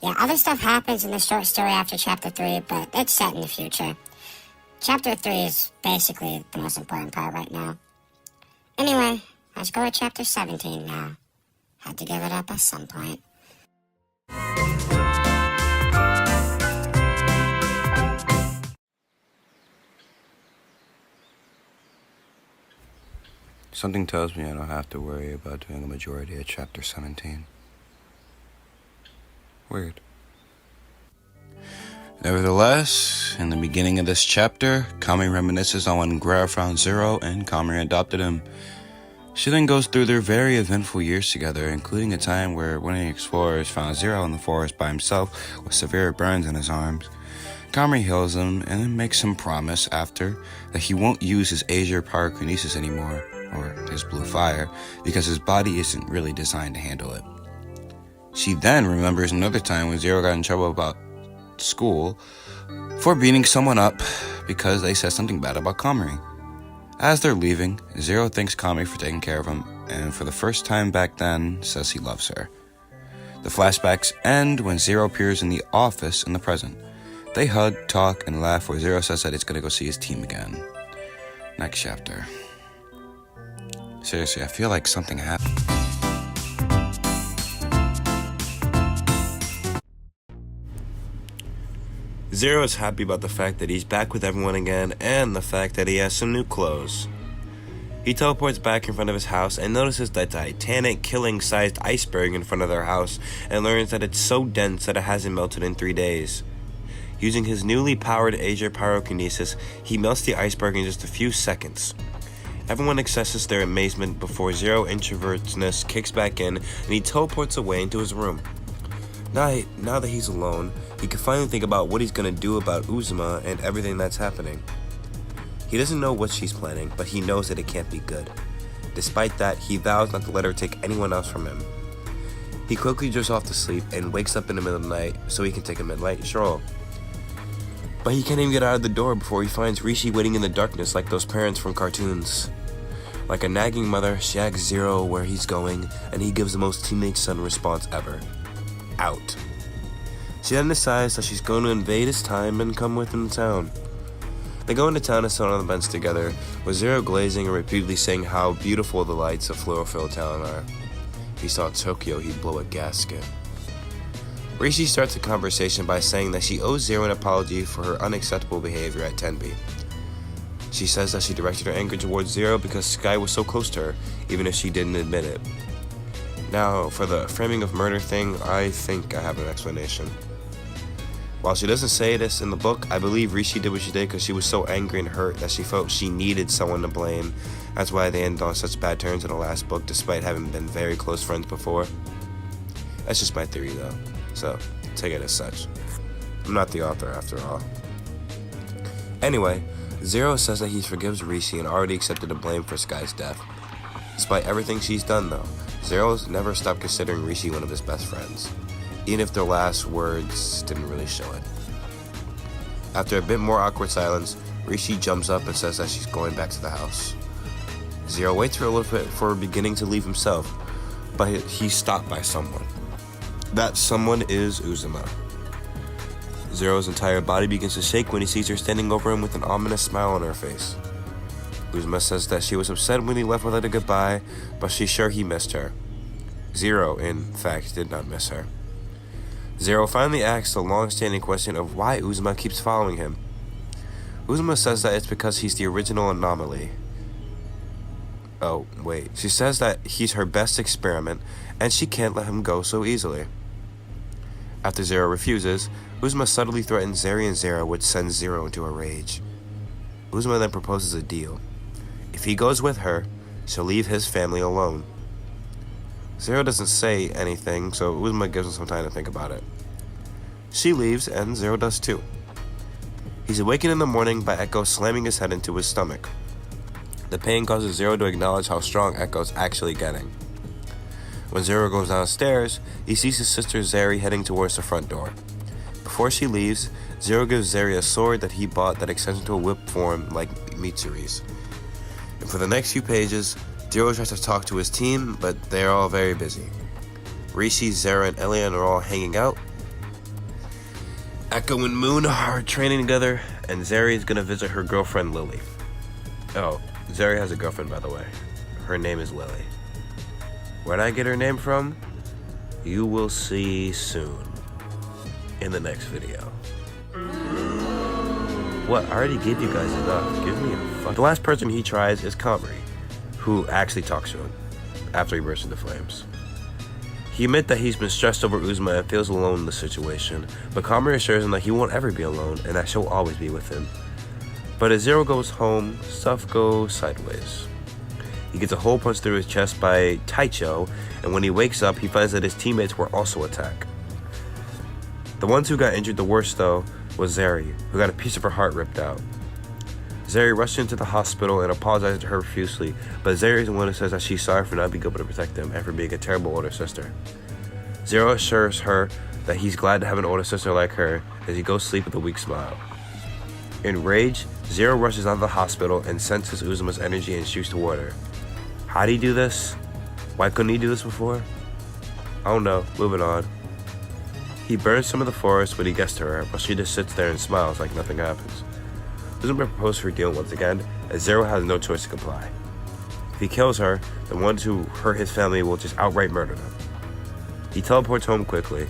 Yeah, other stuff happens in the short story after Chapter 3, but it's set in the future. Chapter 3 is basically the most important part right now. Anyway, let's go to Chapter 17 now. Had to give it up at some point. Something tells me I don't have to worry about doing a majority of Chapter 17. Weird. Nevertheless, in the beginning of this chapter, Comrie reminisces on when Greer found Zero and Comrie adopted him. She then goes through their very eventful years together, including a time where one of the explorers found Zero in the forest by himself with severe burns in his arms. Comrie heals him and then makes him promise after that he won't use his Azure pyrokinesis anymore, or his blue fire, because his body isn't really designed to handle it. She then remembers another time when Zero got in trouble about school for beating someone up because they said something bad about Comrie. As they're leaving, Zero thanks Comrie for taking care of him, and for the first time back then, says he loves her. The flashbacks end when Zero appears in the office in the present. They hug, talk, and laugh where Zero says that he's gonna go see his team again. Next chapter. Seriously, I feel like something happened. Zero is happy about the fact that he's back with everyone again and the fact that he has some new clothes. He teleports back in front of his house and notices the Titanic killing-sized iceberg in front of their house and learns that it's so dense that it hasn't melted in 3 days. Using his newly powered Azure pyrokinesis, he melts the iceberg in just a few seconds. Everyone accesses their amazement before Zero introvertness kicks back in and he teleports away into his room. Now that he's alone, he can finally think about what he's going to do about Uzuma and everything that's happening. He doesn't know what she's planning, but he knows that it can't be good. Despite that, he vows not to let her take anyone else from him. He quickly drifts off to sleep and wakes up in the middle of the night so he can take a midnight stroll. But he can't even get out of the door before he finds Rishi waiting in the darkness like those parents from cartoons. Like a nagging mother, she asks Zero where he's going, and he gives the most teenage son response ever. Out. She then decides that she's going to invade his time and come with him to town. They go into town and sit on the bench together, with Zero glazing and repeatedly saying how beautiful the lights of Fluorophil Town are. If he saw Tokyo, he'd blow a gasket. Rishi starts the conversation by saying that she owes Zero an apology for her unacceptable behavior at Tenby. She says that she directed her anger towards Zero because Sky was so close to her, even if she didn't admit it. Now, for the framing of murder thing, I think I have an explanation. While she doesn't say this in the book, I believe Rishi did what she did because she was so angry and hurt that she felt she needed someone to blame. That's why they ended on such bad terms in the last book, despite having been very close friends before. That's just my theory, though, so take it as such. I'm not the author, after all. Anyway, Zero says that he forgives Rishi and already accepted the blame for Sky's death. Despite everything she's done, though, Zero's never stopped considering Rishi one of his best friends, even if their last words didn't really show it. After a bit more awkward silence, Rishi jumps up and says that she's going back to the house. Zero waits for a little bit for beginning to leave himself, but he's stopped by someone. That someone is Uzuma. Zero's entire body begins to shake when he sees her standing over him with an ominous smile on her face. Uzuma says that she was upset when he left without a goodbye, but she's sure he missed her. Zero, in fact, did not miss her. Zero finally asks the long-standing question of why Uzuma keeps following him. Uzuma says that it's because he's the original anomaly. Oh, wait. She says that he's her best experiment, and she can't let him go so easily. After Zero refuses, Uzuma subtly threatens Zeri and Zero, which sends Zero into a rage. Uzuma then proposes a deal. If he goes with her, she'll leave his family alone. Zero doesn't say anything, so Uzuma gives him some time to think about it. She leaves, and Zero does too. He's awakened in the morning by Echo slamming his head into his stomach. The pain causes Zero to acknowledge how strong Echo's actually getting. When Zero goes downstairs, he sees his sister Zeri heading towards the front door. Before she leaves, Zero gives Zeri a sword that he bought that extends into a whip form like Mitsuri's. And for the next few pages, Zero tries to talk to his team, but they're all very busy. Rishi, Zero, and Elian are all hanging out. Echo and Moon are training together, and Zeri is gonna visit her girlfriend Lily. Oh, Zeri has a girlfriend, by the way. Her name is Lily. Where'd I get her name from? You will see soon. In the next video. What? I already gave you guys enough. Give me a fuck. The last person he tries is Kamri, who actually talks to him after he bursts into flames. He admits that he's been stressed over Uzuma and feels alone in the situation, but Kamri assures him that he won't ever be alone and that she'll always be with him. But as Zero goes home, stuff goes sideways. He gets a hole punched through his chest by Taicho, and when he wakes up, he finds that his teammates were also attacked. The ones who got injured the worst, though, was Zeri, who got a piece of her heart ripped out. Zeri rushed into the hospital and apologized to her profusely, but Zeri is the one who says that she's sorry for not being able to protect him and for being a terrible older sister. Zero assures her that he's glad to have an older sister like her as he goes to sleep with a weak smile. Enraged, Zero rushes out of the hospital and senses Uzuma's energy and shoots toward her. How did he do this? Why couldn't he do this before? I don't know, moving on. He burns some of the forest when he gets to her, but she just sits there and smiles like nothing happens. Uzuma proposes her deal once again, as Zero has no choice to comply. If he kills her, the ones who hurt his family will just outright murder them. He teleports home quickly,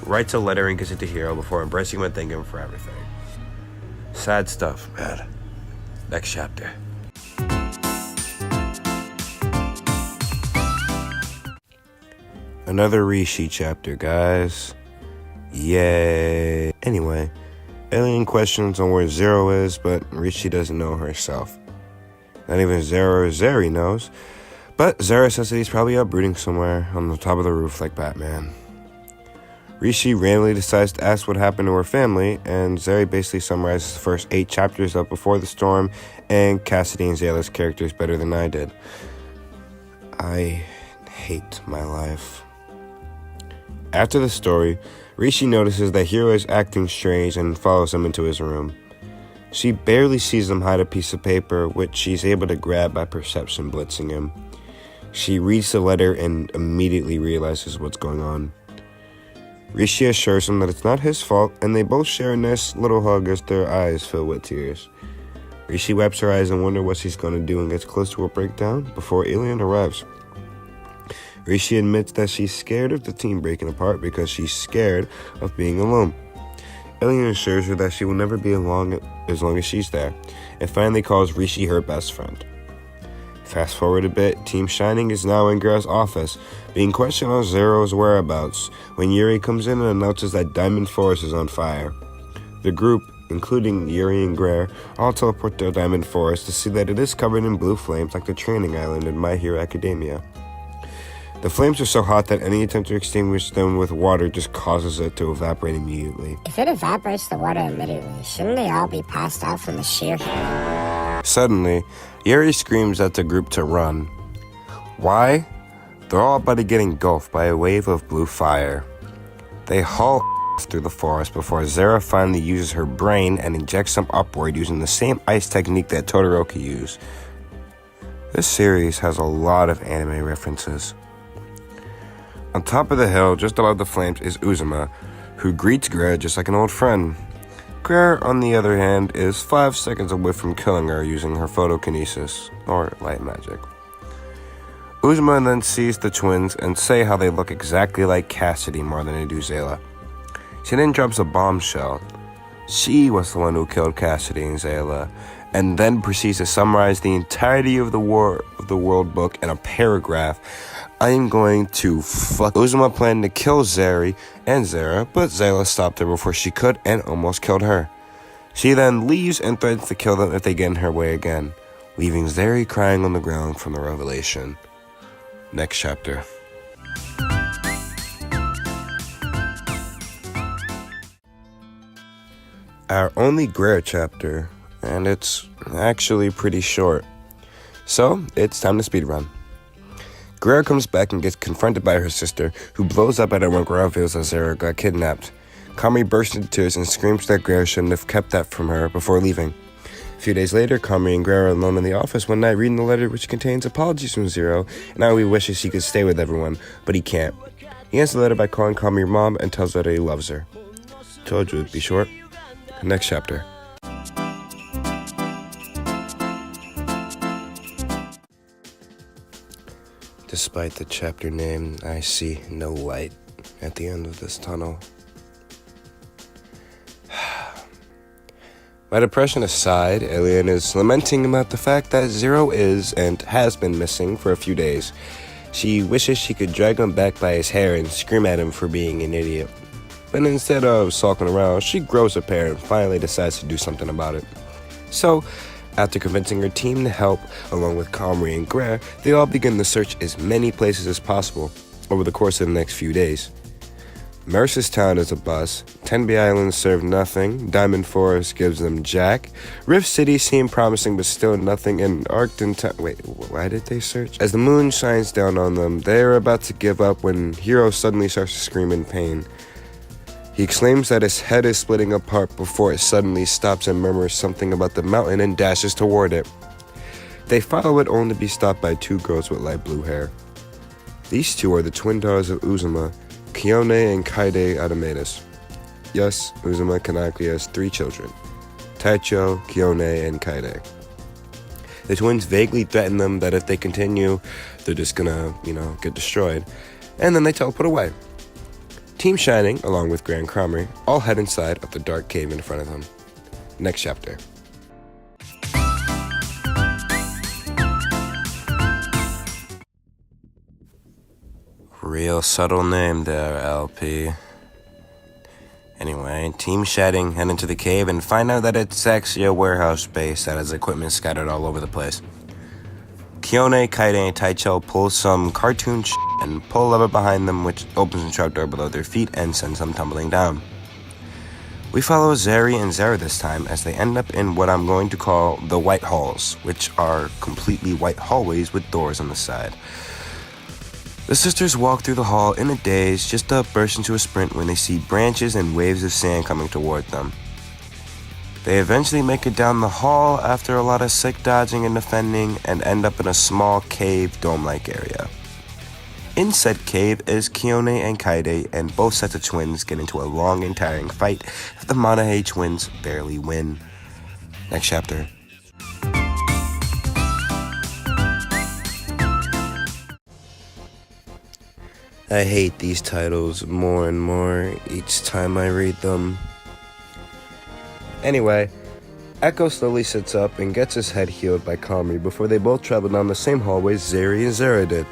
writes a letter and gives it to Hiro before embracing him and thanking him for everything. Sad stuff, man. Next chapter. Another Rishi chapter, guys. Yay. Anyway, Alien questions on where Zero is, but Rishi doesn't know herself. Not even Zero or Zeri knows, but Zero says that he's probably up brooding somewhere on the top of the roof like Batman. Rishi randomly decides to ask what happened to her family, and Zeri basically summarizes the first 8 chapters of Before the Storm and Cassidy and Zayla's characters better than I did. I hate my life. After the story, Rishi notices that Hiro is acting strange and follows him into his room. She barely sees him hide a piece of paper, which she's able to grab by perception blitzing him. She reads the letter and immediately realizes what's going on. Rishi assures him that it's not his fault, and they both share a nice little hug as their eyes fill with tears. Rishi wipes her eyes and wonders what she's going to do and gets close to a breakdown before Alien arrives. Rishi admits that she's scared of the team breaking apart because she's scared of being alone. Alien assures her that she will never be alone as long as she's there, and finally calls Rishi her best friend. Fast forward a bit, Team Shining is now in Grare's office, being questioned on Zero's whereabouts, when Yuri comes in and announces that Diamond Forest is on fire. The group, including Yuri and Grare, all teleport to Diamond Forest to see that it is covered in blue flames like the training island in My Hero Academia. The flames are so hot that any attempt to extinguish them with water just causes it to evaporate immediately. If it evaporates the water immediately, shouldn't they all be passed out from the sheer heat? Suddenly, Yuri screams at the group to run. Why? They're all about to get engulfed by a wave of blue fire. They haul through the forest before Zera finally uses her brain and injects them upward using the same ice technique that Todoroki used. This series has a lot of anime references. On top of the hill, just above the flames, is Uzuma, who greets Grare just like an old friend. Grare, on the other hand, is 5 seconds away from killing her using her photokinesis, or light magic. Uzma then sees the twins and say how they look exactly like Cassidy more than they do Zayla. She then drops a bombshell. She was the one who killed Cassidy and Zayla, and then proceeds to summarize the entirety of the War of the World book in a paragraph. I am going to fuck. Uzma planned to kill Zeri and Zara, but Zayla stopped her before she could and almost killed her. She then leaves and threatens to kill them if they get in her way again, leaving Zeri crying on the ground from the revelation. Next chapter. Our only Greer chapter, and it's actually pretty short. So, it's time to speedrun. Greer comes back and gets confronted by her sister, who blows up at her when Greer reveals that Zara got kidnapped. Kamri bursts into tears and screams that Greer shouldn't have kept that from her before leaving. A few days later, Kamri and Greer are alone in the office one night reading the letter which contains apologies from Zero, and how he wishes he could stay with everyone, but he can't. He ends the letter by calling Kamri mom and tells her that he loves her. Told you it'd be short. Next chapter. Despite the chapter name, I see no light at the end of this tunnel. My depression aside, Alien is lamenting about the fact that Zero is and has been missing for a few days. She wishes she could drag him back by his hair and scream at him for being an idiot. But instead of sulking around, she grows a pair and finally decides to do something about it. So, after convincing her team to help, along with Kamri and Greer, they all begin to search as many places as possible over the course of the next few days. Mercer's Town is a bust, Tenby Islands serve nothing, Diamond Forest gives them jack, Rift City seemed promising but still nothing, and Arcton Town— wait, why did they search? As the moon shines down on them, they are about to give up when Hero suddenly starts to scream in pain. He exclaims that his head is splitting apart before it suddenly stops and murmurs something about the mountain and dashes toward it. They follow it only to be stopped by two girls with light blue hair. These two are the twin daughters of Uzuma, Kione and Kaide Adamatus. Yes, Uzuma canonically has 3 children, Taicho, Kione, and Kaide. The twins vaguely threaten them that if they continue, they're just gonna, get destroyed, and then they teleport away. Team Shining, along with Grand Kamri, all head inside of the dark cave in front of them. Next chapter. Real subtle name there, LP. Anyway, Team Shining head into the cave and find out that it's actually a warehouse space that has equipment scattered all over the place. Kione, Kaide, and Taicho pull some cartoon and pull a lever behind them, which opens a trapdoor below their feet and sends them tumbling down. We follow Zeri and Zara this time as they end up in what I'm going to call the White Halls, which are completely white hallways with doors on the side. The sisters walk through the hall in a daze, just to burst into a sprint when they see branches and waves of sand coming toward them. They eventually make it down the hall after a lot of sick dodging and defending and end up in a small cave dome-like area. In said cave is Kione and Kaide, and both sets of twins get into a long and tiring fight that the Monohei twins barely win. Next chapter. I hate these titles more and more each time I read them. Anyway, Echo slowly sits up and gets his head healed by Kamri before they both travel down the same hallway Zeri and Zara did.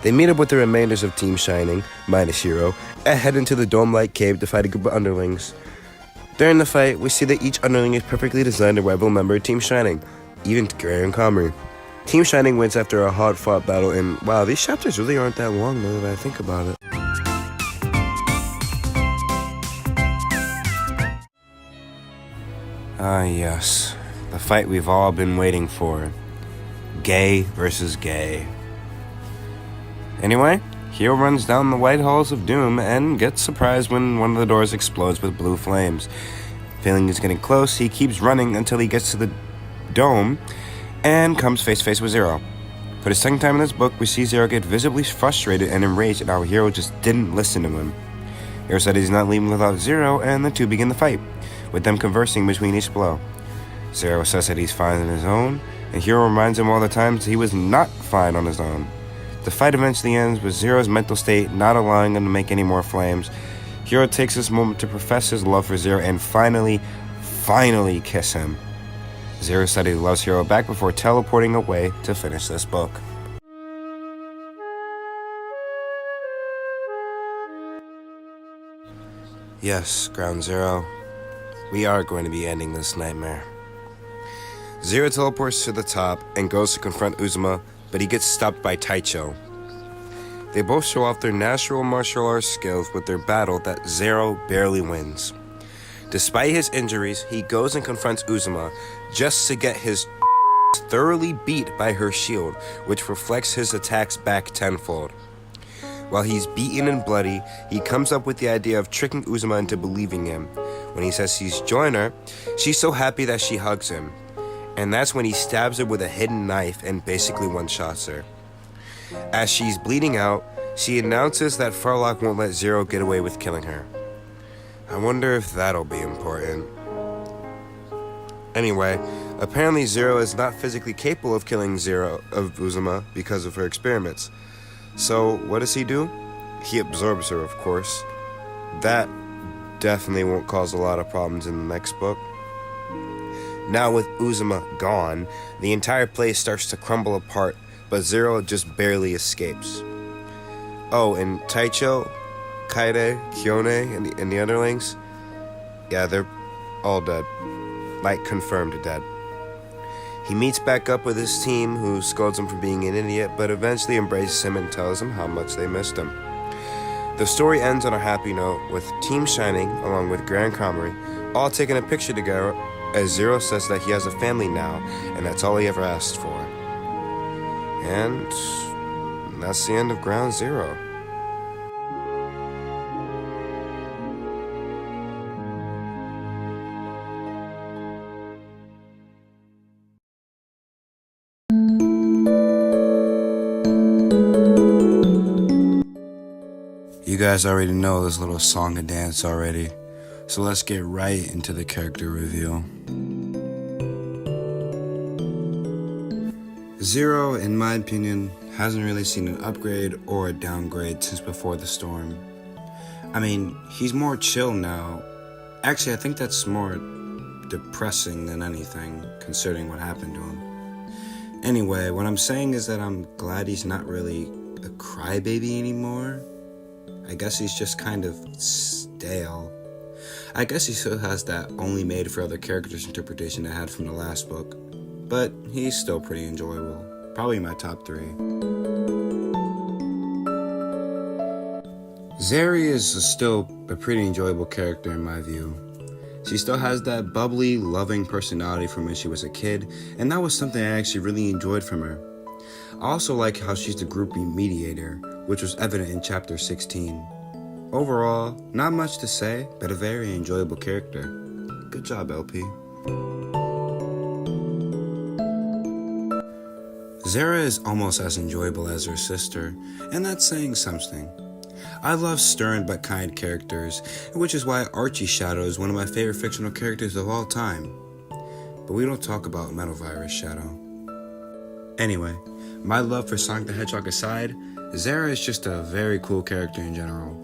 They meet up with the remainders of Team Shining, minus Hero, and head into the dome-like cave to fight a group of underlings. During the fight, we see that each underling is perfectly designed to rival a member of Team Shining, even Greer and Kamri. Team Shining wins after a hard-fought battle, and wow, these chapters really aren't that long now that I think about it. Ah yes, the fight we've all been waiting for. Gay versus gay. Anyway, Hero runs down the white halls of doom and gets surprised when one of the doors explodes with blue flames. Feeling he's getting close, he keeps running until he gets to the dome and comes face to face with Zero. For the second time in this book, we see Zero get visibly frustrated and enraged at how Hero just didn't listen to him. Hero said he's not leaving without Zero, and the two begin the fight, with them conversing between each blow. Zero says that he's fine on his own, and Hiro reminds him all the times he was not fine on his own. The fight eventually ends with Zero's mental state not allowing him to make any more flames. Hiro takes this moment to profess his love for Zero and finally kiss him. Zero said he loves Hiro back before teleporting away to finish this book. Yes, Ground Zero, we are going to be ending this nightmare. Zero teleports to the top and goes to confront Uzuma, but he gets stopped by Taicho. They both show off their natural martial arts skills with their battle that Zero barely wins. Despite his injuries, he goes and confronts Uzuma just to get his thoroughly beat by her shield, which reflects his attacks back tenfold. While he's beaten and bloody, he comes up with the idea of tricking Uzuma into believing him. When he says he's joined her, she's so happy that she hugs him. And that's when he stabs her with a hidden knife and basically one-shots her. As she's bleeding out, she announces that Farlock won't let Zero get away with killing her. I wonder if that'll be important. Anyway, apparently Zero is not physically capable of killing Uzuma because of her experiments. So, what does he do? He absorbs her, of course. That definitely won't cause a lot of problems in the next book. Now with Uzuma gone, the entire place starts to crumble apart, but Zero just barely escapes. Oh, and Taicho, Kaide, Kyone, and the underlings? Yeah, they're all dead. Like, confirmed dead. He meets back up with his team, who scolds him for being an idiot, but eventually embraces him and tells him how much they missed him. The story ends on a happy note, with Team Shining, along with Grand Comrie, all taking a picture together as Zero says that he has a family now, and that's all he ever asked for. And that's the end of Ground Zero. You guys already know this little song and dance already, so let's get right into the character review. Zero, in my opinion, hasn't really seen an upgrade or a downgrade since before the storm. I mean, he's more chill now. Actually, I think that's more depressing than anything, considering what happened to him. Anyway, what I'm saying is that I'm glad he's not really a crybaby anymore. I guess he's just kind of stale. I guess he still has that only made for other characters interpretation I had from the last book, but he's still pretty enjoyable. Probably my top 3. Zeri is still a pretty enjoyable character in my view. She still has that bubbly, loving personality from when she was a kid, and that was something I actually really enjoyed from her. I also like how she's the groupie mediator, which was evident in chapter 16. Overall, not much to say, but a very enjoyable character. Good job, LP. Zera is almost as enjoyable as her sister, and that's saying something. I love stern but kind characters, which is why Archie Shadow is one of my favorite fictional characters of all time. But we don't talk about Metal Virus Shadow. Anyway, my love for Sonic the Hedgehog aside, Zera is just a very cool character in general.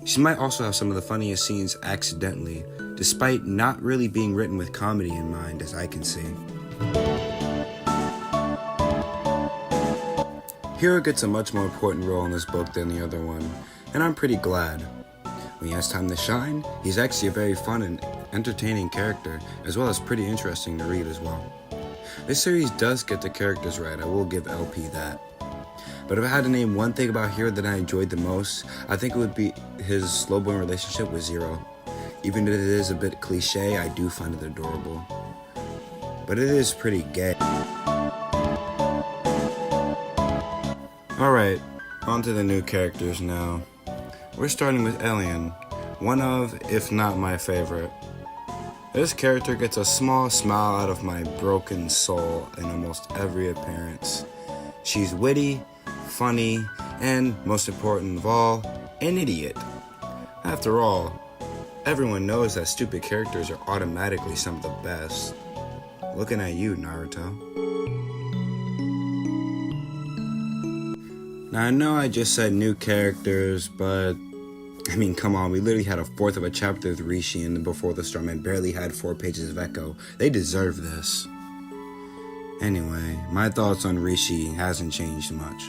She might also have some of the funniest scenes accidentally, despite not really being written with comedy in mind as I can see. Hiro gets a much more important role in this book than the other one, and I'm pretty glad. When he has time to shine, he's actually a very fun and entertaining character, as well as pretty interesting to read as well. This series does get the characters right, I will give LP that. But if I had to name one thing about Hiro that I enjoyed the most, I think it would be his slow-burn relationship with Zero. Even if it is a bit cliche, I do find it adorable. But it is pretty gay. Alright, on to the new characters now. We're starting with Elian, one of, if not my favorite. This character gets a small smile out of my broken soul in almost every appearance. She's witty, funny, and, most important of all, an idiot. After all, everyone knows that stupid characters are automatically some of the best. Looking at you, Naruto. Now I know I just said new characters, but I mean, come on, we literally had a fourth of a chapter with Rishi in Before the Storm and barely had 4 pages of Echo. They deserve this. Anyway, my thoughts on Rishi hasn't changed much.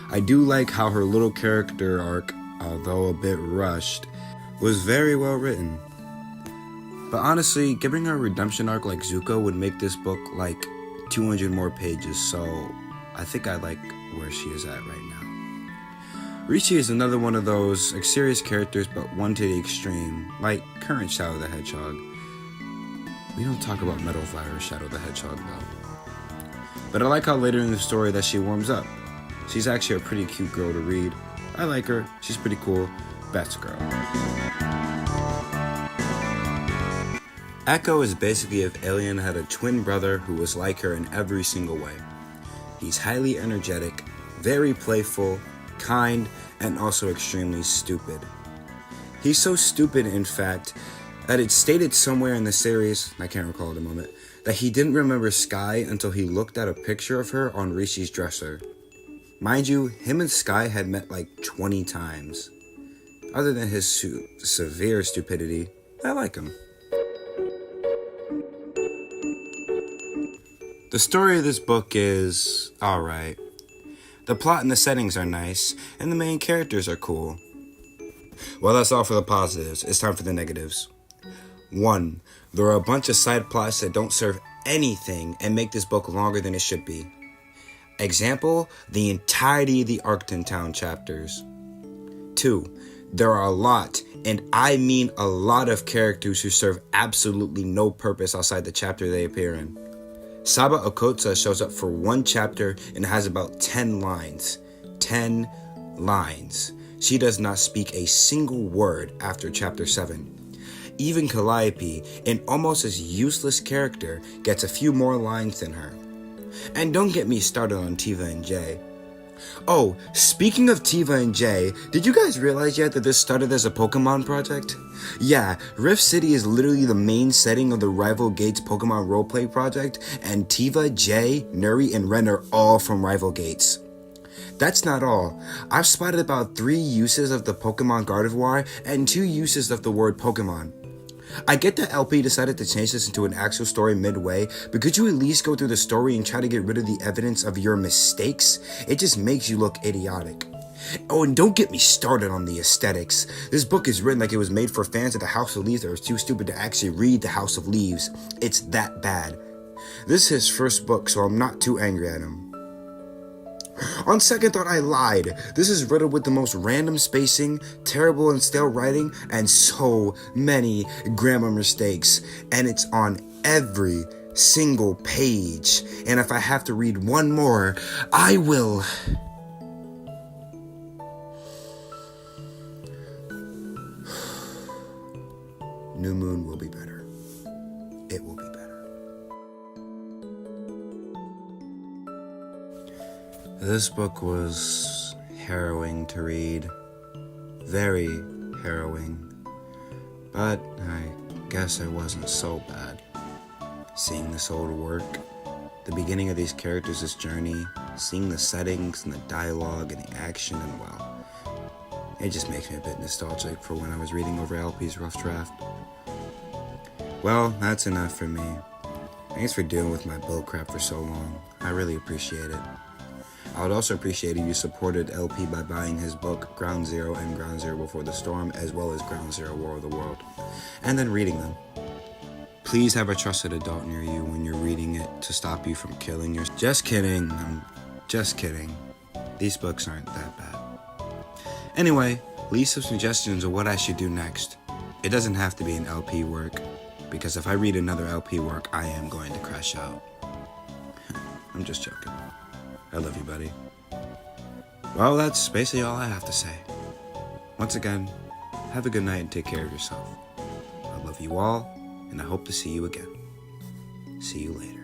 I do like how her little character arc, although a bit rushed, was very well written. But honestly, giving her a redemption arc like Zuko would make this book like 200 more pages, so I think I like where she is at right now. Rishi is another one of those serious characters, but one to the extreme, like current Shadow the Hedgehog. We don't talk about Metal Fire Shadow the Hedgehog though. But I like how later in the story that she warms up. She's actually a pretty cute girl to read. I like her, she's pretty cool. Best girl. Echo is basically if Alien had a twin brother who was like her in every single way. He's highly energetic, very playful, kind, and also extremely stupid. He's so stupid, in fact, that it's stated somewhere in the series, I can't recall at the moment, that he didn't remember Sky until he looked at a picture of her on Rishi's dresser. Mind you, him and Sky had met like 20 times. Other than his severe stupidity, I like him. The story of this book is alright. The plot and the settings are nice, and the main characters are cool. Well, that's all for the positives. It's time for the negatives. 1. There are a bunch of side plots that don't serve anything and make this book longer than it should be. Example, the entirety of the Arcton Town chapters. 2. There are a lot, and I mean a lot of characters who serve absolutely no purpose outside the chapter they appear in. Saba Okotsa shows up for 1 chapter and has about 10 lines. 10 lines. She does not speak a single word after chapter 7. Even Calliope, an almost as useless character, gets a few more lines than her. And don't get me started on Tiva and Jay. Oh, speaking of Tiva and Jay, did you guys realize yet that this started as a Pokemon project? Yeah, Rift City is literally the main setting of the Rival Gates Pokemon roleplay project, and Tiva, Jay, Nuri, and Ren are all from Rival Gates. That's not all. I've spotted about 3 uses of the Pokemon Gardevoir and 2 uses of the word Pokemon. I get that LP decided to change this into an actual story midway, but could you at least go through the story and try to get rid of the evidence of your mistakes? It just makes you look idiotic. Oh, and don't get me started on the aesthetics. This book is written like it was made for fans of the House of Leaves that were too stupid to actually read the House of Leaves. It's that bad. This is his first book, so I'm not too angry at him. On second thought, I lied. This is riddled with the most random spacing, terrible and stale writing, and so many grammar mistakes. And it's on every single page. And if I have to read one more, I will. New Moon will be better. It will be better. This book was harrowing to read. Very harrowing. But I guess it wasn't so bad. Seeing this old work, the beginning of these characters' journey, seeing the settings and the dialogue and the action, and well, it just makes me a bit nostalgic for when I was reading over LP's rough draft. Well, that's enough for me. Thanks for dealing with my bullcrap for so long. I really appreciate it. I would also appreciate if you supported LP by buying his book Ground Zero and Ground Zero Before the Storm, as well as Ground Zero War of the World, and then reading them. Please have a trusted adult near you when you're reading it to stop you from killing yourself. Just kidding. I'm just kidding. These books aren't that bad. Anyway, leave some suggestions of what I should do next. It doesn't have to be an LP work, because if I read another LP work, I am going to crash out. I'm just joking. I love you, buddy. Well, that's basically all I have to say. Once again, have a good night and take care of yourself. I love you all, and I hope to see you again. See you later.